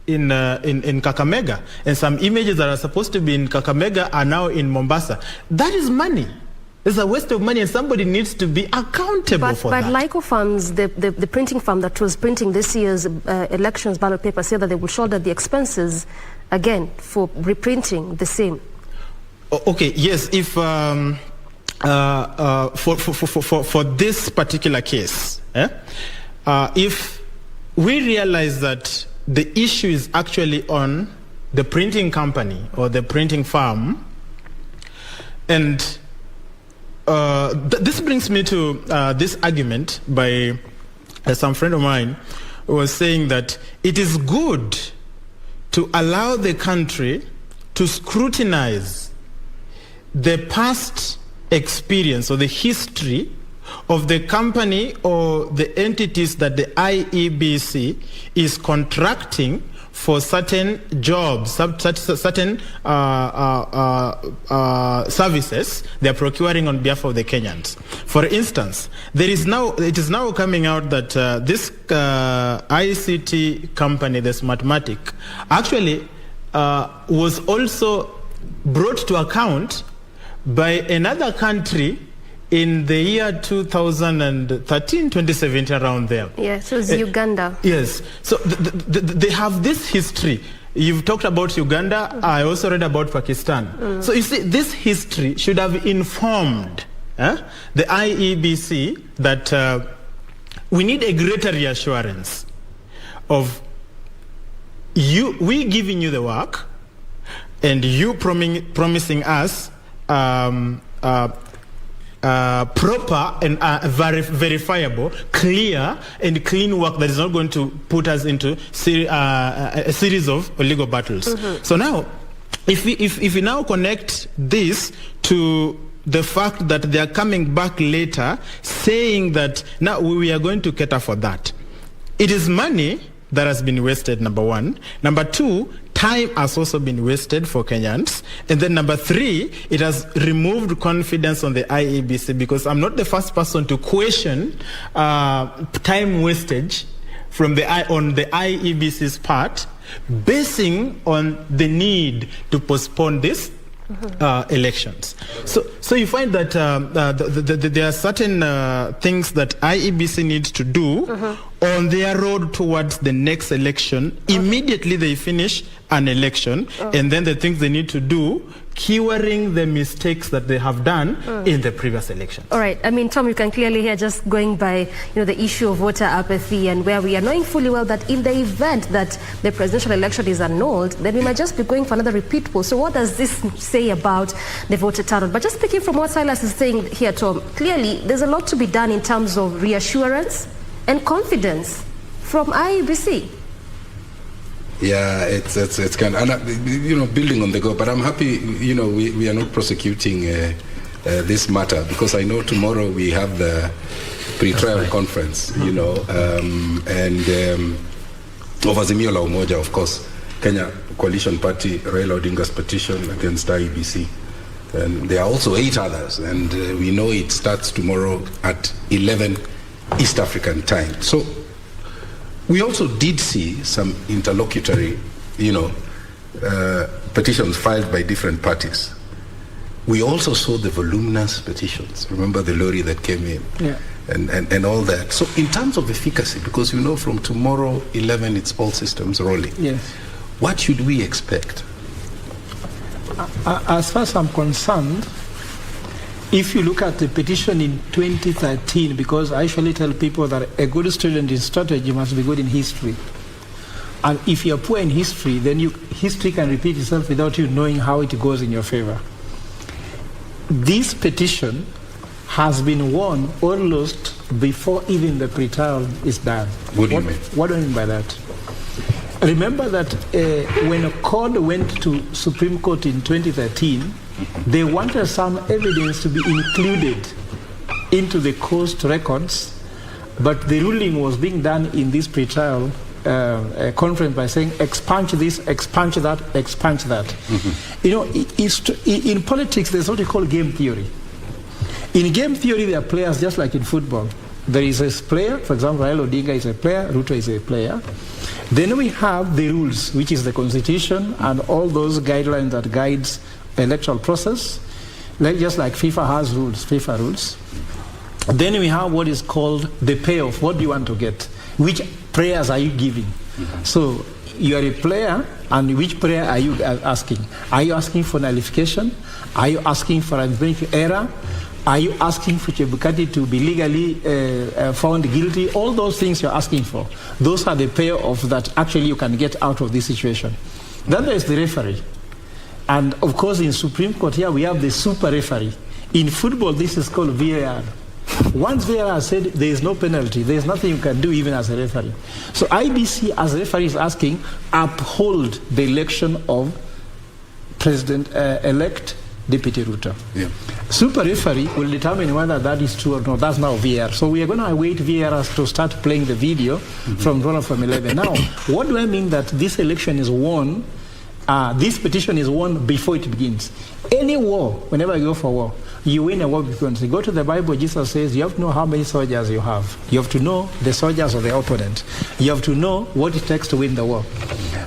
Kakamega, and some images that are supposed to be in Kakamega are now in Mombasa. That is money. It's a waste of money, and somebody needs to be accountable for that. But Lyco Farms, the printing firm that was printing this year's elections ballot paper, said that they will shoulder the expenses again for reprinting the same. Okay, yes. If for this particular case, if we realize that the issue is actually on the printing company or the printing firm, and this brings me to this argument by some friend of mine who was saying that it is good to allow the country to scrutinize the past experience or the history of the company or the entities that the IEBC is contracting for certain jobs, certain services they are procuring on behalf of the Kenyans. For instance, it is now coming out that this ICT company, the Smartmatic, actually was also brought to account by another country in the year 2013, 2017, around there. Yes, it was Uganda. Yes. So they have this history. You've talked about Uganda. I also read about Pakistan. So you see, this history should have informed the IEBC that we need a greater reassurance of we giving you the work and you promising us proper and verifiable, clear and clean work that is not going to put us into a series of legal battles. So now, if we now connect this to the fact that they are coming back later saying that now we are going to cater for that. It is money that has been wasted, number one. Number two, time has also been wasted for Kenyans. And then number three, it has removed confidence on the IEBC, because I'm not the first person to question time wastage on the IEBC's part, basing on the need to postpone this elections. So you find that there are certain things that IEBC needs to do on their road towards the next election. Immediately they finish an election, and then the things they need to do, curing the mistakes that they have done in the previous election. All right. I mean, Tom, you can clearly hear, just going by the issue of voter apathy, and where we are knowing fully well that in the event that the presidential election is annulled, then we might just be going for another repeat poll. So what does this say about the voter turnout? But just speaking from what Silas is saying here, Tom, clearly there's a lot to be done in terms of reassurance and confidence from IEBC. Yeah, it's kind of, building on the go. But I'm happy, we are not prosecuting this matter, because I know tomorrow we have the pre-trial conference, and of Azimio la Umoja, of course, Kenya Coalition Party, Raila Odinga's petition against IEBC. And there are also 8 others, and we know it starts tomorrow at 11 East African time. So we also did see some interlocutory, petitions filed by different parties. We also saw the voluminous petitions. Remember the lorry that came in, and all that. So in terms of efficacy, because from tomorrow 11 it's all systems rolling. Yes. What should we expect? As far as I'm concerned, if you look at the petition in 2013, because I usually tell people that a good student in strategy must be good in history. And if you're poor in history, then history can repeat itself without you knowing how it goes in your favor. This petition has been won almost before even the pre-trial is done. What do you mean? What do I mean by that? Remember that when a court went to Supreme Court in 2013, they wanted some evidence to be included into the court records, but the ruling was being done in this pre-trial conference by saying expunge this, expunge that, expunge that. In politics there's what you call game theory. In game theory there are players just like in football. There is a player, for example, Raila Odinga is a player, Ruto is a player. Then we have the rules, which is the constitution and all those guidelines that guides electoral process, just like FIFA has rules, FIFA rules. Then we have what is called the payoff. What do you want to get? Which prayers are you giving? So you are a player, and which prayer are you asking? Are you asking for nullification? Are you asking for an error? Are you asking for Chebukati to be legally found guilty? All those things you're asking for. Those are the payoff that actually you can get out of this situation. Then there's the referee. And of course in Supreme Court here we have the super referee. In football this is called VAR. Once VAR said there is no penalty, there is nothing you can do even as a referee. So IBC as a referee is asking, uphold the election of President-elect Deputy Ruto. Yeah. Super referee will determine whether that is true or not. That's now VAR. So we are going to await VAR to start playing the video from Ronald from 11. Now, what do I mean that this election is won? This petition is won before it begins. Any war, whenever you go for war, you win a war before. You go to the Bible, Jesus says you have to know how many soldiers you have. You have to know the soldiers of the opponent. You have to know what it takes to win the war.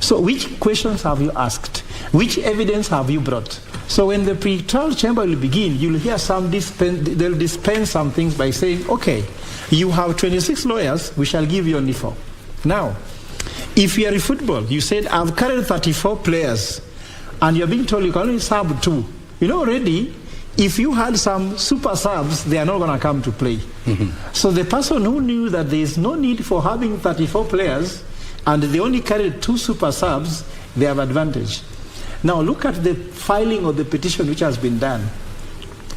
So which questions have you asked? Which evidence have you brought? So when the pre-trial chamber will begin, you'll hear they'll dispense some things by saying, okay, you have 26 lawyers, we shall give you only 4. Now, if you are in football, you said, I've carried 34 players, and you're being told you can only sub 2. Already, if you had some super subs, they are not going to come to play. So the person who knew that there is no need for having 34 players, and they only carried 2 super subs, they have advantage. Now look at the filing of the petition which has been done.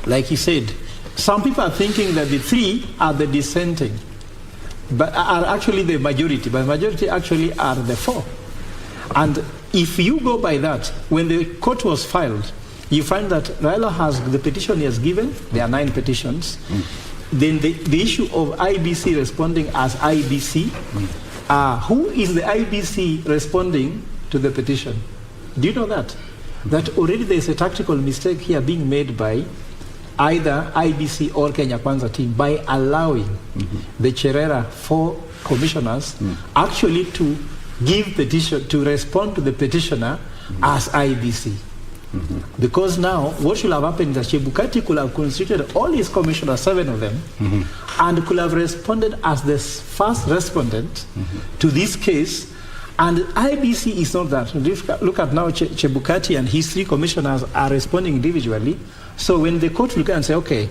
Like he said, some people are thinking that the 3 are the dissenting, but are actually the majority, but the majority actually are the 4. And if you go by that, when the court was filed, you find that Raila has the petition he has given. There are 9 petitions. Then the issue of IBC responding as IBC. Who is the IBC responding to the petition? Do you know that? That already there is a tactical mistake here being made by either IBC or Kenya Kwanza team by allowing the Cherera 4 commissioners actually to give petition, to respond to the petitioner as IBC. Because now what should have happened is that Chebukati could have constituted all his commissioners, 7 of them, and could have responded as the first respondent to this case. And IBC is not that. Look at now Chebukati and his 3 commissioners are responding individually. So when the court look and say, okay,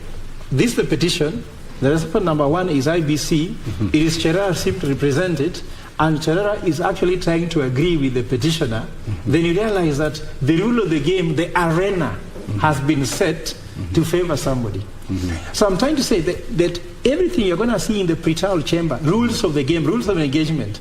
this is the petition, the respondent number 1 is IBC, it is Cherera seem to represent it, and Cherera is actually trying to agree with the petitioner, then you realize that the rule of the game, the arena, has been set to favor somebody. So I'm trying to say that everything you're going to see in the pretrial chamber, rules of the game, rules of engagement,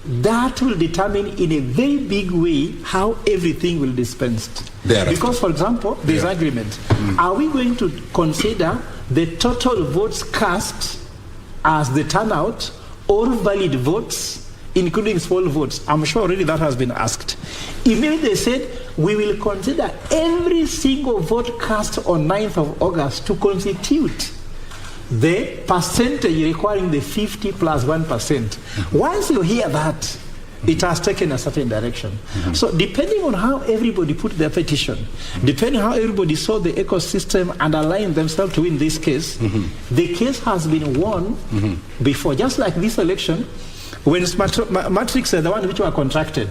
that will determine in a very big way how everything will be dispensed. Because, for example, there's agreement. Are we going to consider the total votes cast as the turnout or valid votes, including small votes? I'm sure already that has been asked. Immediately they said, we will consider every single vote cast on 9th of August to constitute the percentage requiring the 50 plus 1%. Once you hear that, it has taken a certain direction. So depending on how everybody put their petition, depending on how everybody saw the ecosystem and aligned themselves to win this case, the case has been won before. Just like this election, when Matrix are the one which were contracted,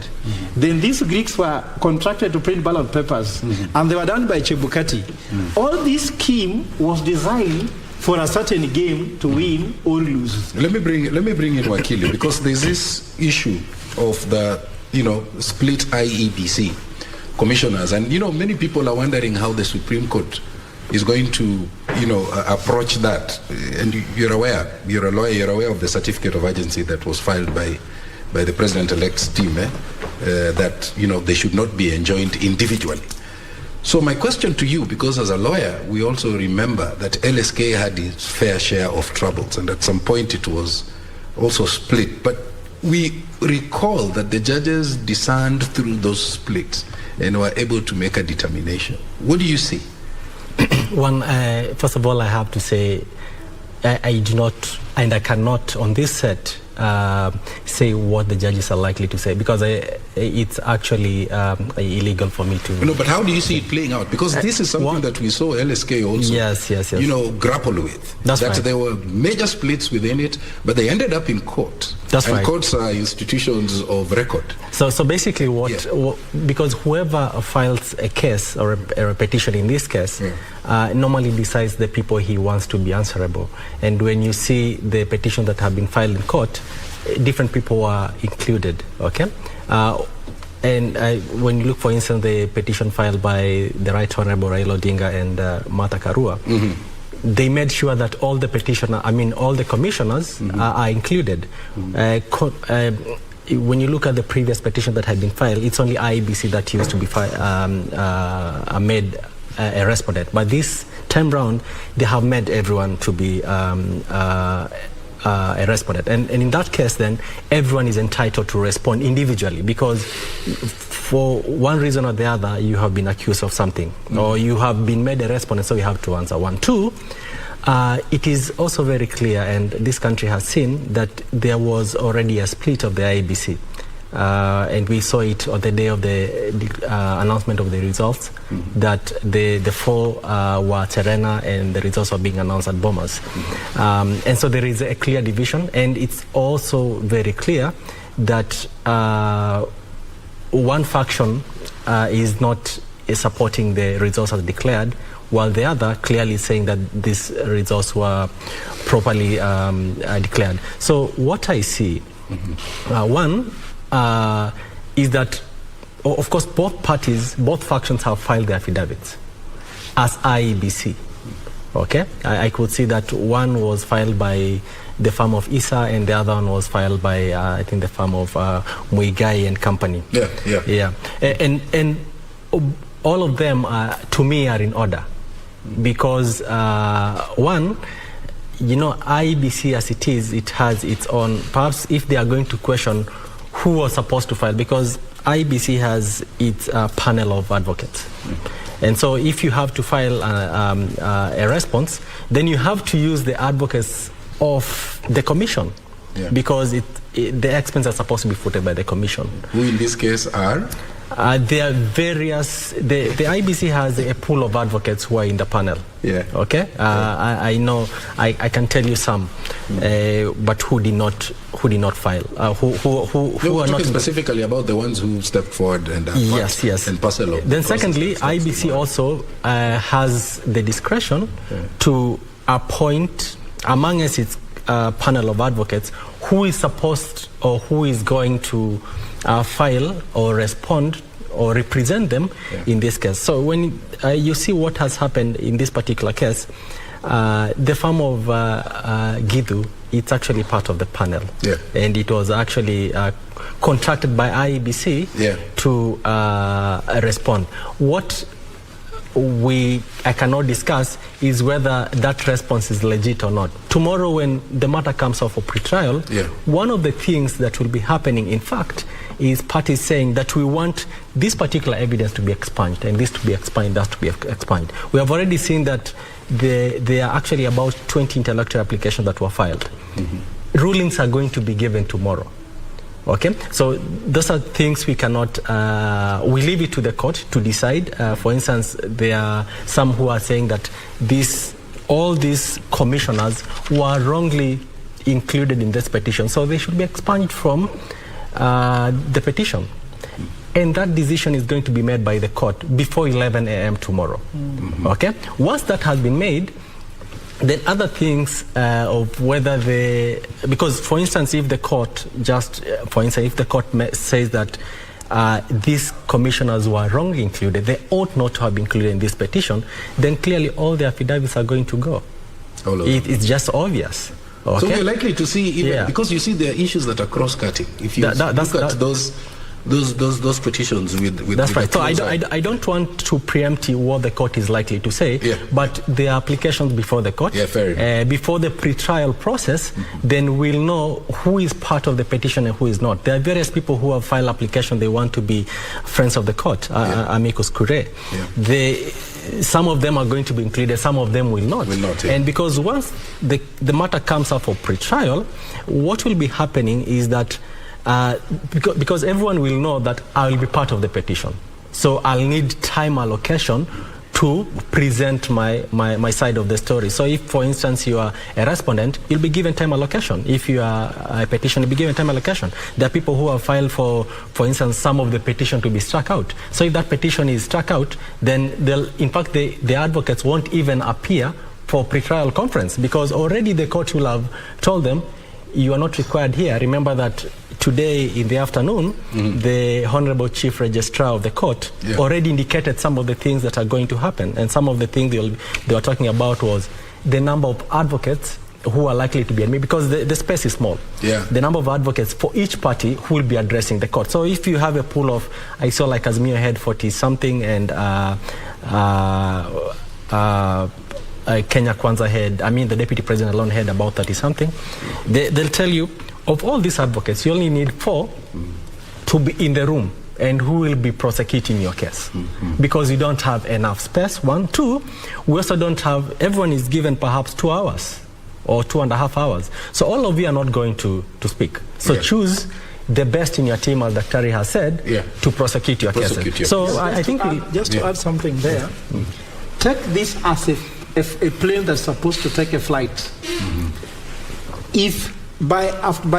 then these Greeks were contracted to print ballot papers, and they were done by Chebukati. All this scheme was designed for a certain game to win or lose. Let me bring in Wakili, because there's this issue of the split IEBC commissioners, and many people are wondering how the Supreme Court is going to approach that. And you're aware, you're a lawyer, you're aware of the certificate of urgency that was filed by the president-elect's team, that they should not be enjoined individually. So my question to you, because as a lawyer, we also remember that LSK had its fair share of troubles, and at some point it was also split. But we recall that the judges discerned through those splits and were able to make a determination. What do you see? First of all, I have to say, I do not, and I cannot on this set say what the judges are likely to say, because it's actually illegal for me to. No, but how do you see it playing out? Because this is something that we saw LSK also, grapple with. That's right. There were major splits within it, but they ended up in court. That's right. And courts are institutions of record. So basically, because whoever files a case or a petition in this case normally decides the people he wants to be answerable. And when you see the petitions that have been filed in court, different people are included. Okay. And when you look, for instance, the petition filed by the Right Honorable Raila Odinga and Martha Karua, they made sure that all the all the commissioners are included. When you look at the previous petition that had been filed, it's only IEBC that used to be made a respondent. But this time round, they have made everyone to be a respondent. And in that case, then, everyone is entitled to respond individually, because for one reason or the other, you have been accused of something, or you have been made a respondent, so you have to answer. 1, 2, it is also very clear, and this country has seen, that there was already a split of the IEBC. And we saw it on the day of the announcement of the results, that the 4 were Terena, and the results were being announced at Bomas. And so there is a clear division, and it's also very clear that one faction is not supporting the results as declared, while the other clearly is saying that these results were properly declared. So what I see, one, is that, of course, both factions have filed their affidavits as IEBC. Okay, I could see that one was filed by the firm of Isa, and the other one was filed by I think the firm of Muigai and Company. Yeah. And all of them, to me, are in order. Because, one, you know, IEBC as it is, it has its own, perhaps if they are going to question who was supposed to file, because IEBC has its panel of advocates. And so if you have to file a response, then you have to use the advocates of the commission, because the expenses are supposed to be footed by the commission. Who in this case are? There are various, the IBC has a pool of advocates who are in the panel. Okay? I know, I can tell you some, but who did not file, who are not specifically about the ones who stepped forward and and parcel of. Then secondly, IBC also has the discretion to appoint among its panel of advocates who is supposed or who is going to file or respond or represent them in this case. So when you see what has happened in this particular case, the farm of Githu, it's actually part of the panel. And it was actually contracted by IEBC to respond. What I cannot discuss is whether that response is legit or not. Tomorrow when the matter comes up for pre-trial, one of the things that will be happening, in fact, is parties saying that we want this particular evidence to be expunged, and this to be expunged, that to be expunged. We have already seen that there are actually about 20 intellectual applications that were filed. Rulings are going to be given tomorrow. Okay, so those are things we cannot, we leave it to the court to decide. For instance, there are some who are saying that all these commissioners were wrongly included in this petition, so they should be expunged from the petition. And that decision is going to be made by the court before 11 a.m. tomorrow. Okay, once that has been made, then other things of whether because for instance, if the court says that these commissioners were wrongly included, they ought not to have been included in this petition, then clearly all the affidavits are going to go. It's just obvious. Okay? So we're likely to see, even because you see there are issues that are cross-cutting. If you look at those petitions with that's right. So I don't want to preempt what the court is likely to say, but the applications before the court, before the pre-trial process, then we'll know who is part of the petition and who is not. There are various people who have filed application, they want to be friends of the court, amicus curiae. Some of them are going to be included, some of them will not. And because once the matter comes up for pre-trial, what will be happening is that because everyone will know that I will be part of the petition. So I'll need time allocation to present my side of the story. So if, for instance, you are a respondent, you'll be given time allocation. If you are a petition, you'll be given time allocation. There are people who have filed for instance, some of the petition to be struck out. So if that petition is struck out, then in fact, the advocates won't even appear for pre-trial conference, because already the court will have told them, you are not required here. Remember that today in the afternoon, the Honorable Chief Registrar of the court already indicated some of the things that are going to happen. And some of the things they were talking about was the number of advocates who are likely to be admitted, because the space is small. The number of advocates for each party who will be addressing the court. So if you have a pool of, I saw like Azimio had 40-something, and Kenya Kwanza had, the Deputy President alone had about 30-something. They'll tell you, of all these advocates, you only need 4 to be in the room and who will be prosecuting your case. Because you don't have enough space, 1. 2, we also don't have, everyone is given perhaps 2 hours or 2.5 hours. So all of you are not going to speak. So choose the best in your team, as Daktari has said, to prosecute your case. So I think just to add something there, take this as a plane that's supposed to take a flight. If by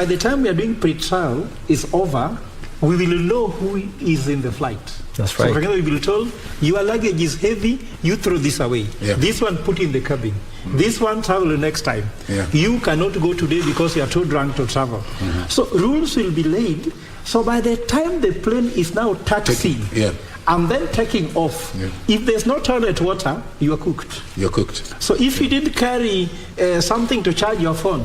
the time we are doing pre-trial is over, we will know who is in the flight. That's right. So for example, we will be told, your luggage is heavy, you throw this away. This one put in the cabin. This one travel next time. You cannot go today because you are too drunk to travel. So rules will be laid So by the time the plane is now taxiing and then taking off, if there's no toilet water, you are cooked. You're cooked. So if you didn't carry something to charge your phone,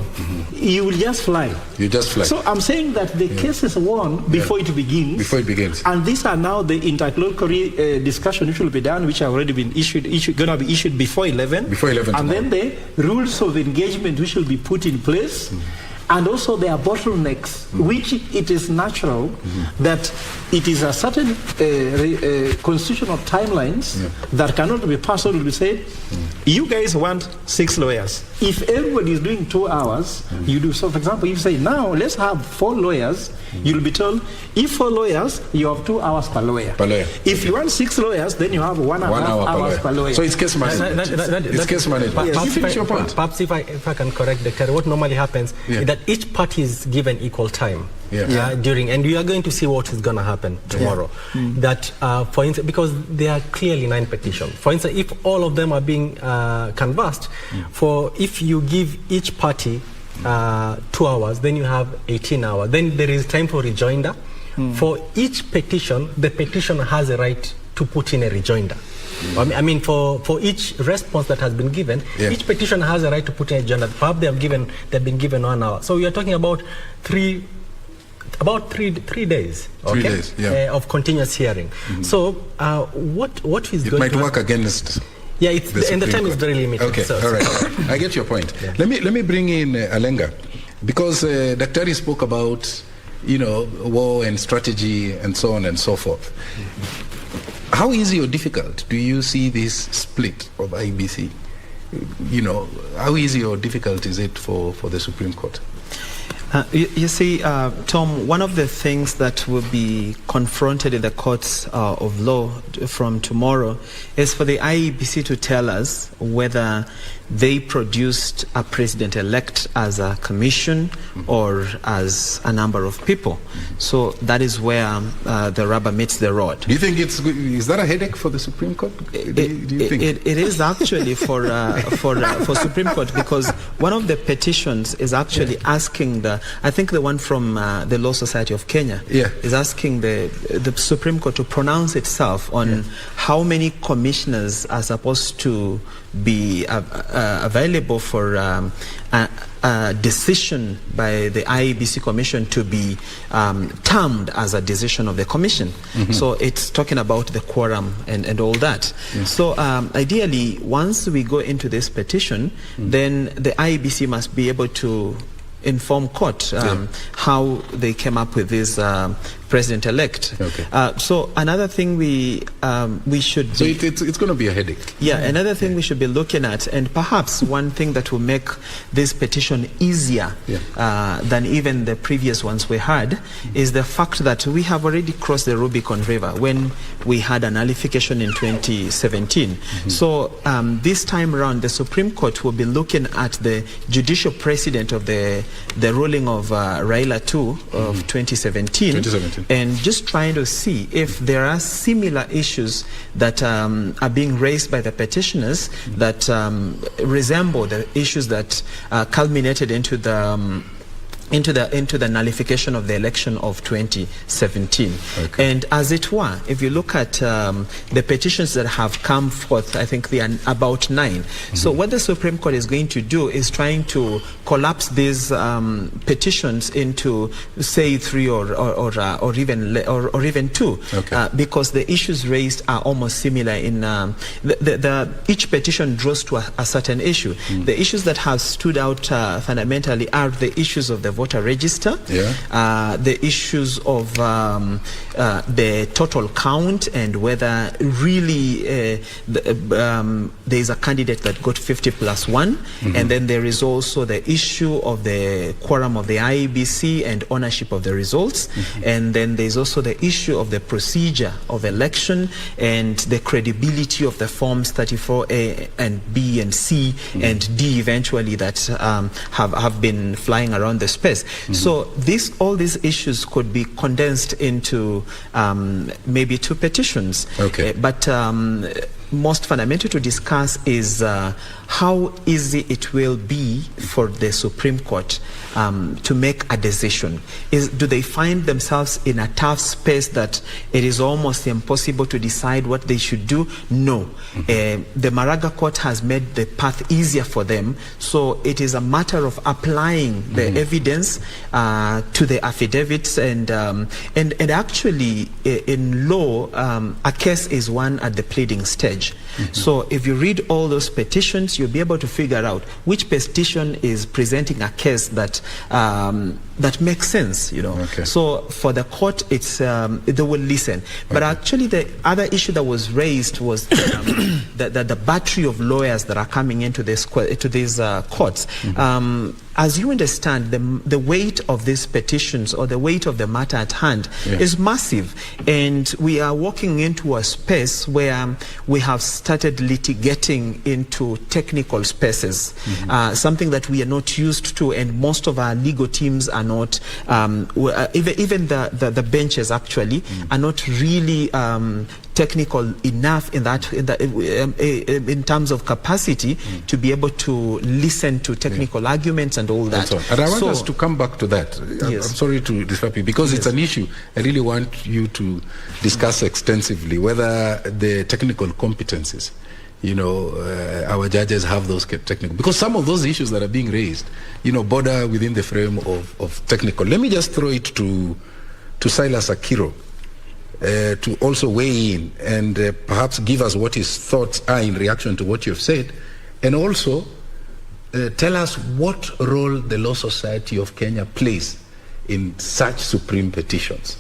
you will just fly. You just fly. So I'm saying that the case is won before it begins. Before it begins. And these are now the interlocutory discussion which will be done, which have already been going to be issued before 11. Before 11 And tomorrow. then the rules of engagement which will be put in place. And also there are bottlenecks, which it is natural that it is a certain constitutional timelines that cannot be passed on to be said, you guys want 6 lawyers. If everybody is doing 2 hours, you do. So for example, if you say, now let's have 4 lawyers, you'll be told, if 4 lawyers, you have 2 hours per lawyer. If you want 6 lawyers, then you have 1 hour hours per lawyer. So it's case management. It's case management. Perhaps if I can correct the Terry, what normally happens is that each party is given equal time during, and we are going to see what is going to happen tomorrow. That, for instance, because there are clearly 9 petitions. For instance, if all of them are being canvassed, if you give each party 2 hours, then you have 18 hours. Then there is time for rejoinder. For each petition, the petitioner has a right to put in a rejoinder. I mean, for each response that has been given, each petitioner has a right to put in a rejoinder. Perhaps they've been given 1 hour. So we are talking about three days, of continuous hearing. So what is going to might work against. Yeah, and the time is very limited. Okay, all right. I get your point. Let me bring in Alenga, because Dr. spoke about, war and strategy and so on and so forth. How easy or difficult do you see this split of IEBC? How easy or difficult is it for the Supreme Court? You see, Tom, one of the things that will be confronted in the courts of law from tomorrow is for the IEBC to tell us whether they produced a president-elect as a commission or as a number of people. So that is where the rubber meets the road. Do you think is that a headache for the Supreme Court? Do you think? It is actually for Supreme Court, because one of the petitions is actually asking I think the one from the Law Society of Kenya is asking the Supreme Court to pronounce itself on how many commissioners are supposed to be available for a decision by the IEBC Commission to be termed as a decision of the Commission. So it's talking about the quorum and all that. So ideally, once we go into this petition, then the IEBC must be able to inform court how they came up with this president-elect. So another thing we should... So it's going to be a headache. Yeah, another thing we should be looking at, and perhaps one thing that will make this petition easier than even the previous ones we had, is the fact that we have already crossed the Rubicon River when we had a nullification in 2017. So this time around, the Supreme Court will be looking at the judicial precedent of the ruling of Raila II of 2017. And just trying to see if there are similar issues that are being raised by the petitioners that resemble the issues that culminated into the nullification of the election of 2017. And as it were, if you look at the petitions that have come forth, I think they are about 9. So what the Supreme Court is going to do is trying to collapse these petitions into, say, 3 or even 2, because the issues raised are almost similar. In each petition draws to a certain issue. The issues that have stood out fundamentally are the issues of the voter register, the issues of the total count, and whether really there is a candidate that got 50+1, and then there is also the issue of the quorum of the IEBC and ownership of the results, and then there is also the issue of the procedure of election and the credibility of the forms 34A and B and C and D eventually that have been flying around the space. So all these issues could be condensed into maybe 2 petitions. But most fundamental to discuss is how easy it will be for the Supreme Court to make a decision. Do they find themselves in a tough space that it is almost impossible to decide what they should do? No. The Maraga Court has made the path easier for them, so it is a matter of applying the evidence to the affidavits, and actually in law, a case is won at the pleading stage. So if you read all those petitions, you'll be able to figure out which petition is presenting a case that that makes sense, you know. So for the court, it's they will listen. But actually, the other issue that was raised was the battery of lawyers that are coming into these courts. As you understand, the weight of these petitions, or the weight of the matter at hand, is massive, and we are walking into a space where we have started litigating into technical spaces, something that we are not used to, and most of our legal teams are not, even the benches actually are not really technical enough in terms of capacity to be able to listen to technical arguments and all that. And I want us to come back to that. I'm sorry to disrupt you, because it's an issue I really want you to discuss extensively, whether the technical competencies, you know, our judges have those technical, because some of those issues that are being raised, you know, border within the frame of technical. Let me just throw it to Silas Akiro, to also weigh in and perhaps give us what his thoughts are in reaction to what you've said, and also tell us what role the Law Society of Kenya plays in such supreme petitions.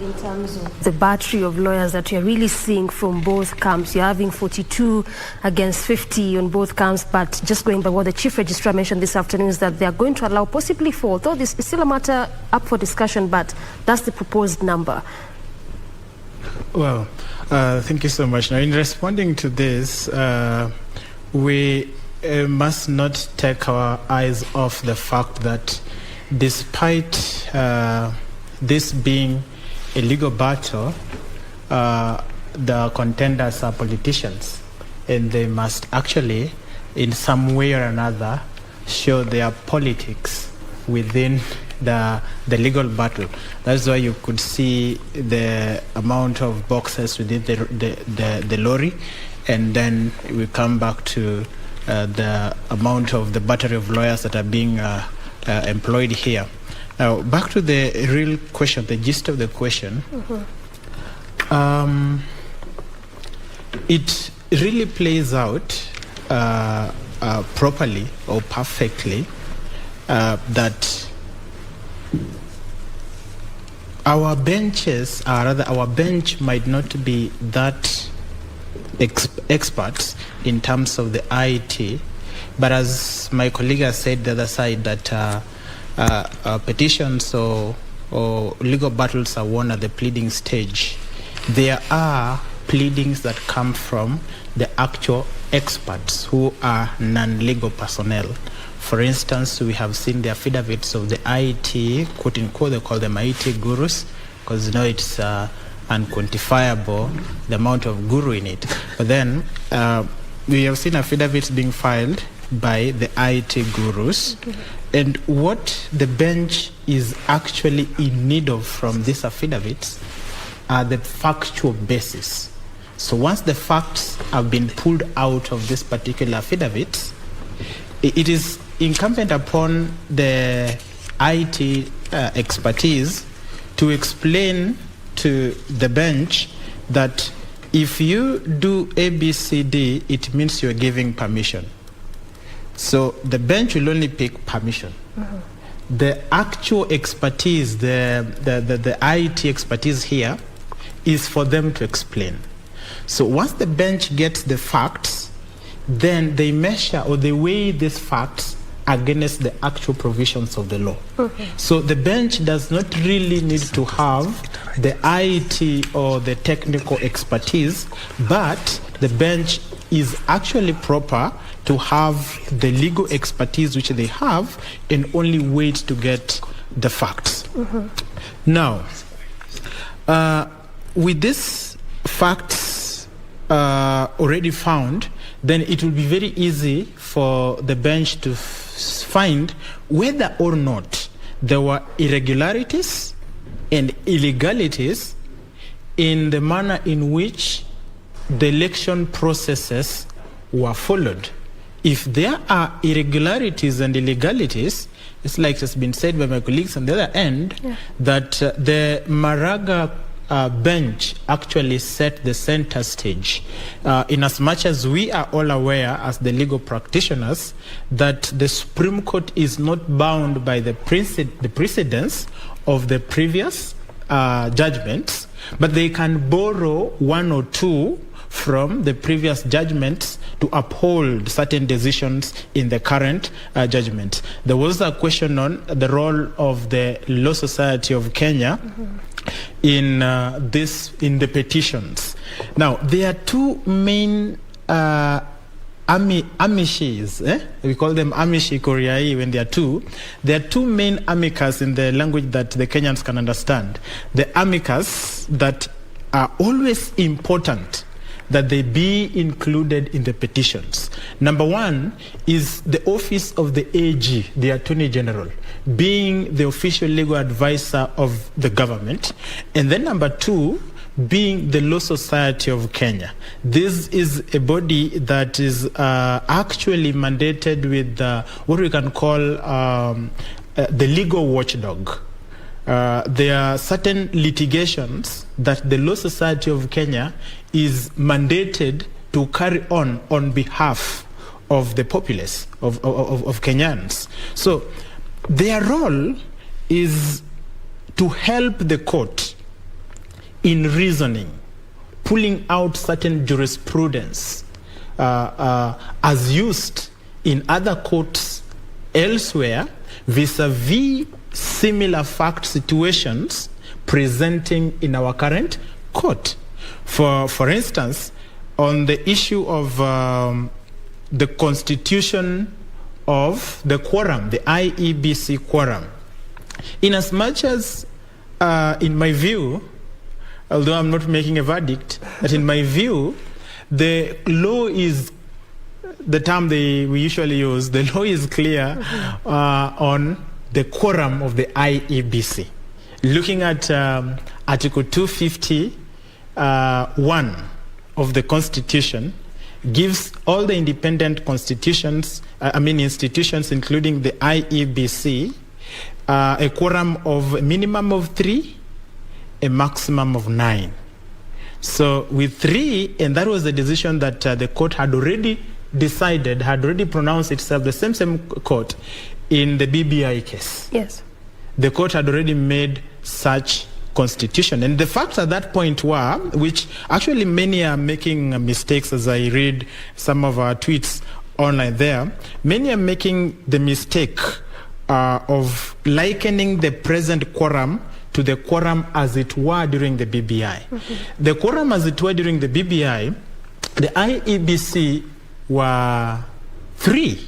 In terms of the battery of lawyers that you're really seeing from both camps, you're having 42 against 50 on both camps, but just going by what the Chief Registrar mentioned this afternoon is that they are going to allow possibly 4, although this is still a matter up for discussion, but that's the proposed number. Well, thank you so much. Now, in responding to this, we must not take our eyes off the fact that despite this being a legal battle, the contenders are politicians, and they must actually, in some way or another, show their politics within the legal battle. That's why you could see the amount of boxes within the lorry, and then we come back to the amount of the battery of lawyers that are being employed here. Now, back to the real question, the gist of the question. It really plays out properly or perfectly that our benches, or rather our bench, might not be that experts in terms of the IT, but as my colleague has said, the other side, that petitions or legal battles are won at the pleading stage. There are pleadings that come from the actual experts who are non-legal personnel. For instance, we have seen the affidavits of the IT, quote unquote, they call them IT gurus, because you know it's unquantifiable, the amount of guru in it. But then we have seen affidavits being filed by the IT gurus, and what the bench is actually in need of from these affidavits are the factual basis. So once the facts have been pulled out of this particular affidavit, it is incumbent upon the IT expertise to explain to the bench that if you do A, B, C, D, it means you're giving permission. So the bench will only pick permission. The actual expertise, the IT expertise here, is for them to explain. So once the bench gets the facts, then they measure or they weigh these facts against the actual provisions of the law. So the bench does not really need to have the IT or the technical expertise, but the bench is actually proper to have the legal expertise which they have and only wait to get the facts. Now, with this facts already found, then it will be very easy for the bench to find whether or not there were irregularities and illegalities in the manner in which the election processes were followed. If there are irregularities and illegalities, it's like it's been said by my colleagues on the other end, that the Maraga bench actually set the center stage, in as much as we are all aware as the legal practitioners that the Supreme Court is not bound by the precedents of the previous judgments, but they can borrow one or two from the previous judgments to uphold certain decisions in the current judgment. There was a question on the role of the Law Society of Kenya in the petitions. Now, there are two main amishes, we call them amishi Koreai when there are two. There are two main amicus in the language that the Kenyans can understand. The amicus that are always important that they be included in the petitions. Number one is the office of the AG, the Attorney General, being the official legal advisor of the government. And then number two, being the Law Society of Kenya. This is a body that is actually mandated with what we can call the legal watchdog. There are certain litigations that the Law Society of Kenya is mandated to carry on behalf of the populace, of Kenyans. So their role is to help the court in reasoning, pulling out certain jurisprudence as used in other courts elsewhere vis-a-vis similar fact situations presenting in our current court. For instance, on the issue of the constitution of the quorum, the IEBC quorum, in as much as, in my view, although I'm not making a verdict, but in my view, the law is, the term we usually use, the law is clear on the quorum of the IEBC. Looking at Article 250(1) of the Constitution, gives all the independent institutions, including the IEBC, a quorum of a minimum of 3, a maximum of 9. So with 3, and that was the decision that the court had already decided, had already pronounced itself, the same court, in the BBI case. Yes. The court had already made such constitution. And the facts at that point were, which actually many are making mistakes as I read some of our tweets online there, many are making the mistake of likening the present quorum to the quorum as it were during the BBI. The quorum as it were during the BBI, the IEBC were 3.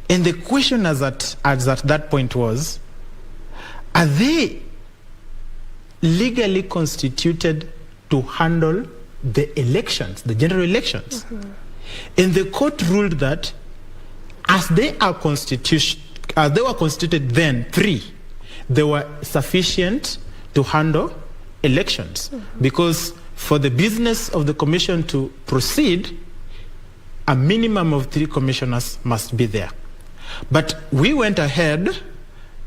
And the question as at that point was, are they legally constituted to handle the elections, the general elections? And the court ruled that as they were constituted then, 3, they were sufficient to handle elections. Because for the business of the commission to proceed, a minimum of 3 commissioners must be there. But we went ahead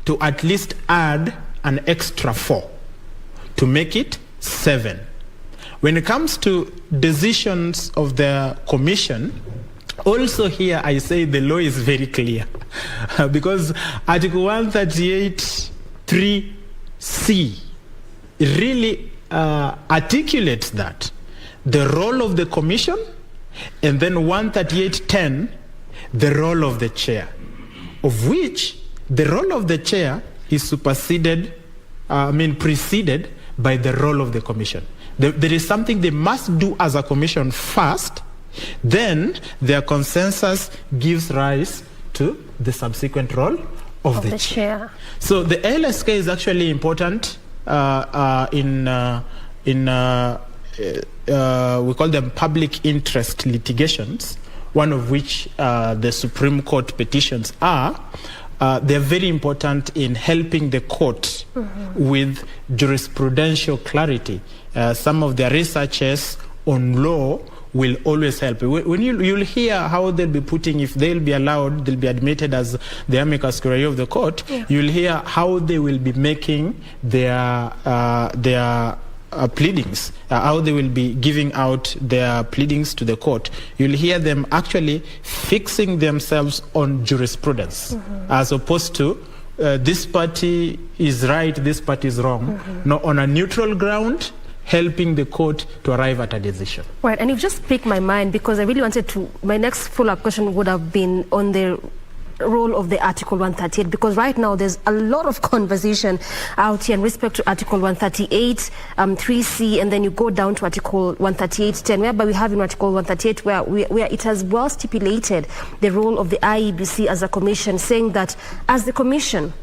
to at least add an extra 4 to make it 7. When it comes to decisions of the commission, also here I say the law is very clear because Article 138(3)(c) really articulates that the role of the commission, and then 138(10), the role of the chair, of which the role of the chair is preceded by the role of the commission. There is something they must do as a commission first, then their consensus gives rise to the subsequent role of the chair. So the LSK is actually important in we call them public interest litigations, one of which the Supreme Court petitions are, they're very important in helping the court with jurisprudential clarity. Some of their researches on law will always help. When you'll hear how they'll be putting, if they'll be allowed, they'll be admitted as the amicus curiae of the court, you'll hear how they will be making their pleadings, how they will be giving out their pleadings to the court. You'll hear them actually fixing themselves on jurisprudence, as opposed to this party is right, this party is wrong. No, on a neutral ground, helping the court to arrive at a decision. Right, and you've just piqued my mind because I really wanted to, my next follow-up question would have been on the role of the Article 138, because right now there's a lot of conversation out here in respect to Article 138, 3C, and then you go down to Article 138.10, whereby we have in Article 138 where it has well stipulated the role of the IEBC as a commission, saying that as the commission,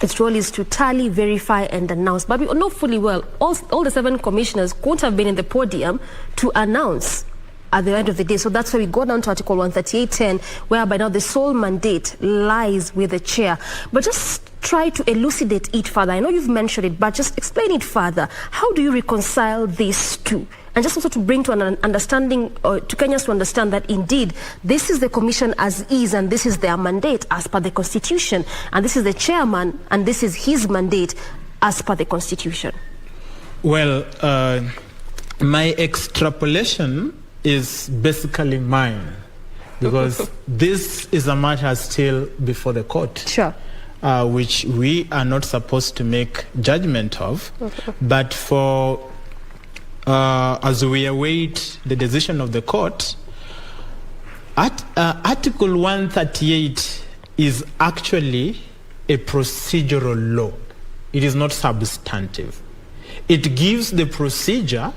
its role is to tally, verify, and announce. But we know fully well, all the 7 commissioners couldn't have been in the podium to announce at the end of the day. So that's why we go down to Article 138.10, whereby now the sole mandate lies with the chair. But just try to elucidate it further. I know you've mentioned it, but just explain it further. How do you reconcile these two? And just also to bring to an understanding, to Kenyans to understand that indeed this is the commission as is, and this is their mandate as per the constitution, and this is the chairman, and this is his mandate as per the constitution. Well, my extrapolation is basically mine, because this is a matter still before the court. Sure. Which we are not supposed to make judgment of, but for as we await the decision of the court, Article 138 is actually a procedural law. It is not substantive. It gives the procedure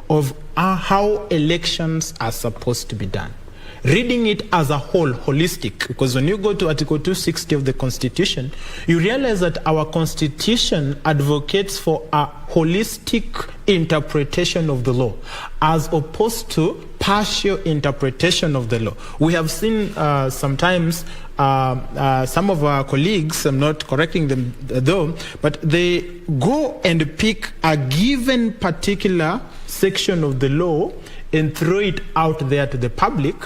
of how elections are supposed to be done. Reading it as a whole, holistic, because when you go to Article 260 of the Constitution, you realize that our Constitution advocates for a holistic interpretation of the law, as opposed to partial interpretation of the law. We have seen sometimes some of our colleagues, I'm not correcting them though, but they go and pick a given particular section of the law and throw it out there to the public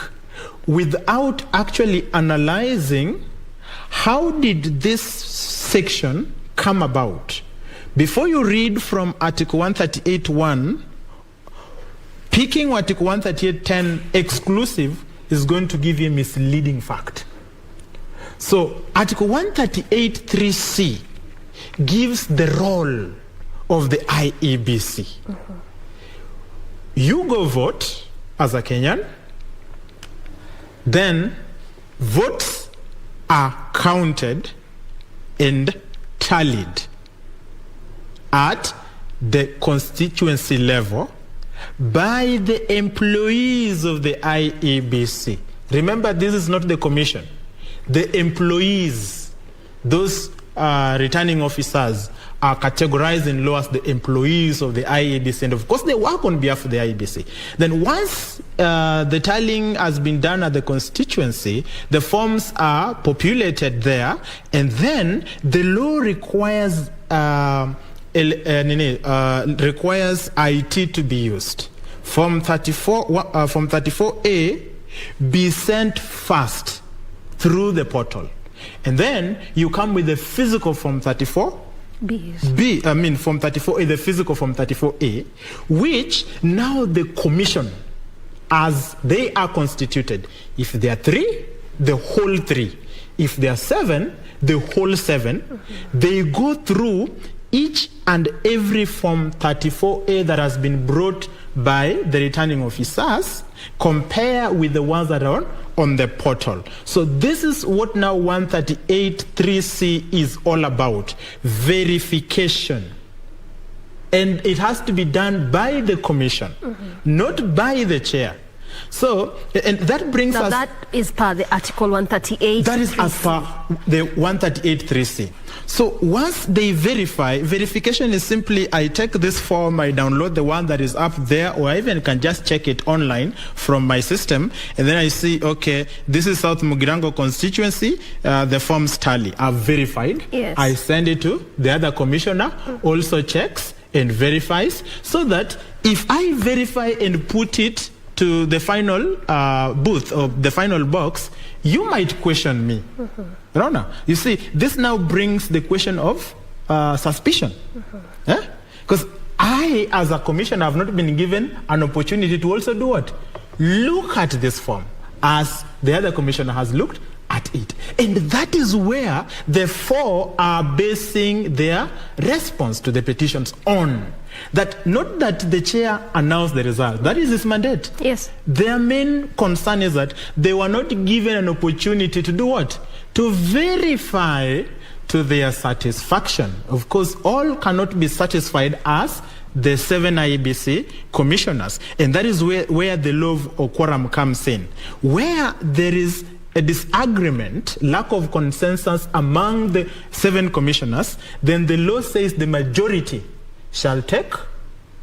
without actually analyzing how did this section come about. Before you read from Article 138.1, picking Article 138.10 exclusive is going to give you a misleading fact. So Article 138.3c gives the role of the IEBC. You go vote as a Kenyan, then votes are counted and tallied at the constituency level by the employees of the IEBC. Remember, this is not the commission. The employees, those returning officers, are categorized in law as the employees of the IEBC, and of course they work on behalf of the IEBC. Then once the tallying has been done at the constituency, the forms are populated there, and then the law requires requires IT to be used. Form 34A be sent first through the portal, and then you come with the physical Form 34. Form 34A, the physical Form 34A, which now the commission, as they are constituted, if there are 3, the whole 3. If there are 7, the whole 7. They go through each and every Form 34A that has been brought by the returning officers, compare with the ones that are on the portal. So this is what now 138.3c is all about, verification. And it has to be done by the commission, not by the chair. So, and that brings now us... that is per the Article 138. That is as per the 138.3c. So once they verify, verification is simply I take this form, I download the one that is up there, or I even can just check it online from my system, and then I see, okay, this is South Mugirango constituency, the forms tally are verified. Yes. I send it to the other commissioner, also checks and verifies, so that if I verify and put it to the final booth or the final box, you might question me. Rona, you see, this now brings the question of suspicion. Because I, as a commissioner, have not been given an opportunity to also do what? Look at this form, as the other commissioner has looked at it. And that is where the four are basing their response to the petitions on. That not that the chair announced the result. That is his mandate. Yes. Their main concern is that they were not given an opportunity to do what? To verify to their satisfaction. Of course, all cannot be satisfied as the 7 IEBC commissioners. And that is where the law of quorum comes in. Where there is a disagreement, lack of consensus among the 7 commissioners, then the law says the majority shall take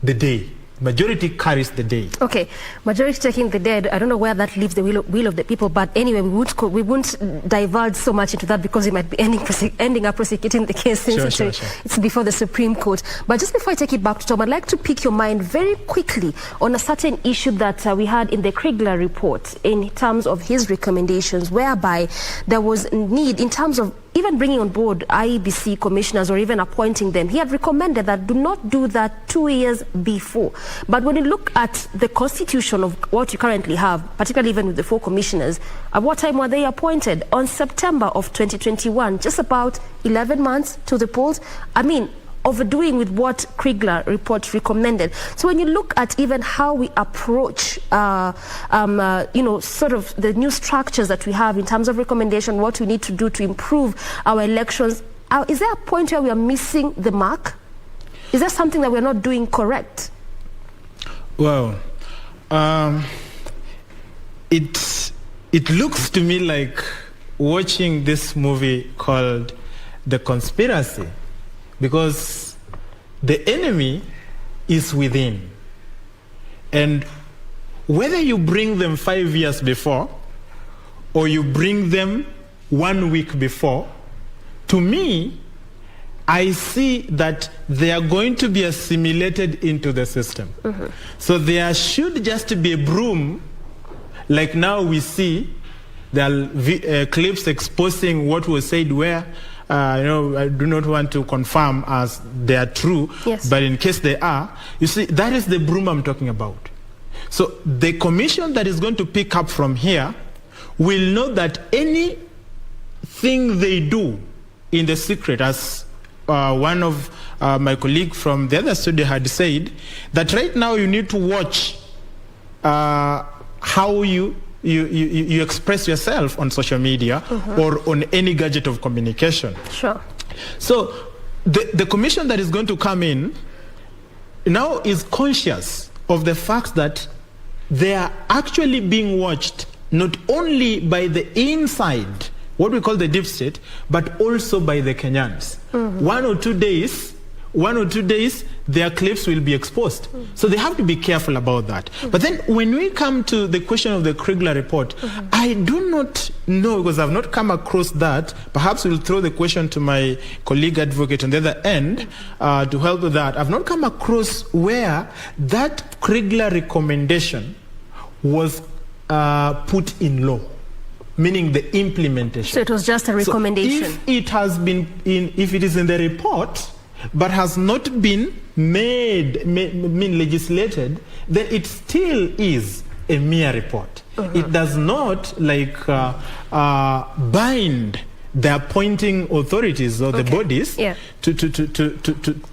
the day. Majority carries the day. Okay, majority taking the day. I don't know where that leaves the will of the people, but anyway, we won't divulge so much into that because we might be ending up prosecuting the case since it's before the Supreme Court. But just before I take it back to Tom, I'd like to pick your mind very quickly on a certain issue that we had in the Kriegler report in terms of his recommendations, whereby there was need in terms of even bringing on board IEBC commissioners or even appointing them. He had recommended that do not do that 2 years before. But when you look at the constitution of what you currently have, particularly even with the 4 commissioners, at what time were they appointed? On September of 2021, just about 11 months to the polls. I mean, overdoing with what Kriegler report recommended. So when you look at even how we approach, sort of the new structures that we have in terms of recommendation, what we need to do to improve our elections, is there a point where we are missing the mark? Is there something that we're not doing correct? Well, it looks to me like watching this movie called The Conspiracy, because the enemy is within. And whether you bring them 5 years before or you bring them 1 week before, to me, I see that they are going to be assimilated into the system. So there should just be a broom, like now we see there are clips exposing what was said where, I do not want to confirm as they are true, but in case they are, you see, that is the broom I'm talking about. So the commission that is going to pick up from here will know that anything they do in the secret, as one of my colleague from the other studio had said, that right now you need to watch how you express yourself on social media or on any gadget of communication. Sure. So the commission that is going to come in now is conscious of the fact that they are actually being watched not only by the inside, what we call the deep state, but also by the Kenyans. 1 or 2 days, their clips will be exposed. So they have to be careful about that. But then when we come to the question of the Kriegler report, I do not know, because I've not come across that. Perhaps we'll throw the question to my colleague advocate on the other end to help with that. I've not come across where that Kriegler recommendation was put in law, meaning the implementation. So it was just a recommendation. So if it has been if it is in the report, but has not been legislated, then it still is a mere report. It does not bind the appointing authorities or the bodies to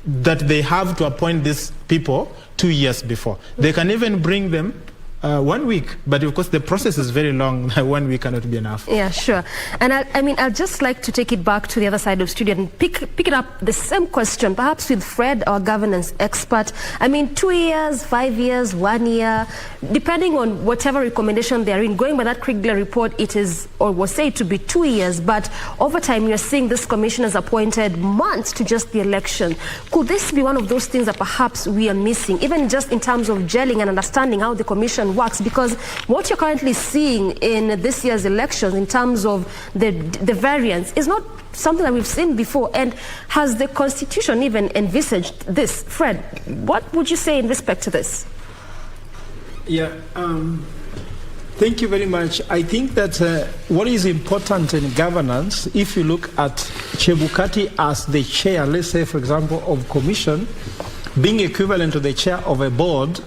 that they have to appoint these people 2 years before. They can even bring them 1 week, but of course the process is very long. 1 week cannot be enough. Yeah, sure. And I'd just like to take it back to the other side of studio and pick it up the same question, perhaps with Fred, our governance expert. 2 years, 5 years, 1 year, depending on whatever recommendation they're in. Going by that Kriegler report, it is, or was said to be 2 years, but over time you're seeing this commission has appointed months to just the election. Could this be one of those things that perhaps we are missing, even just in terms of gelling and understanding how the commission works? Because what you're currently seeing in this year's elections in terms of the variance is not something that we've seen before. And has the Constitution even envisaged this? Fred, what would you say in respect to this? Yeah, thank you very much. I think that what is important in governance, if you look at Chebukati as the chair, let's say, for example, of commission, being equivalent to the chair of a board,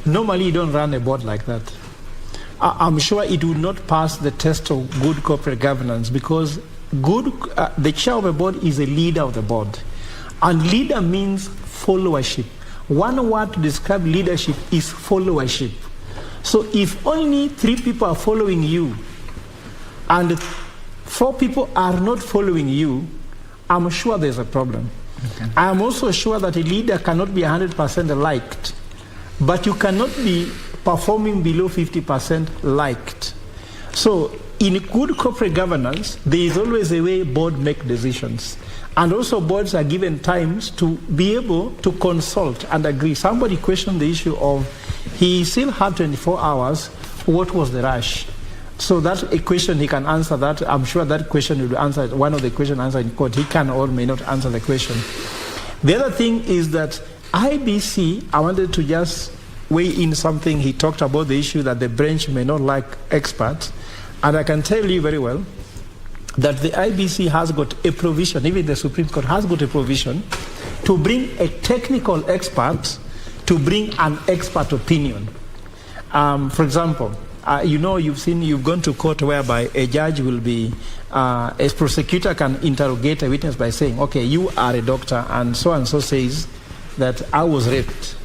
normally you don't run a board like that. I'm sure it would not pass the test of good corporate governance, because the chair of a board is a leader of the board. And leader means followership. One word to describe leadership is followership. So if only 3 people are following you and 4 people are not following you, I'm sure there's a problem. Okay. I'm also sure that a leader cannot be 100% liked, but you cannot be performing below 50% liked. So in good corporate governance, there is always a way board make decisions. And also boards are given times to be able to consult and agree. Somebody questioned the issue of he still had 24 hours. What was the rush? So that's a question he can answer that. I'm sure that question will be answered. One of the questions answered in court. He can or may not answer the question. The other thing is that IBC, I wanted to just weigh in something. He talked about the issue that the branch may not like experts. And I can tell you very well that the IBC has got a provision, even the Supreme Court has got a provision to bring a technical expert to bring an expert opinion. For example, you've gone to court whereby a judge will be, a prosecutor can interrogate a witness by saying, okay, you are a doctor and so says that I was raped.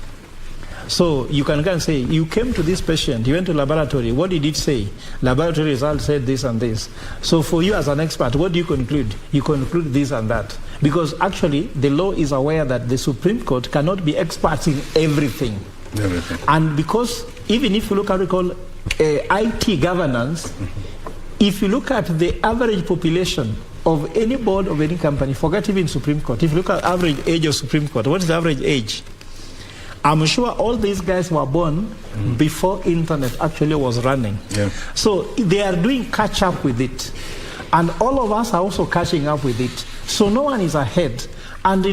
So you can go and say, you came to this patient, you went to laboratory, what did it say? Laboratory results said this and this. So for you as an expert, what do you conclude? You conclude this and that. Because actually, the law is aware that the Supreme Court cannot be experts in everything. And because even if you look at what we call IT governance, if you look at the average population of any board of any company, forget even Supreme Court, if you look at average age of Supreme Court, what is the average age? I'm sure all these guys were born before internet actually was running. Yeah. So they are doing catch up with it. And all of us are also catching up with it. So no one is ahead. And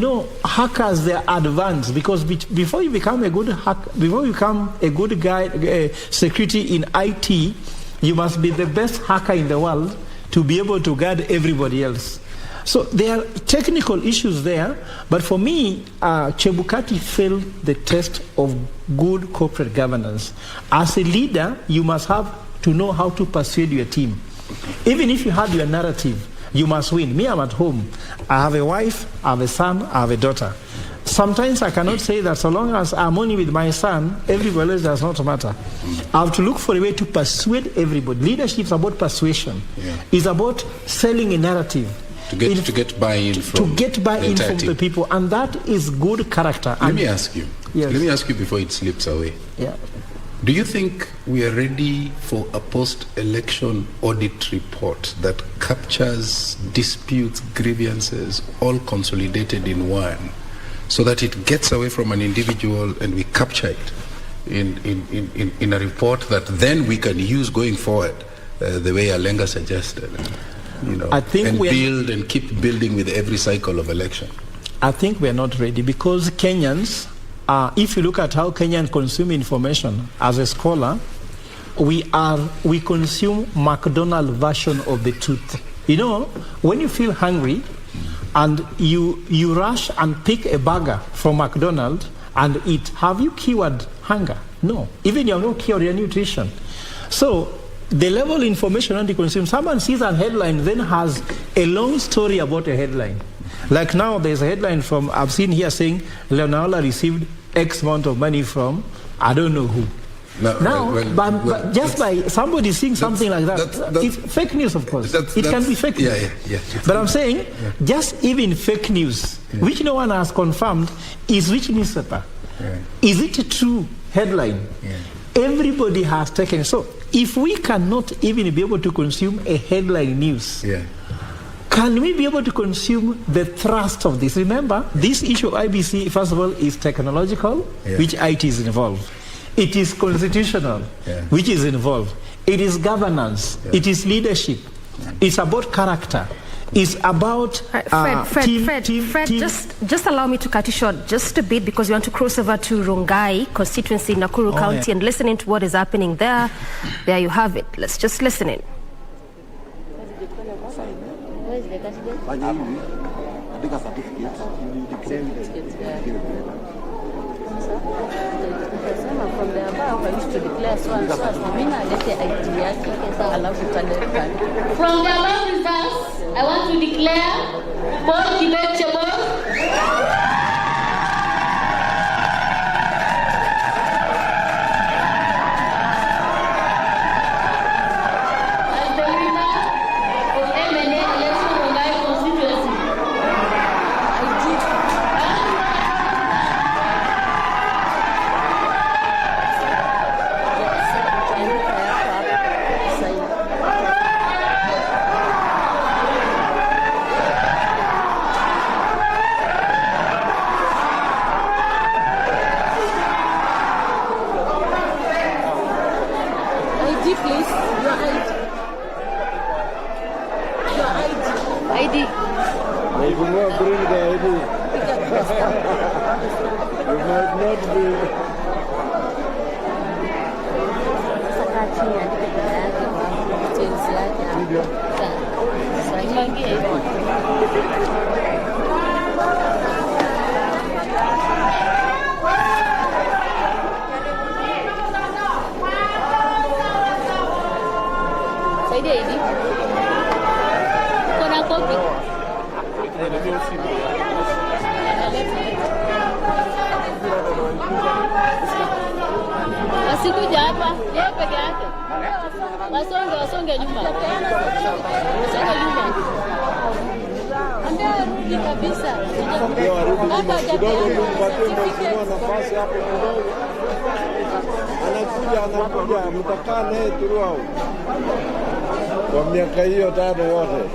hackers, they are advanced, because before you become a good hacker, before you become a good guy, security in IT, you must be the best hacker in the world to be able to guard everybody else. So there are technical issues there, but for me, Chebukati failed the test of good corporate governance. As a leader, you must have to know how to persuade your team. Even if you have your narrative, you must win. Me, I'm at home. I have a wife, I have a son, I have a daughter. Sometimes I cannot say that so long as I'm only with my son, everybody else does not matter. I have to look for a way to persuade everybody. Leadership is about persuasion. Yeah. It's about selling a narrative. To get buy-in from the people, and that is good character. Let me ask you. Yes. Let me ask you before it slips away. Yeah. Do you think we are ready for a post-election audit report that captures disputes, grievances, all consolidated in one, so that it gets away from an individual and we capture it in a report that then we can use going forward, the way Alenga suggested? I think and keep building with every cycle of election. I think we are not ready, because Kenyans, if you look at how Kenyans consume information, as a scholar, we consume McDonald's version of the truth. When you feel hungry and you rush and pick a burger from McDonald's and eat, have you cured hunger? No. Even you have not cured your nutrition. So the level of information on the consume, someone sees a headline, then has a long story about a headline. Like now, there's a headline from, I've seen here saying, Leonardo received X amount of money from, I don't know who. But just by somebody saying something like that, it's fake news, of course. It can be fake news. But I'm saying, just even fake news, which no one has confirmed, is which newspaper? Is it a true headline? Everybody has taken it. So if we cannot even be able to consume a headline news, can we be able to consume the thrust of this? Remember, this issue of IBC, first of all, is technological, which IT is involved. It is constitutional, which is involved. It is governance. It is leadership. It's about character. It's about Fred, just allow me to cut you short just a bit, because we want to cross over to Rongai constituency, Nakuru County, and listening to what is happening there. There you have it. Let's just listen in. From the above, I used to declare so and so. From the above results, I want to declare Paul chebor. As the winner of MNA election Rongai constituency. They will not bring the ID. You might not be. Wasikuja hapa, yeye peke yake. Wasonge nyuma. Wasonge nyuma. Ndio rudi kabisa. Hapa kidogo tumpatie mheshimiwa nafasi hapo kidogo. Anakuja, mtakaa naye throughout. Kwa miaka hiyo 5 yote.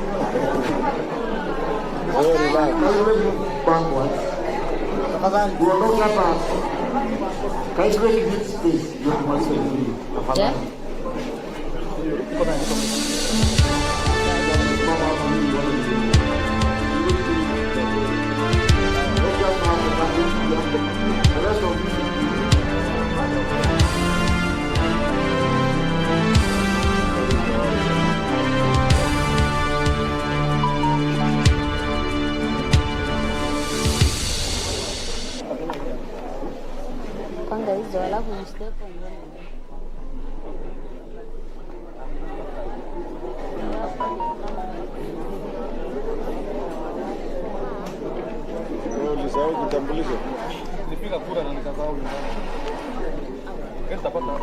Panga hizo alafu mstep Ulisahau kitambulisho. Nipiga kura na nikasahau. Nitapata.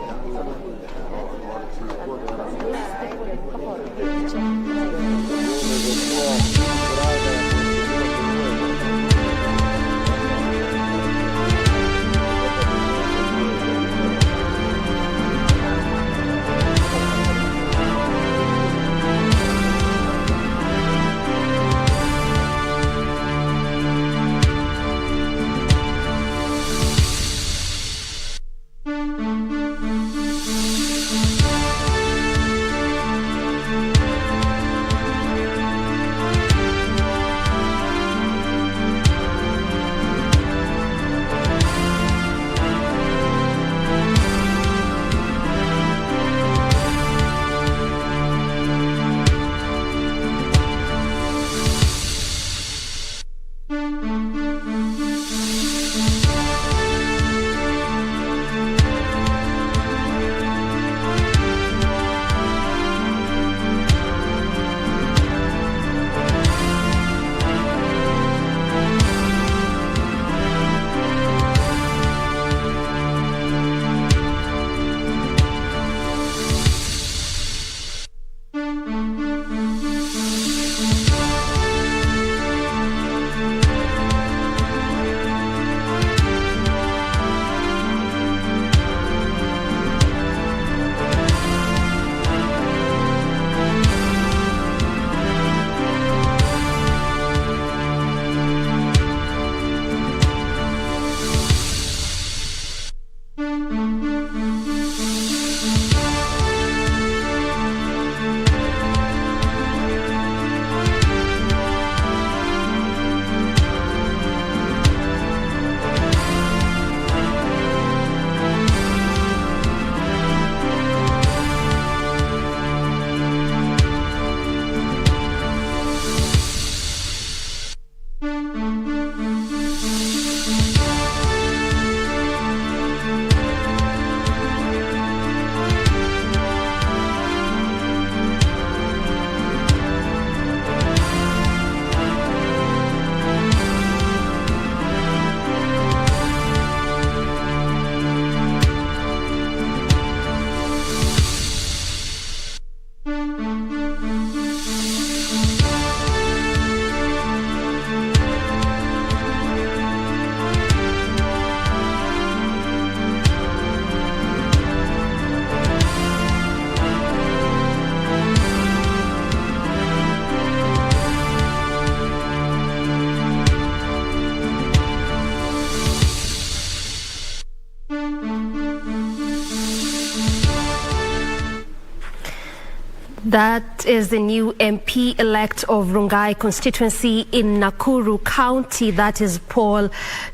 That is the new MP-elect of Rongai constituency in Nakuru County. That is Paul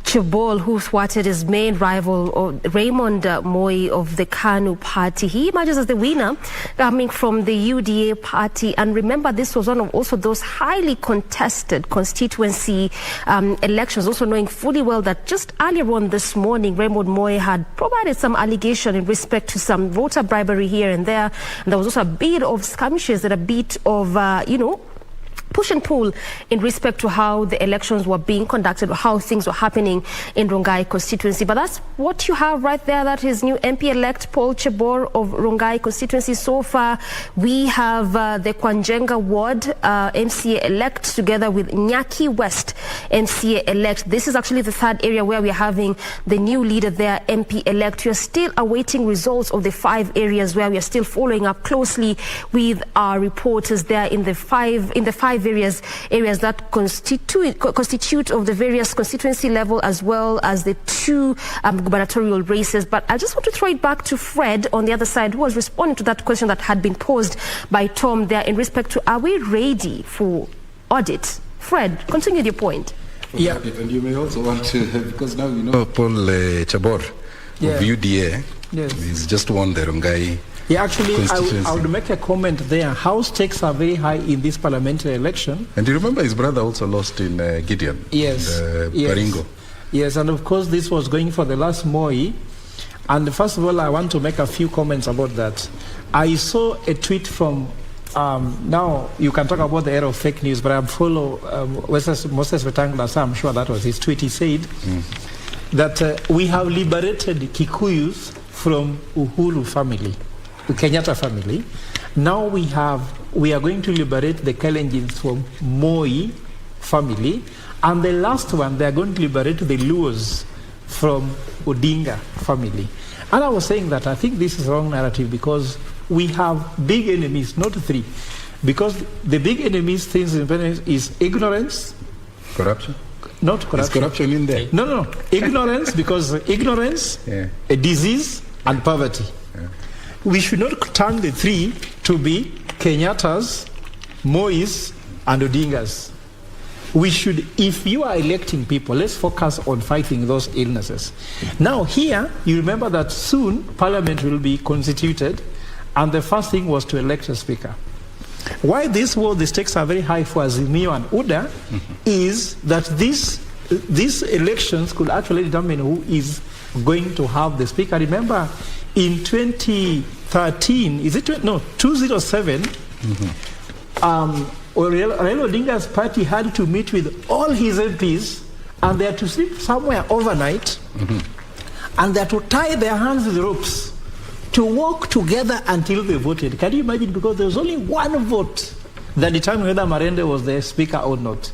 Chebor, who thwarted his main rival, Raymond Moi of the Kanu party. He emerges as the winner, coming from the UDA party. And remember, this was one of also those highly contested constituency elections, also knowing fully well that just earlier on this morning, Raymond Moi had provided some allegation in respect to some voter bribery here and there. And there was also a bit of skirmishes and a bit of, push and pull in respect to how the elections were being conducted, or how things were happening in Rongai constituency. But that's what you have right there. That is new MP-elect Paul Chebor of Rongai constituency. So far, we have the Kakamega ward MCA-elect together with Nyaki West MCA-elect. This is actually the third area where we are having the new leader there, MP-elect. We are still awaiting results of the 5 areas where we are still following up closely with our reporters there in the five various areas that constitute of the various constituency level, as well as the 2 gubernatorial races. But I just want to throw it back to Fred on the other side, who was responding to that question that had been posed by Tom there in respect to, are we ready for audit? Fred, continue with your point. Yeah, and you may also want to, because now you know Paul Chebor of UDA, he's just won the Rongai. Yeah, actually, I would make a comment there. House stakes are very high in this parliamentary election. And you remember his brother also lost in Gideon? Yes. Baringo. Yes, and of course this was going for the last Moi. And first of all, I want to make a few comments about that. I saw a tweet from, now you can talk about the era of fake news, but I follow Moses Wetangula, so I'm sure that was his tweet. He said that we have liberated Kikuyus from Uhuru family, the Kenyatta family. Now we are going to liberate the Kalenjins from Moi family, and the last one, they are going to liberate the Luos from Odinga family. And I was saying that I think this is wrong narrative, because we have big enemies, not 3. Because the big enemies things is ignorance. Corruption? Not corruption. Is corruption in there? No. Ignorance, because ignorance, a disease, and poverty. We should not turn the 3 to be Kenyatta's, Moi's, and Odinga's. We should, if you are electing people, let's focus on fighting those illnesses. Now here, you remember that soon Parliament will be constituted, and the first thing was to elect a speaker. Why the stakes are very high for Azimio and UDA is that these elections could actually determine who is going to have the speaker. Remember, in 2013, 2007, Raila Odinga's party had to meet with all his MPs, and they had to sleep somewhere overnight, and they had to tie their hands with ropes to walk together until they voted. Can you imagine? Because there was only one vote that determined whether Marende was the speaker or not.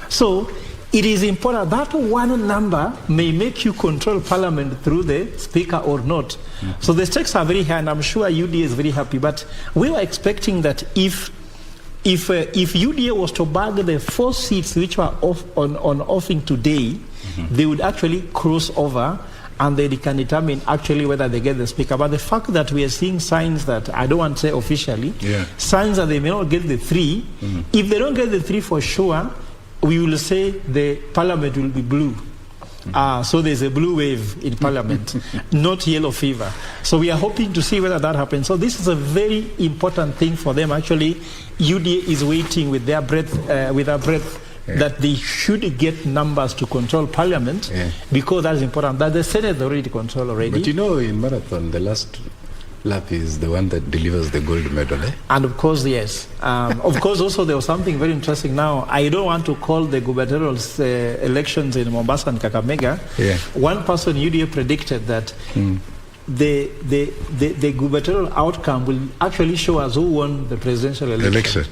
So it is important that one number may make you control parliament through the speaker or not. So the stakes are very high, and I'm sure UDA is very happy. But we were expecting that if UDA was to bag the 4 seats which were on offering today, they would actually cross over, and they can determine actually whether they get the speaker. But the fact that we are seeing signs that, I don't want to say officially, signs that they may not get the 3, if they don't get the 3 for sure, we will say the parliament will be blue. So there's a blue wave in parliament, not yellow fever. So we are hoping to see whether that happens. So this is a very important thing for them. Actually, UDA is waiting with their breath, that they should get numbers to control parliament, because that is important. That the Senate already control already. But you know, in marathon, the last lap is the one that delivers the gold medal, And of course, yes. Of course, also there was something very interesting now. I don't want to call the gubernatorial elections in Mombasa and Kakamega. One person, UDA, predicted that the gubernatorial outcome will actually show us who won the presidential election.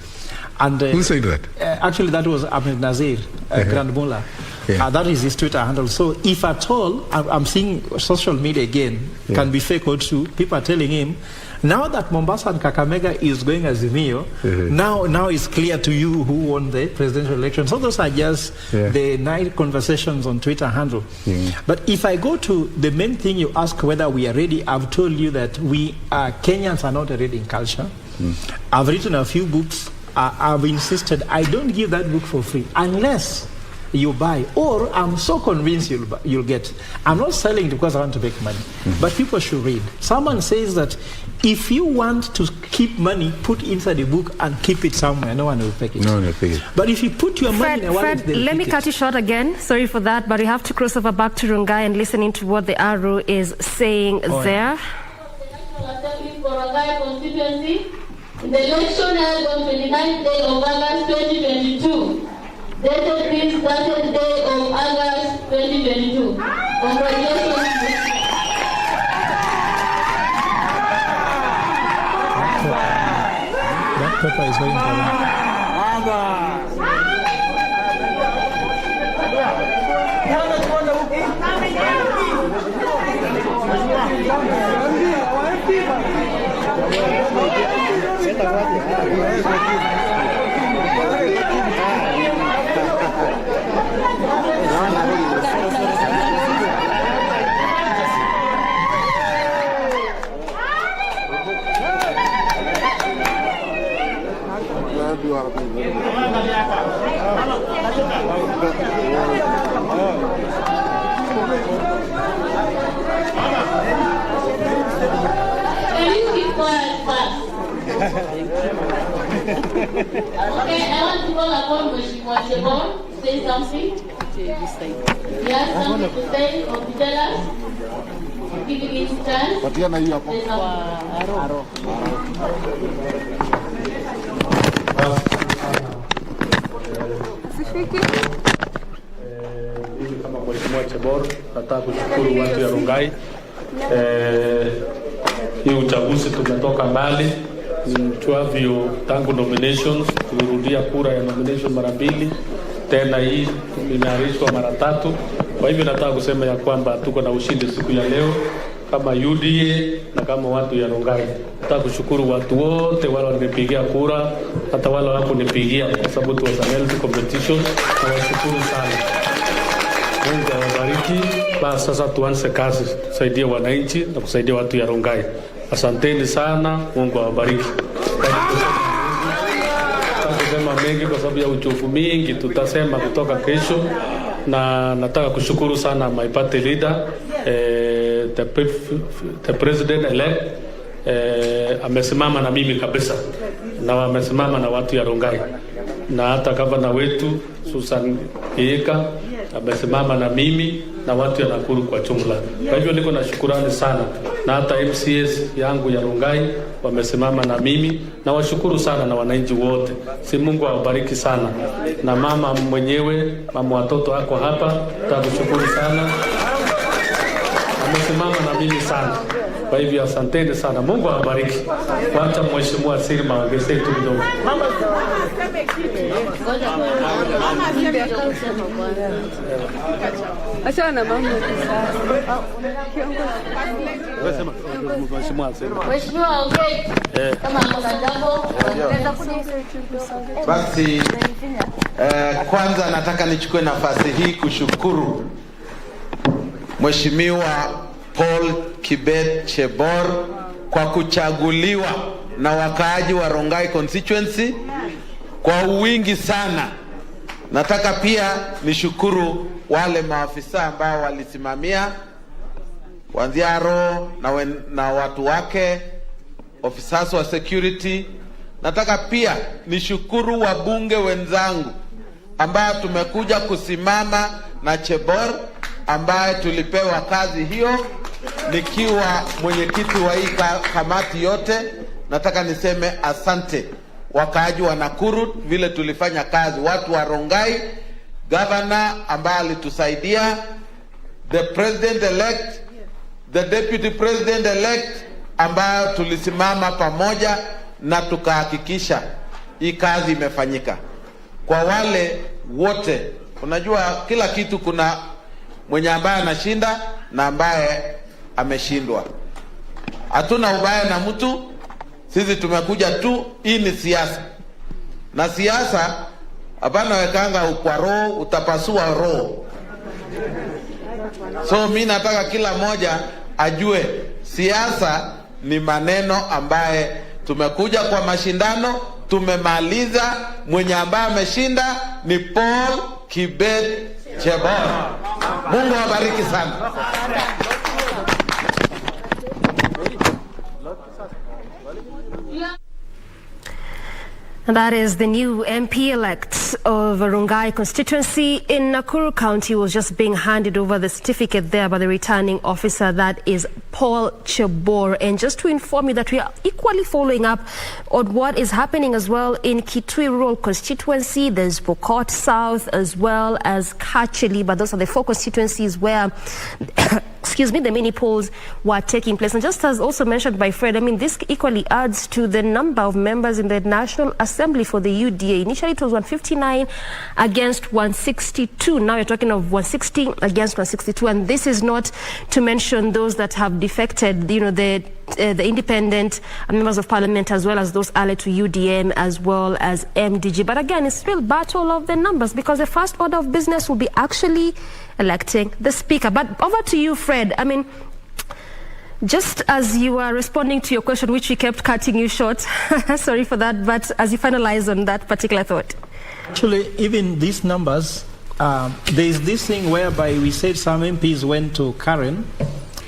And, who said that? Actually, that was Ahmed Nazir, Grand Mullah. That is his Twitter handle. So if at all, I'm seeing social media again, can be fake or true. People are telling him, now that Mombasa and Kakamega is going as Azimio, now it's clear to you who won the presidential election. So those are just the night conversations on Twitter handle. But if I go to the main thing you ask whether we are ready, I've told you that Kenyans are not ready in culture. I've written a few books. I've insisted I don't give that book for free unless you buy, or I'm so convinced you'll get. I'm not selling it because I want to make money, but people should read. Someone says that if you want to keep money, put inside the book and keep it somewhere. No one will pick it. No one will pick it. But if you put your money in a wallet, Fred, let me cut you short again. Sorry for that, but we have to cross over back to Rongai and listening to what the RO is saying there. Rongai constituency, in the election held on 29th day of August 2022. Dated this 30th day of August 2022. Congratulations. That paper is very important. Okay, I want to call upon chebor to say something. He has something to say or to tell us. Giving his chance. Mimi kama mheshimiwa Chebor nataka kushukuru watu ya Rongai. Hii uchaguzi tumetoka mbali. Tuavyo tangu nominations, tulirudia kura ya nomination mara mbili, tena hii imeahirishwa mara 3. Kwa hivyo nataka kusema ya kwamba tuko na ushindi siku ya leo kama UDA na kama watu ya Rongai. Nataka kushukuru watu wote wale walipigia kura, hata wale hawakunipigia kwa sababu tu was a healthy competition. Nawashukuru sana. Mungu awabariki. Basi sasa tuanze kazi, tusaidie wananchi na kusaidia watu ya Rongai. Asanteni sana, Mungu awabariki. Tutasema mengi kwa sababu ya uchovu mingi, tutasema kutoka kesho, na nataka kushukuru sana my party leader, the president elect, amesimama na mimi kabisa, na amesimama na watu ya Rongai, na hata gavana wetu Susan Kieka amesimama na mimi na watu ya Nakuru kwa jumla. Kwa hivyo niko na shukrani sana, na hata MCS yangu ya Rongai wamesimama na mimi, na washukuru sana na wananchi wote. Si Mungu awabariki sana, na mama mwenyewe, mama watoto wako hapa, takushukuru sana, amesimama na mimi sana. Kwa hivyo asanteni sana, Mungu awabariki. Wacha mheshimiwa Sirma ongezee tu kidogo. Acha na mama Mheshimiwa ongea. Kama kuna jambo unaweza basi. Kwanza nataka nichukue nafasi hii kushukuru Mheshimiwa Paul Kibet Chebor kwa kuchaguliwa na wakaaji wa Rongai constituency kwa wingi sana. Nataka pia nishukuru wale maafisa ambao walisimamia kuanzia RO na watu wake, officers wa security. Nataka pia nishukuru wabunge wenzangu ambao tumekuja kusimama na Chebor, ambaye tulipewa kazi hiyo nikiwa mwenyekiti wa hii kamati yote. Nataka niseme asante wakaaji wa Nakuru vile tulifanya kazi, watu wa Rongai, governor ambaye alitusaidia, the president elect, the deputy president elect, ambayo tulisimama pamoja na tukahakikisha hii kazi imefanyika. Kwa wale wote Unajua kila kitu kuna mwenye ambaye anashinda na ambaye ameshindwa. Hatuna ubaya na mtu, sisi tumekuja tu, hii ni siasa. Na siasa hapana wekanga kwa roho, utapasua roho. So mimi nataka kila moja ajue siasa ni maneno ambaye tumekuja kwa mashindano, tumemaliza, mwenye ambaye ameshinda ni Paul Kibet Chebor. Mungu awabariki sana. And that is the new MP-elect of Rongai constituency in Nakuru County was just being handed over the certificate there by the returning officer, that is Paul Chebor. And just to inform you that we are equally following up on what is happening as well in Kitui Rural constituency. There's Pokot South as well as Kacheli, but those are the four constituencies where excuse me, the mini polls were taking place. And just as also mentioned by Fred, I mean, this equally adds to the number of members in the National Assembly for the UDA. Initially, it was 159 against 162. Now you're talking of 160 against 162. And this is not to mention those that have defected, you know, the independent members of parliament, as well as those allied to UDM, as well as MDG. But again, it's still battle of the numbers, because the first order of business will be actually electing the speaker. But over to you, Fred. I mean, just as you are responding to your question, which we kept cutting you short, sorry for that, but as you finalize on that particular thought. Actually, even these numbers, there is this thing whereby we said some MPs went to Karen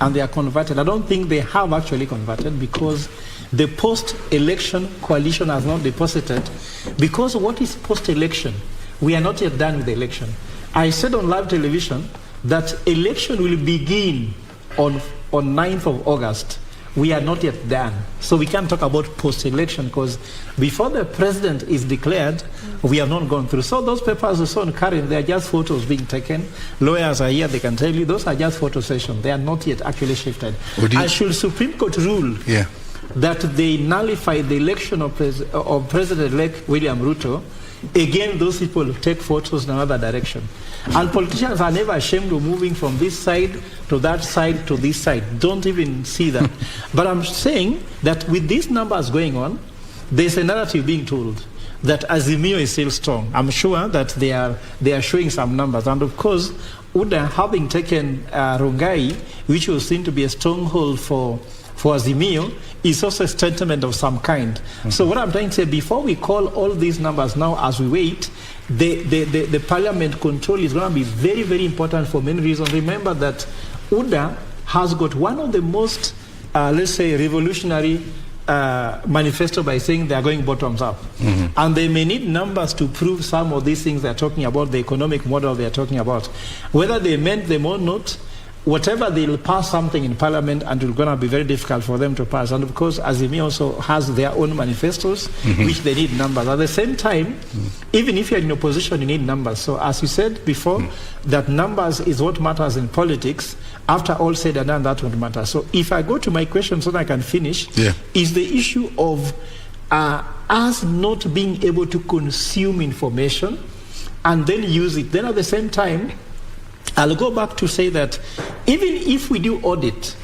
and they are converted. I don't think they have actually converted, because the post-election coalition has not deposited. Because what is post-election? We are not yet done with the election. I said on live television that election will begin on 9th of August. We are not yet done. So we can't talk about post-election, because before the president is declared, we have not gone through. So those papers you saw on Karen, they are just photos being taken. Lawyers are here, they can tell you, those are just photo sessions. They are not yet actually shifted. Should Supreme Court rule that they nullify the election of President-elect William Ruto, again, those people take photos in another direction. And politicians are never ashamed of moving from this side to that side to this side. Don't even see that. But I'm saying that with these numbers going on, there's a narrative being told that Azimio is still strong. I'm sure that they are showing some numbers. And of course, UDA having taken Rongai, which was seen to be a stronghold for Azimio, is also a statement of some kind. So what I'm trying to say, before we call all these numbers now as we wait, the parliament control is going to be very, very important for many reasons. Remember that UDA has got one of the most, let's say, revolutionary manifesto by saying they are going bottoms up. And they may need numbers to prove some of these things they're talking about, the economic model they're talking about. Whether they meant them or not, whatever, they'll pass something in parliament, and it's going to be very difficult for them to pass. And of course, Azimio also has their own manifestos, which they need numbers. At the same time, even if you're in opposition, you need numbers. So as you said before, that numbers is what matters in politics. After all said and done, that won't matter. So if I go to my question so that I can finish, is the issue of us not being able to consume information and then use it. Then at the same time, I'll go back to say that even if we do audit,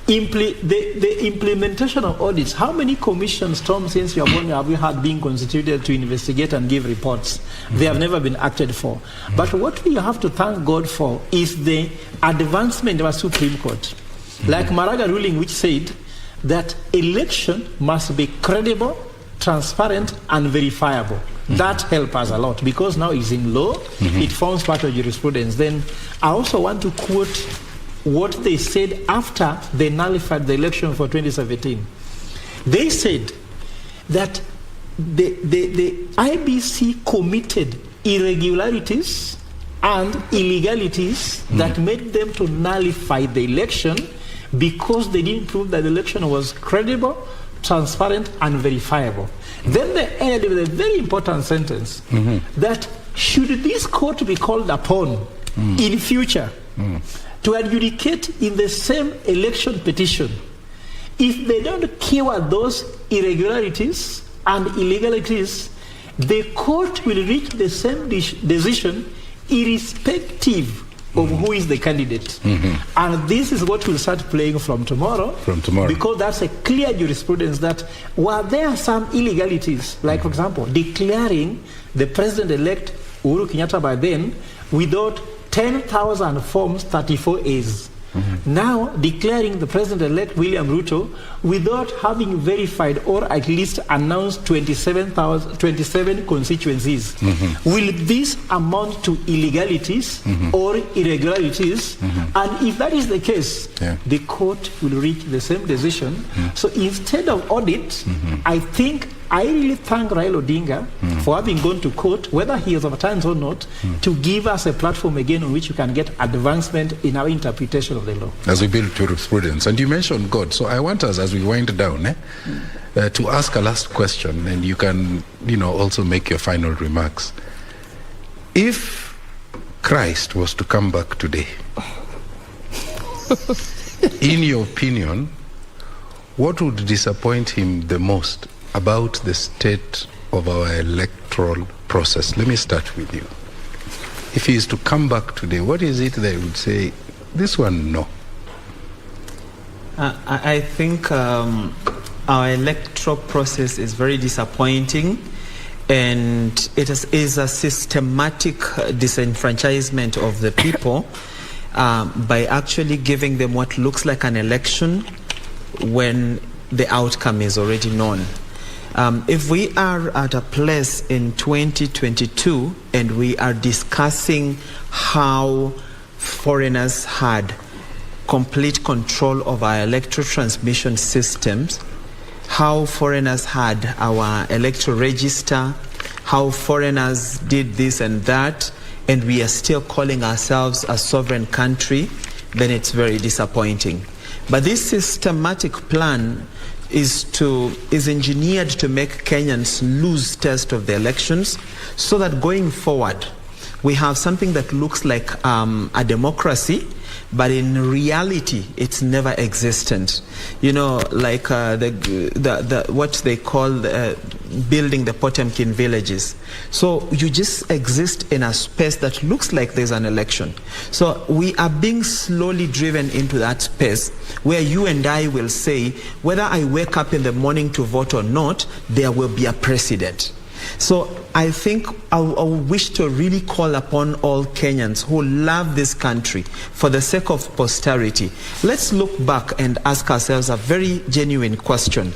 the implementation of audits, how many commissions, Tom, since you are born, have we had being constituted to investigate and give reports? They have never been acted for. But what we have to thank God for is the advancement of our Supreme Court. Like Maraga ruling, which said that election must be credible, transparent, and verifiable. That helps us a lot, because now it's in law, it forms part of jurisprudence. Then I also want to quote what they said after they nullified the election for 2017. They said that the IBC committed irregularities and illegalities that made them to nullify the election because they didn't prove that the election was credible, transparent, and verifiable. Then they ended with a very important sentence that should this court be called upon in future to adjudicate in the same election petition, if they don't cure those irregularities and illegalities, the court will reach the same decision irrespective of who is the candidate. And this is what will start playing from tomorrow. Because that's a clear jurisprudence that while there are some illegalities, like for example, declaring the president-elect Uhuru Kenyatta by then without 10,000 forms 34As. Now declaring the president-elect William Ruto without having verified or at least announced 27 constituencies. Will this amount to illegalities or irregularities? And if that is the case, the court will reach the same decision. So instead of audit, I think I really thank Raila Odinga for having gone to court, whether he is overturned or not, to give us a platform again on which you can get advancement in our interpretation of the law. As we build jurisprudence. And you mentioned God. So I want us, as we wind down, to ask a last question, and you can, also make your final remarks. If Christ was to come back today, in your opinion, what would disappoint him the most about the state of our electoral process? Let me start with you. If he is to come back today, what is it that would say, this one, no? I think our electoral process is very disappointing, and it is a systematic disenfranchisement of the people by actually giving them what looks like an election when the outcome is already known. If we are at a place in 2022 and we are discussing how foreigners had complete control of our electoral transmission systems, how foreigners had our electoral register, how foreigners did this and that, and we are still calling ourselves a sovereign country, then it's very disappointing. But this systematic plan is engineered to make Kenyans lose taste of the elections, so that going forward we have something that looks like a democracy, but in reality it's never existent. Like what they call building the Potemkin villages. So you just exist in a space that looks like there's an election. So we are being slowly driven into that space where you and I will say, whether I wake up in the morning to vote or not, there will be a precedent. So I think I wish to really call upon all Kenyans who love this country for the sake of posterity. Let's look back and ask ourselves a very genuine question.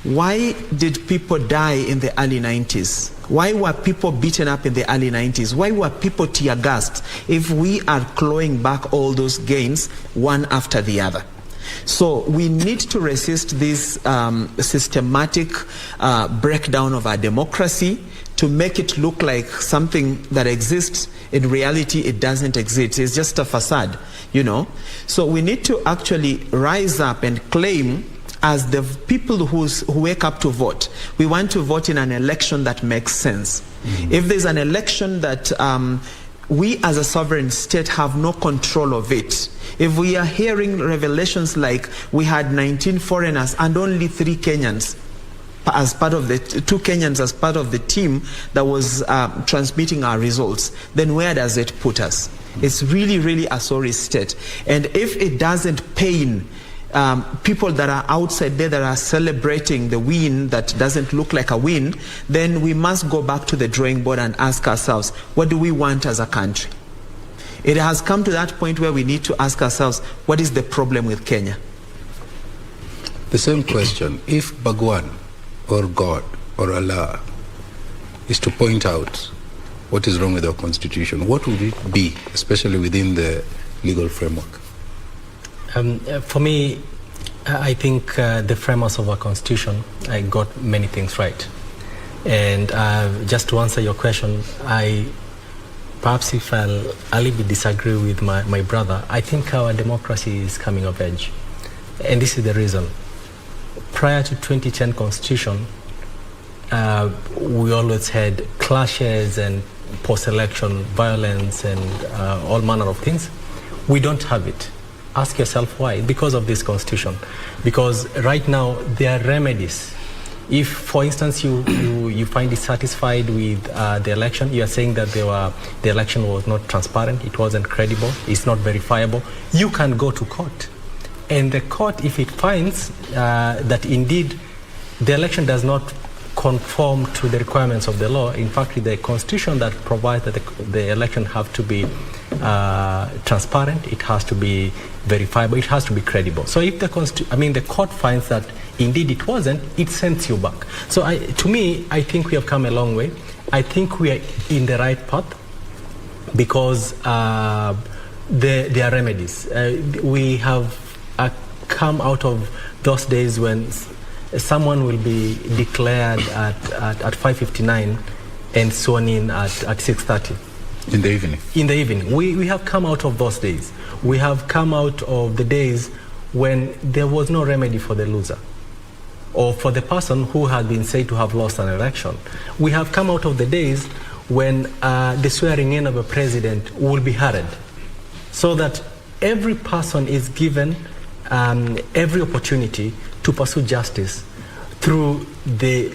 Why did people die in the early 90s? Why were people beaten up in the early 90s? Why were people tear-gassed if we are clawing back all those gains one after the other? So we need to resist this systematic breakdown of our democracy to make it look like something that exists. In reality, it doesn't exist. It's just a facade, So we need to actually rise up and claim, as the people who wake up to vote, we want to vote in an election that makes sense. If there's an election that we as a sovereign state have no control of it, if we are hearing revelations like we had 19 foreigners and only 3 Kenyans as part of the 2 Kenyans as part of the team that was transmitting our results, then where does it put us? It's really, really a sorry state. And if it doesn't pain people that are outside there that are celebrating the win that doesn't look like a win, then we must go back to the drawing board and ask ourselves, what do we want as a country? It has come to that point where we need to ask ourselves, what is the problem with Kenya? The same question. If Bhagwan or God or Allah is to point out what is wrong with our constitution, what would it be, especially within the legal framework? For me, I think the framers of our constitution got many things right. And just to answer your question, perhaps if I'll a little bit disagree with my brother, I think our democracy is coming of age. And this is the reason. Prior to 2010 constitution, we always had clashes and post-election violence and all manner of things. We don't have it. Ask yourself why. Because of this constitution. Because right now there are remedies If, for instance, you find dissatisfied with the election, you are saying that the election was not transparent, it wasn't credible, it's not verifiable, you can go to court. And the court, if it finds that indeed the election does not conform to the requirements of the law, in fact, the constitution that provides that the election have to be transparent, it has to be verifiable, it has to be credible. So if the court finds that indeed it wasn't, it sends you back. So to me, I think we have come a long way. I think we are in the right path because there are remedies. We have come out of those days when someone will be declared at 5:59 and sworn in at 6:30. In the evening? In the evening. We have come out of those days. We have come out of the days when there was no remedy for the loser or for the person who had been said to have lost an election. We have come out of the days when the swearing in of a president will be hurried, so that every person is given every opportunity to pursue justice through the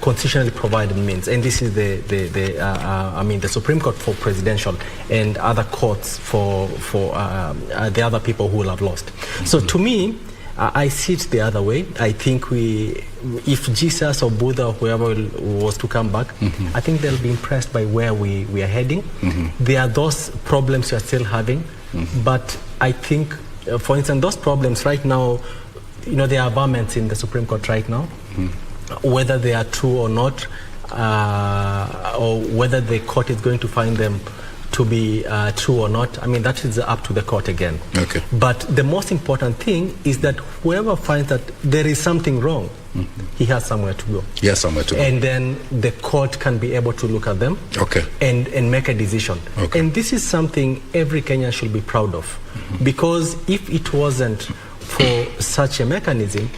constitutionally provided means, and this is the Supreme Court for presidential and other courts for the other people who will have lost. So to me, I see it the other way. I think if Jesus or Buddha or whoever was to come back, I think they'll be impressed by where we are heading. There are those problems we are still having, but I think, for instance, those problems right now, there are amendments in the Supreme Court right now, whether they are true or not, or whether the court is going to find them to be true or not. I mean, that is up to the court again. Okay. But the most important thing is that whoever finds that there is something wrong, he has somewhere to go. He has somewhere to go. And then the court can be able to look at them and make a decision. Okay. And this is something every Kenyan should be proud of. Because if it wasn't for such a mechanism,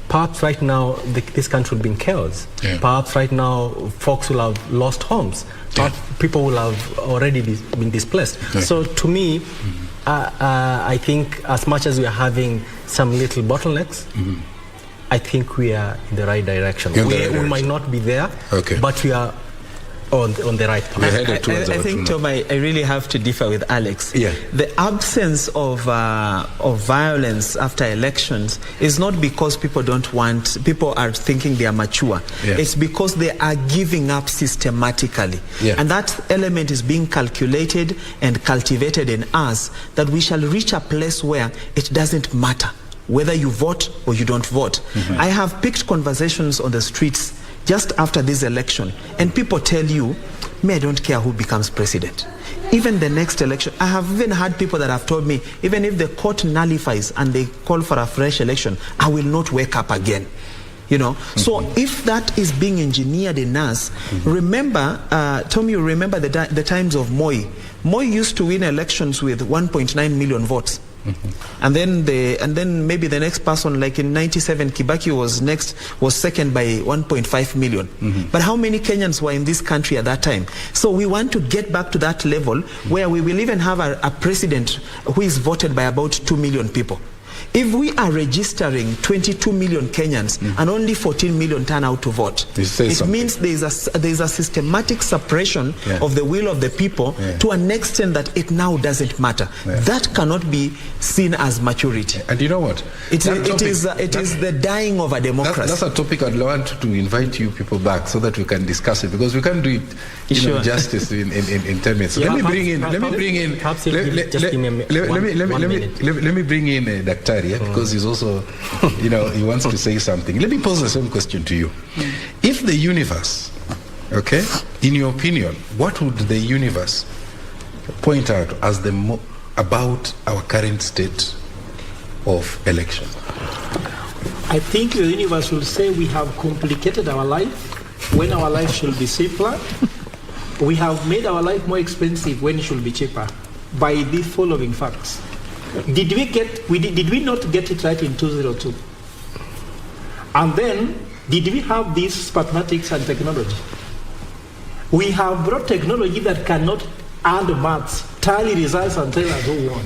perhaps right now this country will be in chaos. Yeah. Perhaps right now folks will have lost homes. Perhaps people will have already been displaced. Yeah. So to me, I think as much as we are having some little bottlenecks, I think we are in the right direction. We might not be there, but we are on the right path. I think, Tom, I really have to differ with Alex. Yeah. The absence of violence after elections is not because people are thinking they are mature. Yeah. It's because they are giving up systematically. Yeah. And that element is being calculated and cultivated in us, that we shall reach a place where it doesn't matter whether you vote or you don't vote. I have picked conversations on the streets just after this election, and people tell you, I don't care who becomes president. Even the next election, I have even had people that have told me, even if the court nullifies and they call for a fresh election, I will not wake up again. So if that is being engineered in us, remember, Tom, you remember the times of Moi. Moi used to win elections with 1.9 million votes. And then maybe the next person, like in 97, Kibaki was second by 1.5 million. But how many Kenyans were in this country at that time? So we want to get back to that level where we will even have a president who is voted by about 2 million people. If we are registering 22 million Kenyans and only 14 million turn out to vote, it means there is a systematic suppression of the will of the people to an extent that it now doesn't matter. That cannot be seen as maturity. And you know what? It is the dying of a democracy. That's a topic I'd want to invite you people back so that we can discuss it, because we can't do it justice in 10 minutes. So let me bring in Daktari, because he's also, he wants to say something. Let me pose the same question to you. If the universe, in your opinion, what would the universe point out as about our current state of election? I think the universe will say we have complicated our life when our life should be simpler. We have made our life more expensive when it should be cheaper, by the following facts. Did we not get it right in 2002? And then, did we have these mathematics and technology? We have brought technology that cannot add maths, tally results, and tell us who won.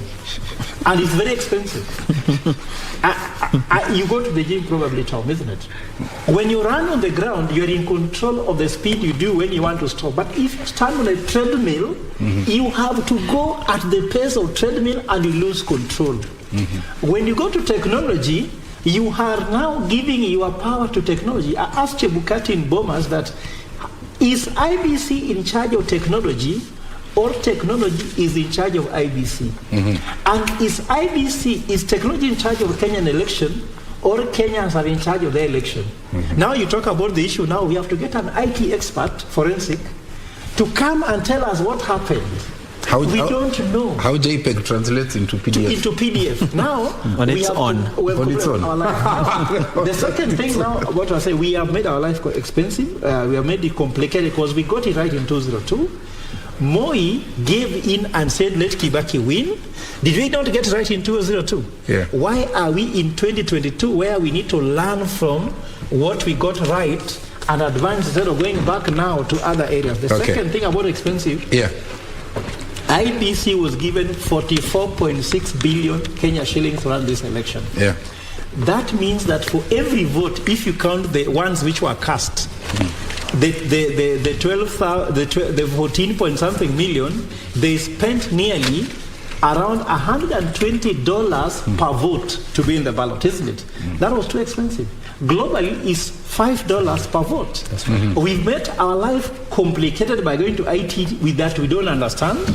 And it's very expensive. You go to the gym probably, Tom, isn't it? When you run on the ground, you're in control of the speed you do when you want to stop. But if you stand on a treadmill, you have to go at the pace of treadmill and you lose control. When you go to technology, you are now giving your power to technology. I asked Chebukati in Bomas that, is IBC in charge of technology or technology is in charge of IBC? And is technology in charge of Kenyan election or Kenyans are in charge of the election? Now you talk about the issue, now we have to get an IT expert, forensic, to come and tell us what happened. We don't know. How JPEG translates into PDF. Now, on its own. The second thing now, what I say, we have made our life expensive. We have made it complicated because we got it right in 2002. Moi gave in and said, let Kibaki win. Did we not get it right in 2002? Yeah. Why are we in 2022 where we need to learn from what we got right and advance instead of going back now to other areas? The second thing about expensive. Yeah. IBC was given 44.6 billion Kenya shillings to run this election. Yeah. That means that for every vote, if you count the ones which were cast, the 14 point something million, they spent nearly around $120 per vote to be in the ballot, isn't it? That was too expensive. Globally, is $5 per vote. We've made our life complicated by going to IT with that we don't understand.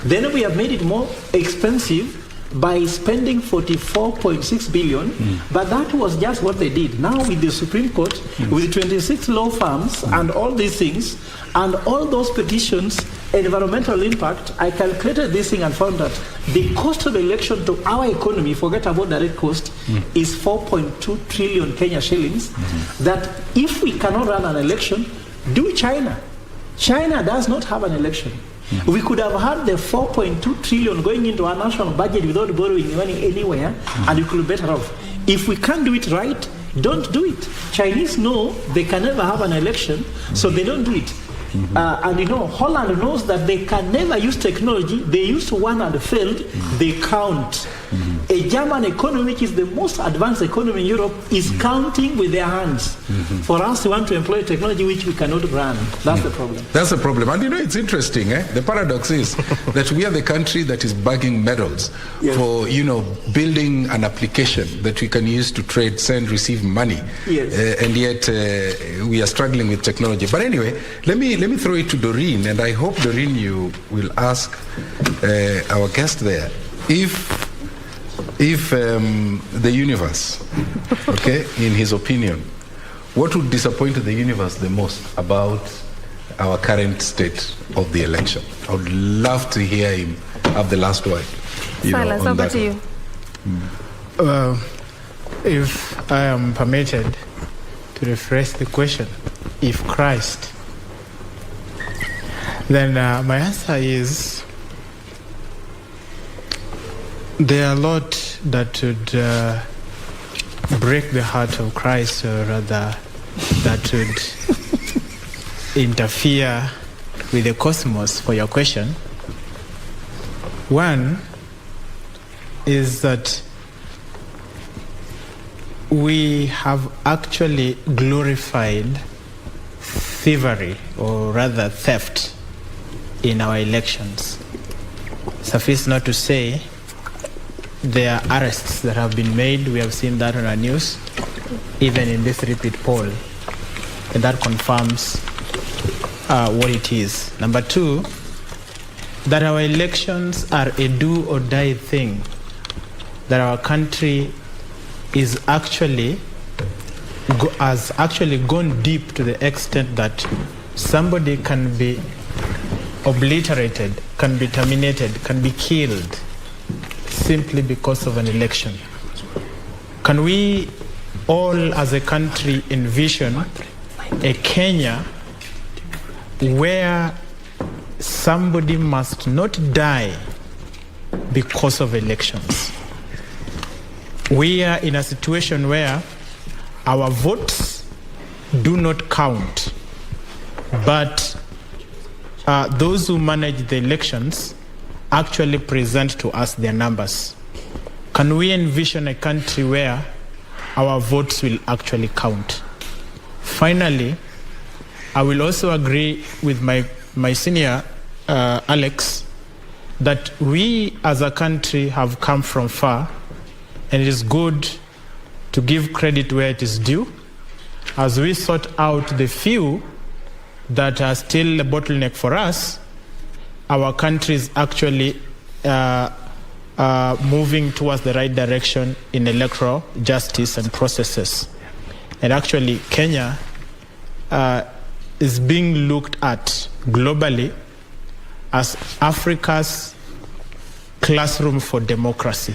Then we have made it more expensive by spending 44.6 billion, but that was just what they did. Now with the Supreme Court, with 26 law firms and all these things, and all those petitions, environmental impact, I calculated this thing and found that the cost of the election to our economy, forget about direct cost, is 4.2 trillion Kenya shillings. That if we cannot run an election, do China. China does not have an election. We could have had the 4.2 trillion going into our national budget without borrowing money anywhere, and we could be better off. If we can't do it right, don't do it. Chinese know they can never have an election, so they don't do it. And you know, Holland knows that they can never use technology. They used one and failed. They count. A German economy, which is the most advanced economy in Europe, is counting with their hands. For us, we want to employ technology which we cannot run. That's the problem. That's the problem. And you know, it's interesting. The paradox is that we are the country that is bagging medals for, you know, building an application that we can use to trade, send, receive money. And yet we are struggling with technology. But anyway, let me throw it to Doreen, and I hope, Doreen, you will ask our guest there if the universe, in his opinion, what would disappoint the universe the most about our current state of the election? I would love to hear him have the last word. Silence, over to you. If I am permitted to rephrase the question, if Christ, then my answer is there are a lot that would break the heart of Christ, or rather that would interfere with the cosmos, for your question. One is that we have actually glorified thievery, or rather theft, in our elections. Suffice not to say, there are arrests that have been made. We have seen that on our news, even in this repeat poll, and that confirms what it is. Number two, that our elections are a do or die thing, that our country is has actually gone deep to the extent that somebody can be obliterated, can be terminated, can be killed simply because of an election. Can we all as a country envision a Kenya where somebody must not die because of elections? We are in a situation where our votes do not count, but those who manage the elections actually present to us their numbers. can we envision a country where our votes will actually count? Finally, I will also agree with my senior, Alex, that we as a country have come from far, and it is good to give credit where it is due. As we sort out the few that are still a bottleneck for us, our country is actually moving towards the right direction in electoral justice and processes. And actually, Kenya is being looked at globally as Africa's classroom for democracy.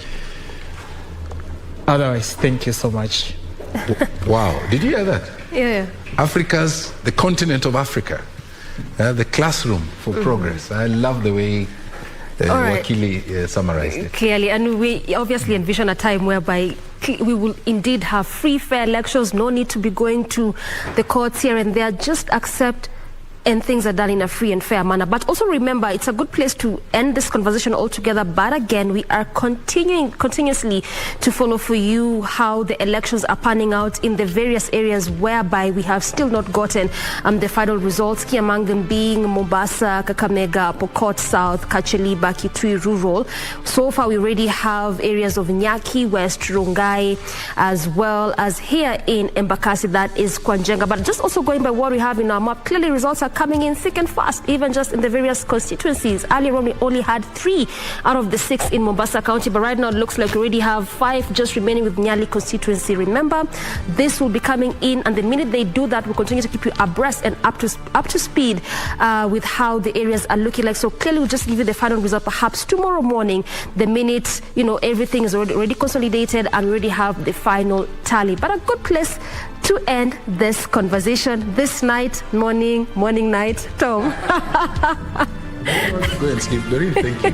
Otherwise, thank you so much. Wow, did you hear that? Yeah. The continent of Africa, the classroom for progress. I love the way Wakili summarized it. Clearly, and we obviously envision a time whereby we will indeed have free, fair elections, no need to be going to the courts here and there, just accept and things are done in a free and fair manner. But also remember, it's a good place to end this conversation altogether. But again, we are continuously to follow for you how the elections are panning out in the various areas whereby we have still not gotten the final results, key among them being Mombasa, Kakamega, Pokot South, Kacheliba, Kitui Rural. So far, we already have areas of Nyaki, West, Rongai, as well as here in Embakasi, that is Kwanjenga. But just also going by what we have in our map, clearly results are coming in thick and fast, even just in the various constituencies. Earlier on, we only had 3 out of the 6 in Mombasa County, but right now it looks like we already have 5 just remaining with Nyali constituency. Remember, this will be coming in, and the minute they do that, we'll continue to keep you abreast and up to speed with how the areas are looking like. So clearly, we'll just give you the final result perhaps tomorrow morning, the minute everything is already consolidated and we already have the final tally. But a good place to end this conversation this night, morning night. Tom. Go and sleep, Doreen. Thank you.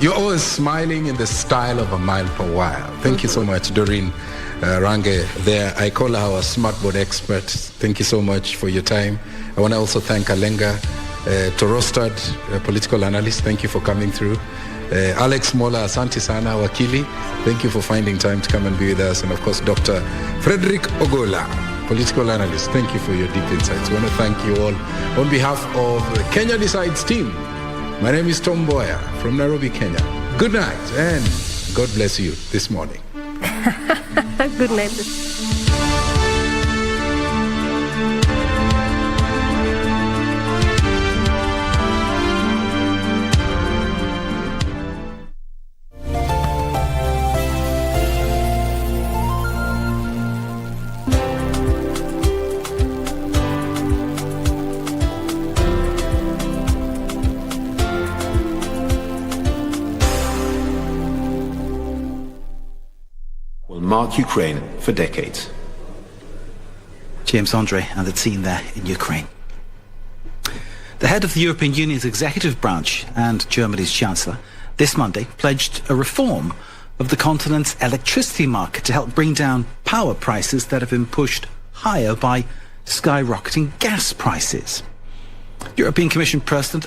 You're always smiling in the style of a mile per while. Thank you so much, Doreen Range. There, I call her our smartboard expert. Thank you so much for your time. I want to also thank Alenga Torostad, political analyst. Thank you for coming through. Alex Mola, asante sana, wakili. Thank you for finding time to come and be with us. And of course, Dr. Frederick Ogola, political analyst. Thank you for your deep insights. I want to thank you all on behalf of the Kenya Decides team. My name is Tom Boyer from Nairobi, Kenya. Good night and God bless you this morning. Good night. Mark Ukraine for decades. James Andre and the team there in Ukraine. The head of the European Union's executive branch and Germany's Chancellor this Monday pledged a reform of the continent's electricity market to help bring down power prices that have been pushed higher by skyrocketing gas prices. European Commission President